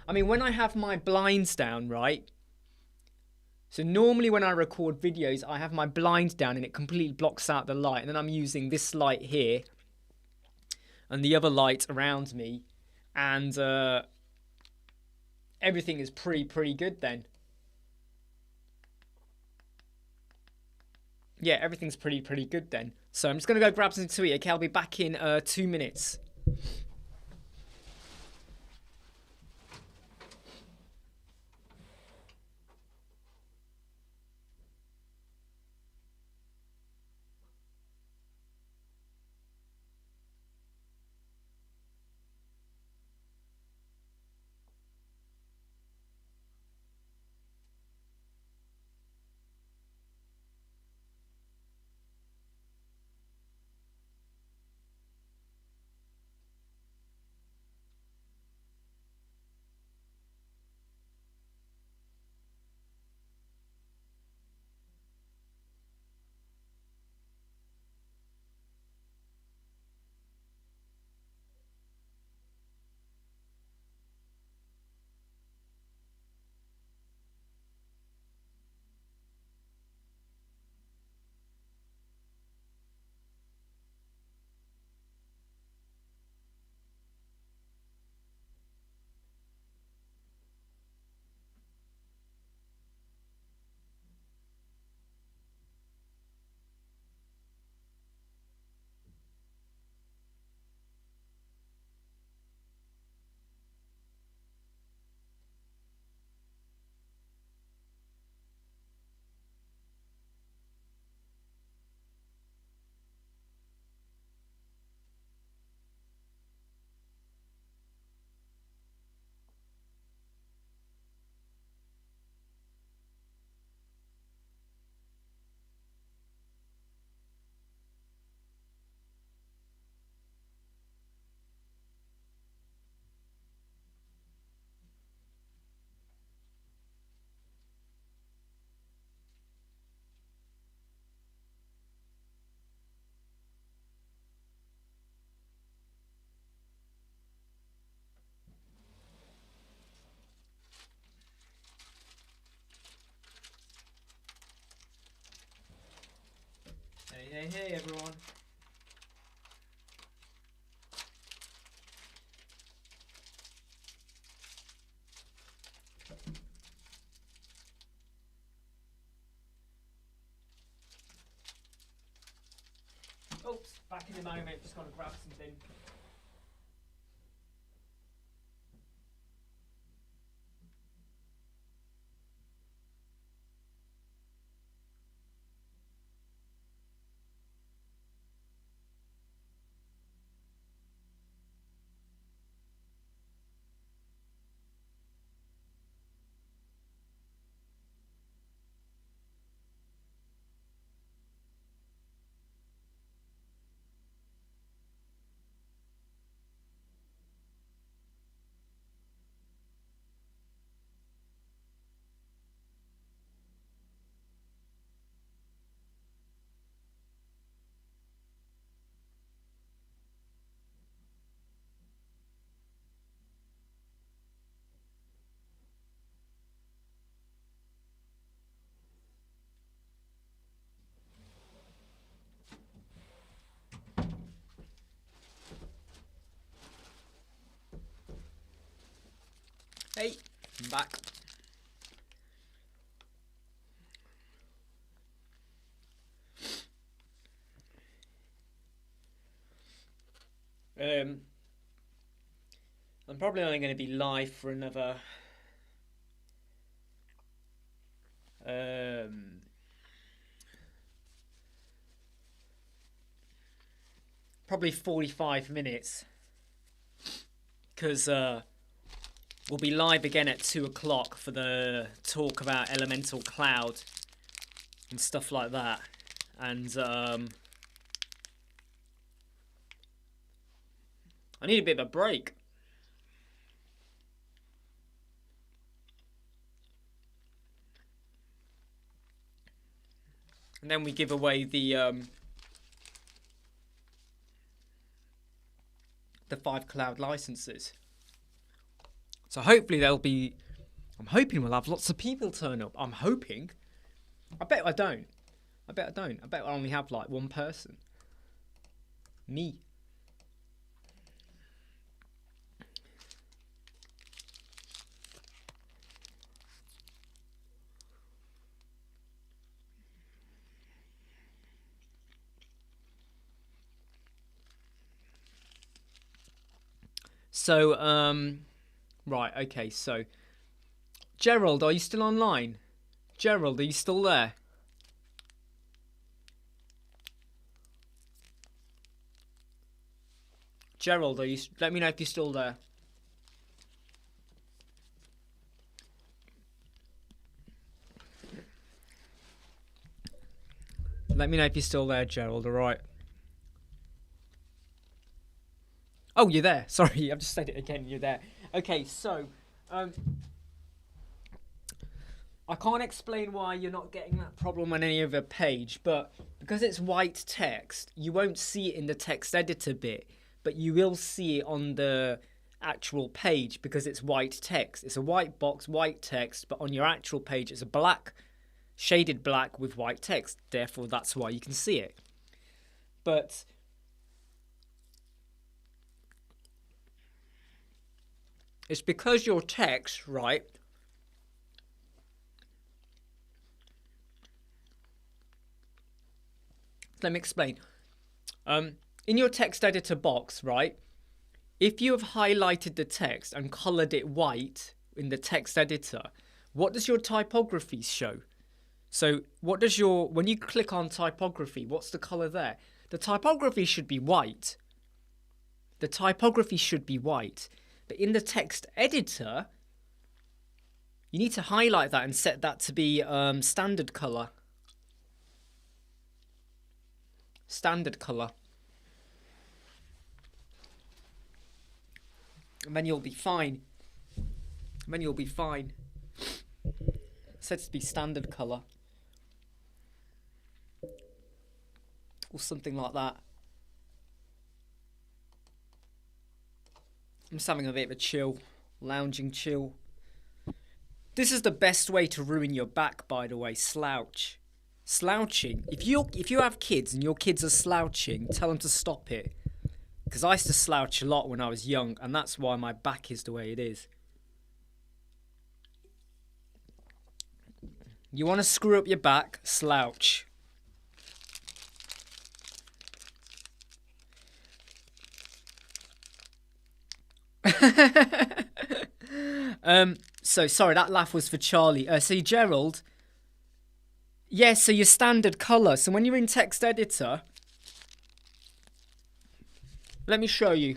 I mean, when I have my blinds down, right? So normally when I record videos, I have my blinds down and it completely blocks out the light. And then I'm using this light here and the other light around me. And everything is pretty good then. Yeah, everything's pretty good then. So I'm just going to go grab something to eat, okay? I'll be back in 2 minutes. Hey everyone. Oops, back in a moment, just gotta grab something. Hey, I'm back. I'm probably only going to be live for another probably 45 minutes, because we'll be live again at 2 o'clock for the talk about Elementor Cloud and stuff like that. And I need a bit of a break. And then we give away the 5 cloud licenses. So hopefully I'm hoping we'll have lots of people turn up. I'm hoping. I bet I don't. I bet I only have like one person. Me. So, right, okay, so Gerald, are you still online? Gerald, are you still there? Gerald, let me know if you're still there. Let me know if you're still there, Gerald, alright. Oh, you're there. Sorry, I've just said it again, you're there. Okay, so, I can't explain why you're not getting that problem on any other page, but because it's white text, you won't see it in the text editor bit, but you will see it on the actual page because it's white text. It's a white box, white text, but on your actual page it's a black, shaded black with white text. Therefore, that's why you can see it. But it's because your text, right? Let me explain. In your text editor box, right? If you have highlighted the text and colored it white in the text editor, what does your typography show? So what does when you click on typography, what's the color there? The typography should be white. The typography should be white. But in the text editor, you need to highlight that and set that to be standard color. Standard color. And then you'll be fine. Set to be standard color. Or something like that. I'm just having a bit of a chill. Lounging chill. This is the best way to ruin your back, by the way. Slouch. Slouching. If you have kids and your kids are slouching, tell them to stop it. Because I used to slouch a lot when I was young, and that's why my back is the way it is. You want to screw up your back? Slouch. So sorry, that laugh was for Charlie. See, Gerald. Yeah, so your standard color. So when you're in text editor, let me show you.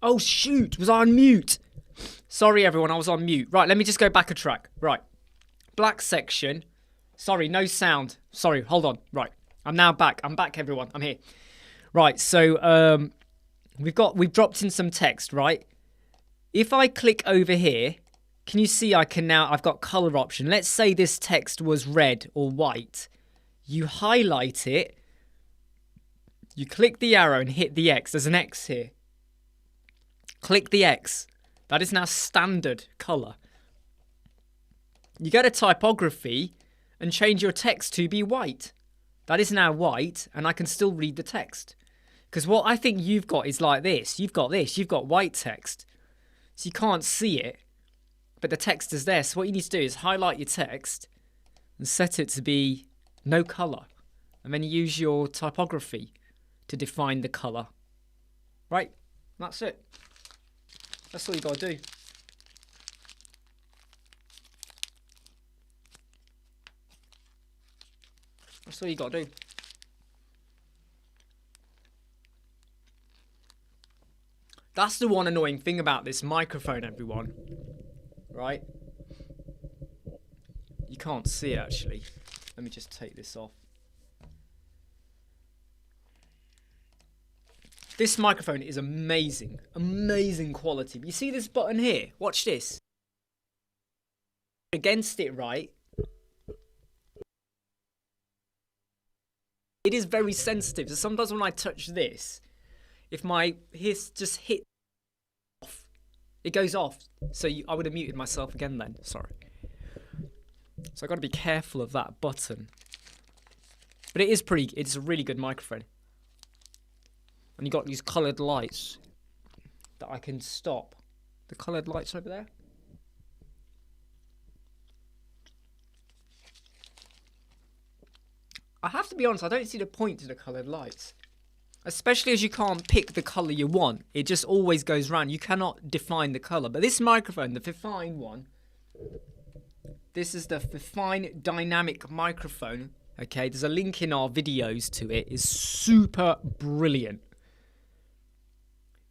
Oh, shoot. Was I on mute? Sorry, everyone. I was on mute. Right, let me just go back a track. Right. Black section. Sorry, no sound. Sorry, hold on. Right. I'm now back. I'm back, everyone. I'm here. Right, so we've dropped in some text, right? If I click over here, can you see I've got color option. Let's say this text was red or white. You highlight it. You click the arrow and hit the X. There's an X here. Click the X. That is now standard color. You go to typography and change your text to be white. That is now white, and I can still read the text. Because what I think you've got is like this. You've got white text. So you can't see it, but the text is there. So what you need to do is highlight your text and set it to be no color. And then you use your typography to define the color. Right? That's it. That's all you got to do. That's all you got to do. That's the one annoying thing about this microphone, everyone. Right? You can't see it, actually. Let me just take this off. This microphone is amazing. Amazing quality. You see this button here? Watch this. Against it, right? It is very sensitive. So sometimes when I touch this, if my hiss just hit off, it goes off. So I would have muted myself again then. Sorry. So I've got to be careful of that button. But it's a really good microphone. And you got these coloured lights that I can stop. The coloured lights over there. I have to be honest, I don't see the point to the coloured lights. Especially as you can't pick the colour you want. It just always goes round. You cannot define the colour. But this microphone, the Fifine one, this is the Fifine dynamic microphone. Okay, there's a link in our videos to it. It's super brilliant.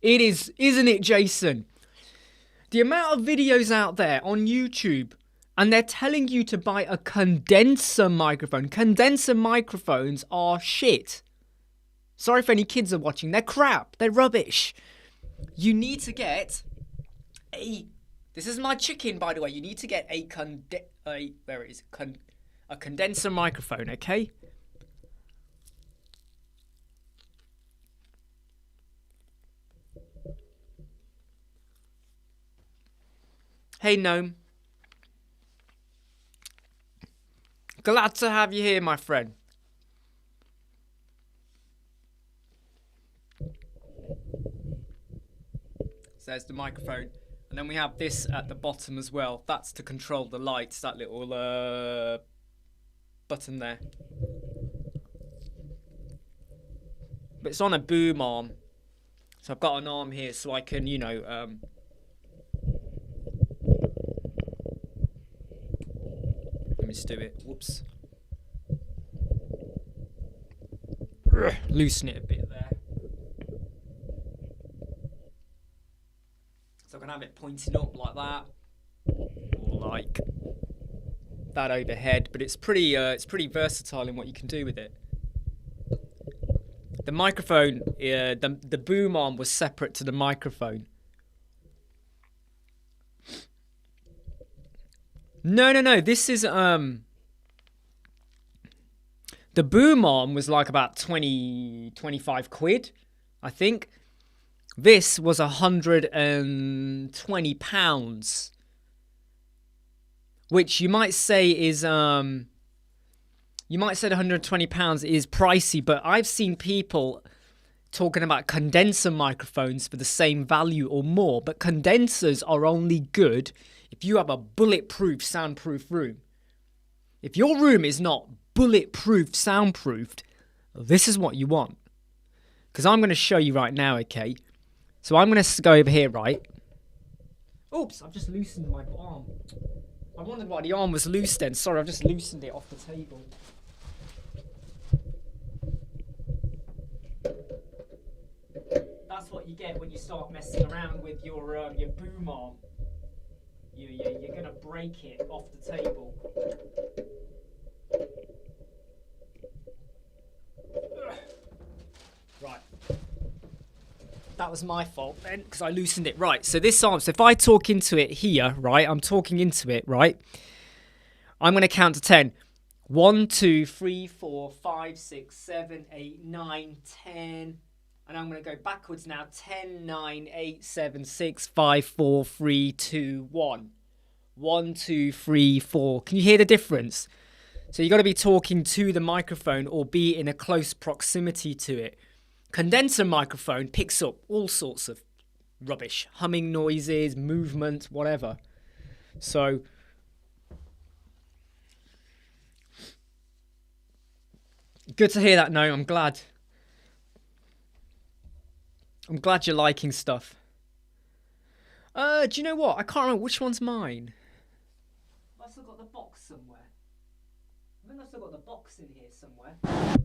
It is, isn't it, Jason? The amount of videos out there on YouTube, and they're telling you to buy a condenser microphone. Condenser microphones are shit. Sorry if any kids are watching. They're crap. They're rubbish. You need to get a... This is my chicken, by the way. You need to get a condenser microphone, okay? Hey, Gnome. Glad to have you here, my friend. So there's the microphone. And then we have this at the bottom as well. That's to control the lights, that little button there. But it's on a boom arm. So I've got an arm here so I can, you know... Let me just do it. Whoops. Loosen it a bit there. So I can have it pointing up like that, or like that overhead. But it's pretty versatile in what you can do with it. The microphone, the boom arm was separate to the microphone. No. This is the boom arm was like about 25 quid, I think. This was £120, which you might say is you might say £120 is pricey, but I've seen people talking about condenser microphones for the same value or more. But condensers are only good if you have a bulletproof, soundproof room. If your room is not bulletproof, soundproofed, this is what you want. Because I'm going to show you right now, okay? So I'm going to go over here, right? Oops, I've just loosened my arm. I wondered why the arm was loose then. Sorry, I've just loosened it off the table. That's what you get when you start messing around with your boom arm. You're gonna break it off the table. Right. That was my fault then, because I loosened it. Right, so this arm, so if I talk into it here, right, I'm talking into it, right? I'm going to count to 10. 1, 2, 3, 4, 5, 6, 7, 8, 9, 10. And I'm going to go backwards now. 10, 9, 8, 7, 6, 5, 4, 3, 2, 1. 1, 2, 3, 4. Can you hear the difference? So you've got to be talking to the microphone or be in a close proximity to it. Condenser microphone picks up all sorts of rubbish. Humming noises, movement, whatever. So good to hear that. No, I'm glad. I'm glad you're liking stuff. Do you know what? I can't remember which one's mine. I've still got the box somewhere. I think I've still got the box in here somewhere. I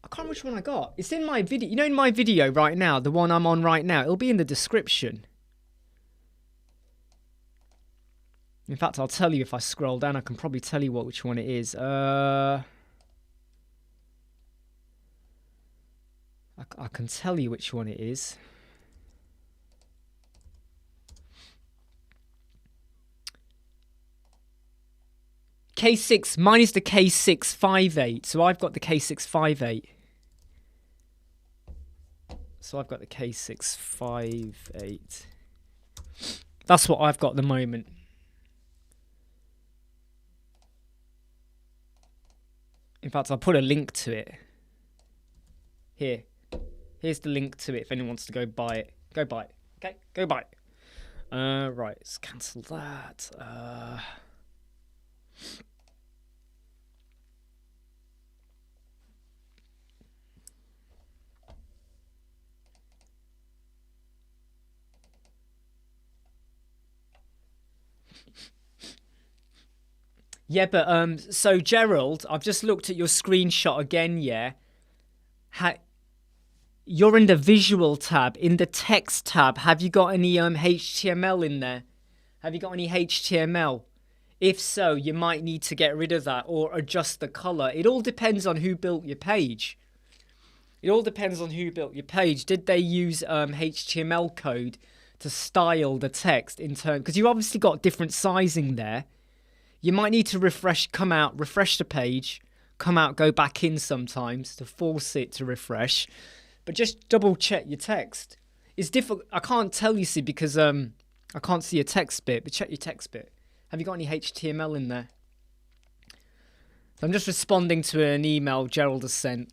can't remember which one I got. It's in my video. You know, in my video right now, the one I'm on right now, it'll be in the description. In fact, I'll tell you if I scroll down. I can probably tell you which one it is. I can tell you which one it is. K6, mine is the K658, so I've got the K658. So I've got the K658. That's what I've got at the moment. In fact, I'll put a link to it. Here. Here's the link to it if anyone wants to go buy it. Go buy it. Okay? Go buy it. Right, let's cancel that. Yeah, but so Gerald, I've just looked at your screenshot again, yeah. You're in the visual tab. In the text tab, have you got any HTML in there? Have you got any HTML? If so, you might need to get rid of that or adjust the color. It all depends on who built your page. It all depends on who built your page. Did they use HTML code to style the text in turn? Because you obviously got different sizing there. You might need to refresh, come out, refresh the page, come out, go back in sometimes to force it to refresh. But just double check your text. It's difficult. I can't tell you, see, because I can't see your text bit, but check your text bit. Have you got any HTML in there? So I'm just responding to an email Gerald has sent.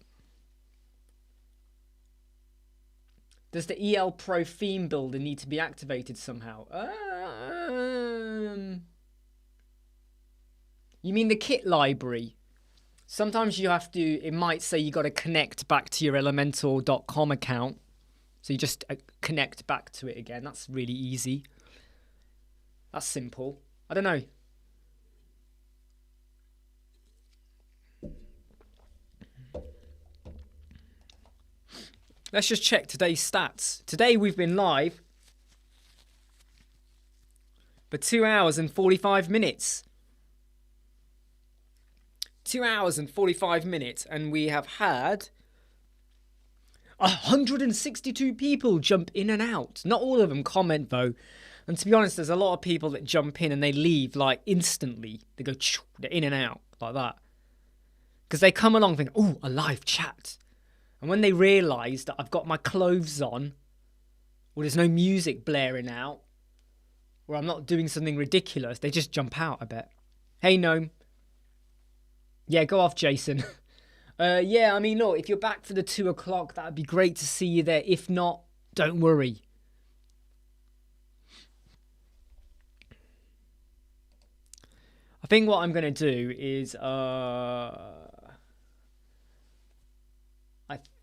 Does the EL Pro theme builder need to be activated somehow? You mean the kit library? Sometimes you have to, it might say you got to connect back to your Elementor.com account. So you just connect back to it again. That's really easy. That's simple. I don't know. Let's just check today's stats. Today we've been live for 2 hours and 45 minutes. 2 hours and 45 minutes, and we have had 162 people jump in and out. Not all of them comment though. And to be honest, there's a lot of people that jump in and they leave like instantly. They go, they're in and out like that. Because they come along and think, oh, a live chat. And when they realise that I've got my clothes on, or there's no music blaring out, or I'm not doing something ridiculous, they just jump out a bit. Hey, Gnome. Yeah, go off, Jason. Yeah, I mean, look, if you're back for the 2 o'clock, that would be great to see you there. If not, don't worry. I think what I'm going to do is, I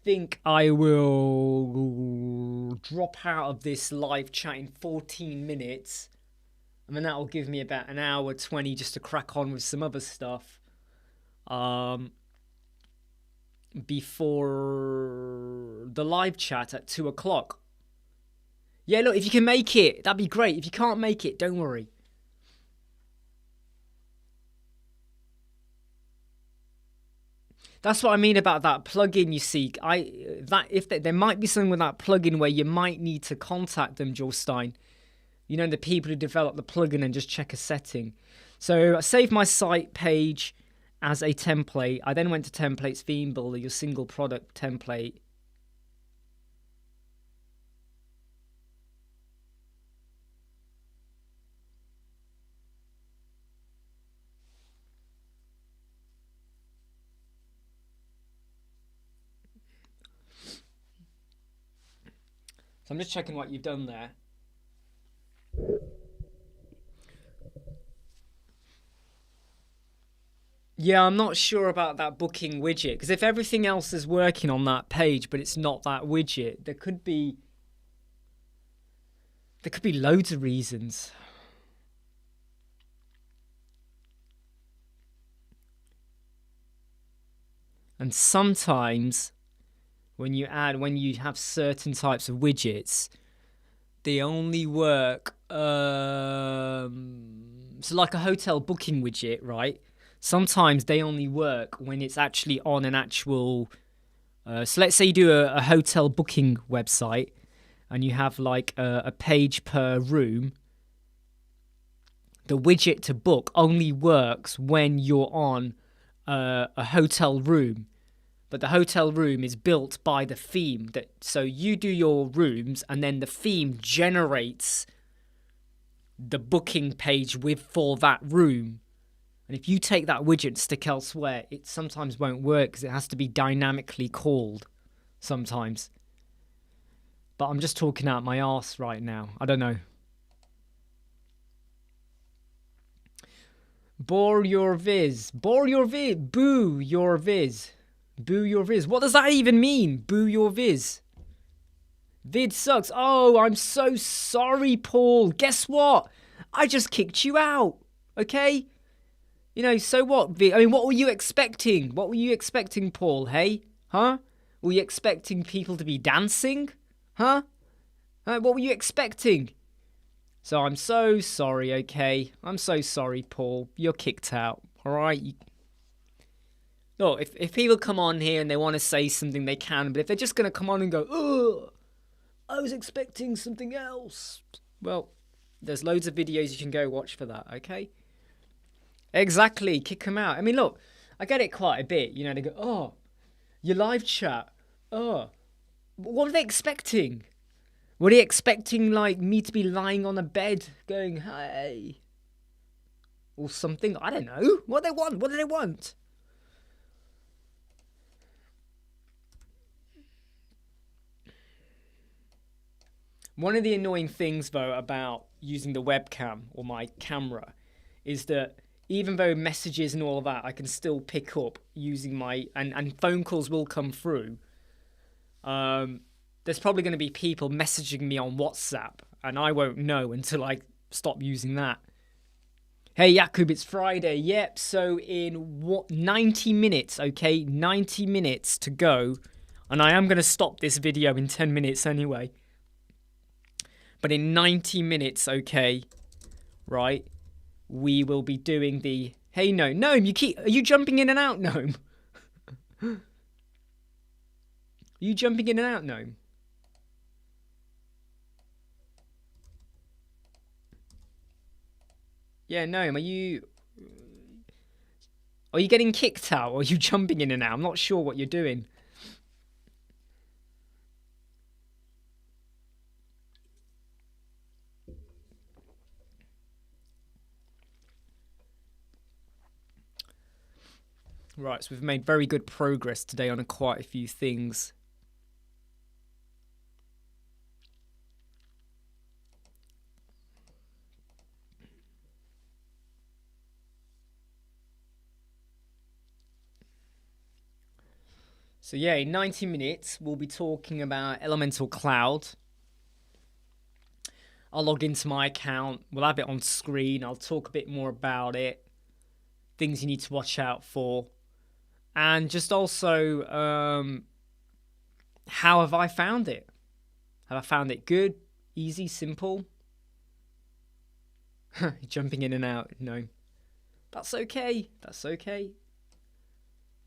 think I will drop out of this live chat in 14 minutes. And then that will give me about an hour 20 just to crack on with some other stuff. before the live chat at 2 o'clock. Yeah, look, if you can make it, that'd be great. If you can't make it, don't worry. That's what I mean about that plugin. You see, there might be something with that plugin where you might need to contact them, Joel Stein. You know, the people who develop the plugin, and just check a setting. So I saved my site page as a template. I then went to templates, theme builder, your single product template. So I'm just checking what you've done there. Yeah, I'm not sure about that booking widget, because if everything else is working on that page but it's not that widget, there could be loads of reasons. And sometimes when you have certain types of widgets, they only work so like a hotel booking widget, right? Sometimes they only work when it's actually on an actual so let's say you do a hotel booking website and you have like a page per room. The widget to book only works when you're on a hotel room, but the hotel room is built by the theme. So you do your rooms and then the theme generates the booking page for that room. And if you take that widget and stick elsewhere, it sometimes won't work because it has to be dynamically called sometimes. But I'm just talking out my arse right now. I don't know. Bore your viz. Bore your viz. Boo your viz. Boo your viz. What does that even mean? Boo your viz. Vid sucks. Oh, I'm so sorry, Paul. Guess what? I just kicked you out. Okay? You know, so what, Vid? I mean, what were you expecting? What were you expecting, Paul? Hey? Huh? Were you expecting people to be dancing? Huh? What were you expecting? So I'm so sorry, okay? I'm so sorry, Paul. You're kicked out. Alright? Look, if people come on here and they want to say something, they can. But if they're just going to come on and go, ugh, I was expecting something else. Well, there's loads of videos you can go watch for that, okay? Exactly. Kick them out. I mean, look, I get it quite a bit. You know, they go, oh, your live chat. Oh. What are they expecting? Were they expecting, like, me to be lying on a bed going, hey? Or something? I don't know. What do they want? What do they want? One of the annoying things, though, about using the webcam or my camera is that even though messages and all of that I can still pick up using my... And phone calls will come through. There's probably going to be people messaging me on WhatsApp, and I won't know until I stop using that. Hey, Yakub, it's Friday. Yep, so in 90 minutes, okay? 90 minutes to go. And I am going to stop this video in 10 minutes anyway. But in 90 minutes, okay, right, we will be doing the... Hey, Gnome, are you jumping in and out, Gnome? Are you jumping in and out, Gnome? Yeah, Gnome, are you getting kicked out or are you jumping in and out? I'm not sure what you're doing. Right, so we've made very good progress today on quite a few things. So yeah, in 90 minutes, we'll be talking about Elementor Cloud. I'll log into my account. We'll have it on screen. I'll talk a bit more about it. Things you need to watch out for. And just also, how have I found it? Have I found it good, easy, simple? Jumping in and out, no. That's okay. That's okay.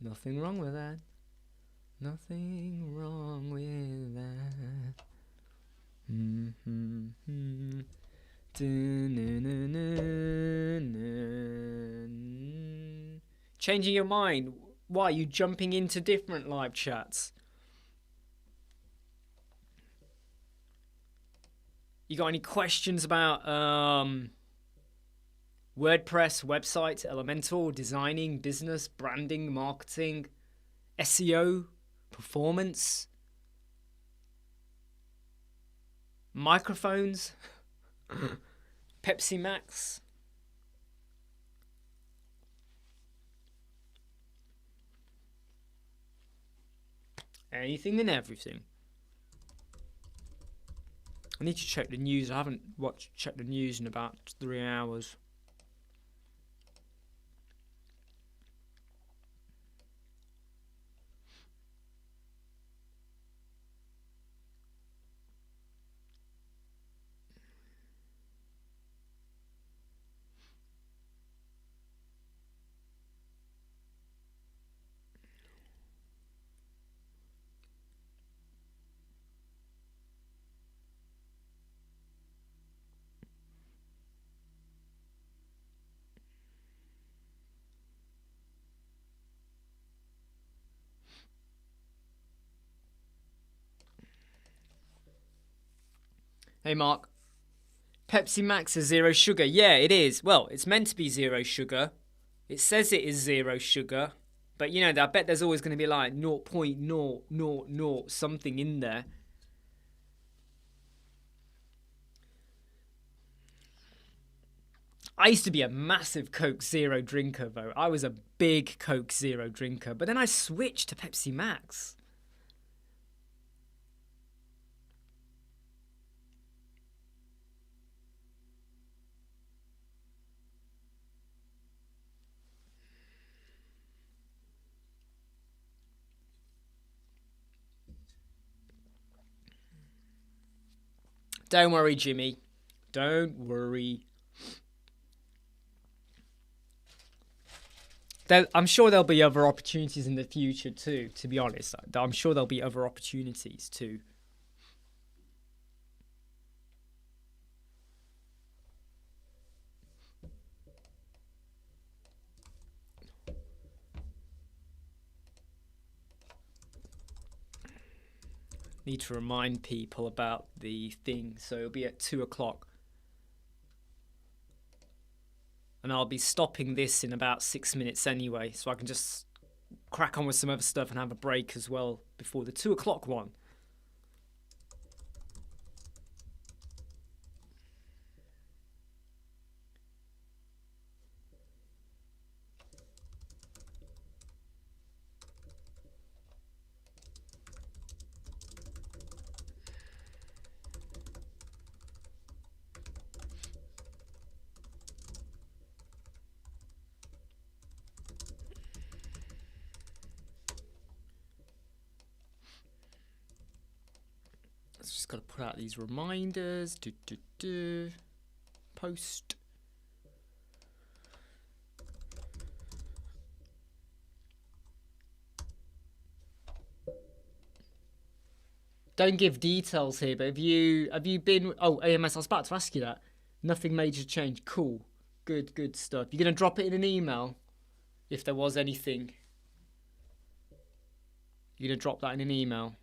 Nothing wrong with that. Nothing wrong with that. Changing your mind. Why are you jumping into different live chats? You got any questions about WordPress, websites, Elementor, designing, business, branding, marketing, SEO, performance, microphones, Pepsi Max? Anything and everything. I need to check the news. I haven't checked the news in about 3 hours. Hey Mark, Pepsi Max is 0 sugar. Yeah, it is. Well, it's meant to be 0 sugar. It says it is 0 sugar. But you know, I bet there's always going to be like 0.000 something in there. I used to be a massive Coke Zero drinker though. I was a big Coke Zero drinker. But then I switched to Pepsi Max. Don't worry, Jimmy. Don't worry. I'm sure there'll be other opportunities in the future too, to be honest. I'm sure there'll be other opportunities too. Need to remind people about the thing, so it'll be at 2 o'clock. And I'll be stopping this in about 6 minutes anyway, so I can just crack on with some other stuff and have a break as well before the 2 o'clock one. Just got to put out these reminders. Post. Don't give details here, but have you been? Oh, AMS. I was about to ask you that. Nothing major change. Cool. Good stuff. You're gonna drop it in an email if there was anything. You're gonna drop that in an email.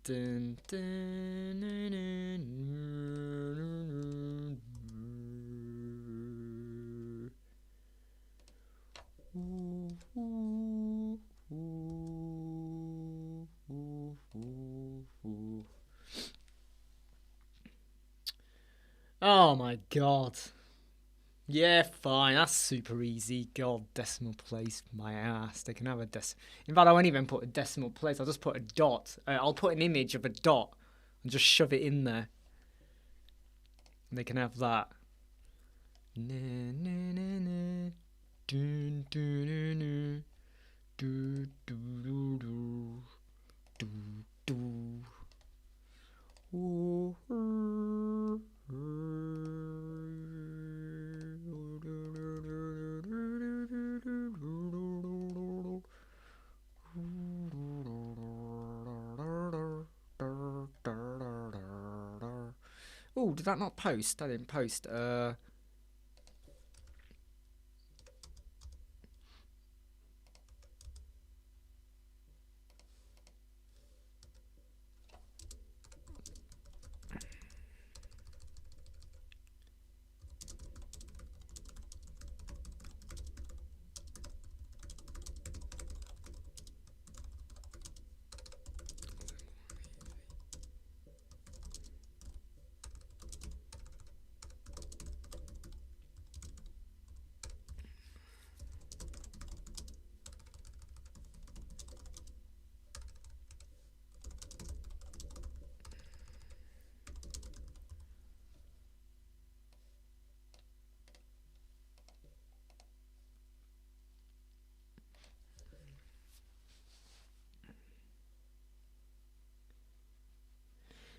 Dun, dun, dun, dun, dun, dun. Oh my god. Yeah, fine. That's super easy. God, decimal place, my ass. They can have a In fact, I won't even put a decimal place. I'll just put a dot. I'll put an image of a dot and just shove it in there. And they can have that. Oh, did that not post? I didn't post.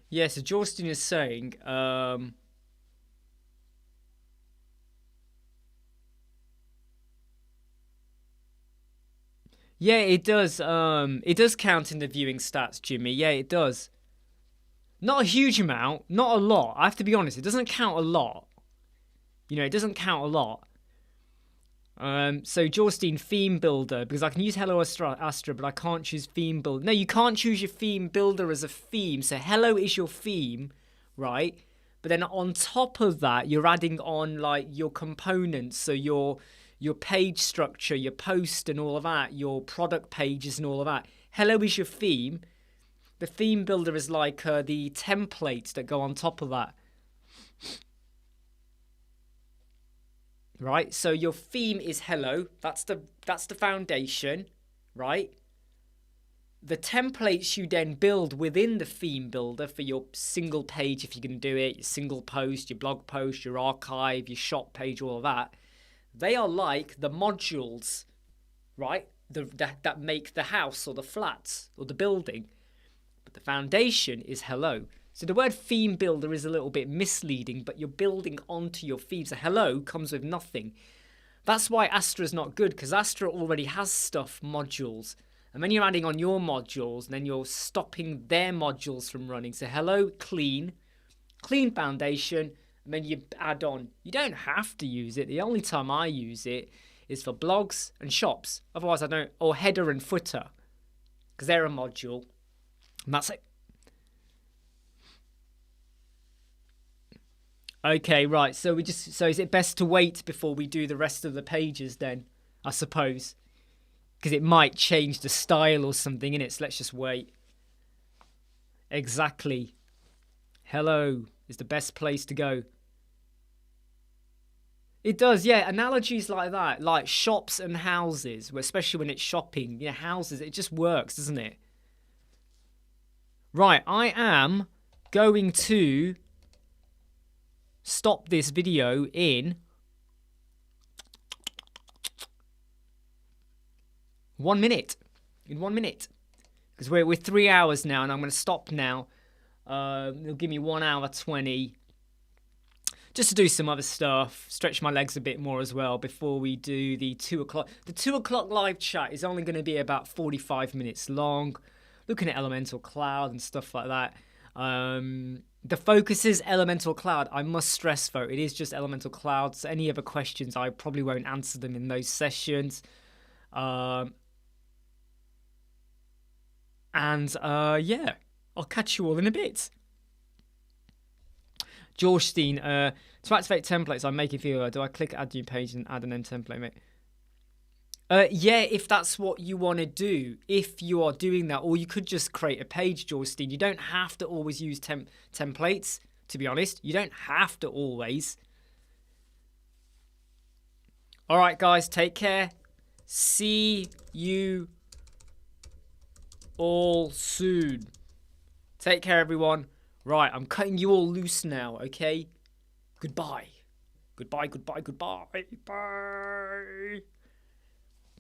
Yeah, so Jorstin is saying, yeah, it does. It does count in the viewing stats, Jimmy. Yeah, it does. Not a huge amount, not a lot. I have to be honest, it doesn't count a lot. You know, it doesn't count a lot. So Jorstein theme builder, because I can use Hello Astra, but I can't choose theme builder. No, you can't choose your theme builder as a theme. So Hello is your theme, right? But then on top of that, you're adding on like your components. So your page structure, your post and all of that, your product pages and all of that. Hello is your theme. The theme builder is like the templates that go on top of that. Right, so your theme is hello. That's the foundation, right? The templates you then build within the theme builder for your single page, if you can do it, your single post, your blog post, your archive, your shop page, all of that. They are like the modules, right? That make the house or the flats or the building. But the foundation is hello. So the word theme builder is a little bit misleading, but you're building onto your theme. So hello comes with nothing. That's why Astra's not good, because Astra already has stuff, modules. And then you're adding on your modules, and then you're stopping their modules from running. So hello, clean foundation, and then you add on. You don't have to use it. The only time I use it is for blogs and shops. Otherwise I don't, or header and footer, because they're a module. And that's it. Okay, right. So is it best to wait before we do the rest of the pages then? I suppose. Because it might change the style or something, innit? So let's just wait. Exactly. Hello is the best place to go. It does, yeah. Analogies like that, like shops and houses, especially when it's shopping, you know, houses, it just works, doesn't it? Right, I am going to stop this video in 1 minute. In 1 minute. Because we're 3 hours now, and I'm going to stop now. It'll give me 1 hour 20. Just to do some other stuff. Stretch my legs a bit more as well before we do the 2 o'clock. The 2 o'clock live chat is only going to be about 45 minutes long. Looking at Elementor Cloud and stuff like that. The focus is Elementor Cloud. I must stress, though, it is just Elementor Cloud. So any other questions, I probably won't answer them in those sessions. Yeah, I'll catch you all in a bit. Jorstein, to activate templates, I'm making video. Do I click add new page and add an end template, mate? Yeah, if that's what you want to do. If you are doing that, or you could just create a page, Jorstein. You don't have to always use templates. to be honest. You don't have to always. Alright, guys, take care. See you all soon. Take care, everyone. Right, I'm cutting you all loose now, okay? Goodbye. Goodbye, goodbye, goodbye. Bye.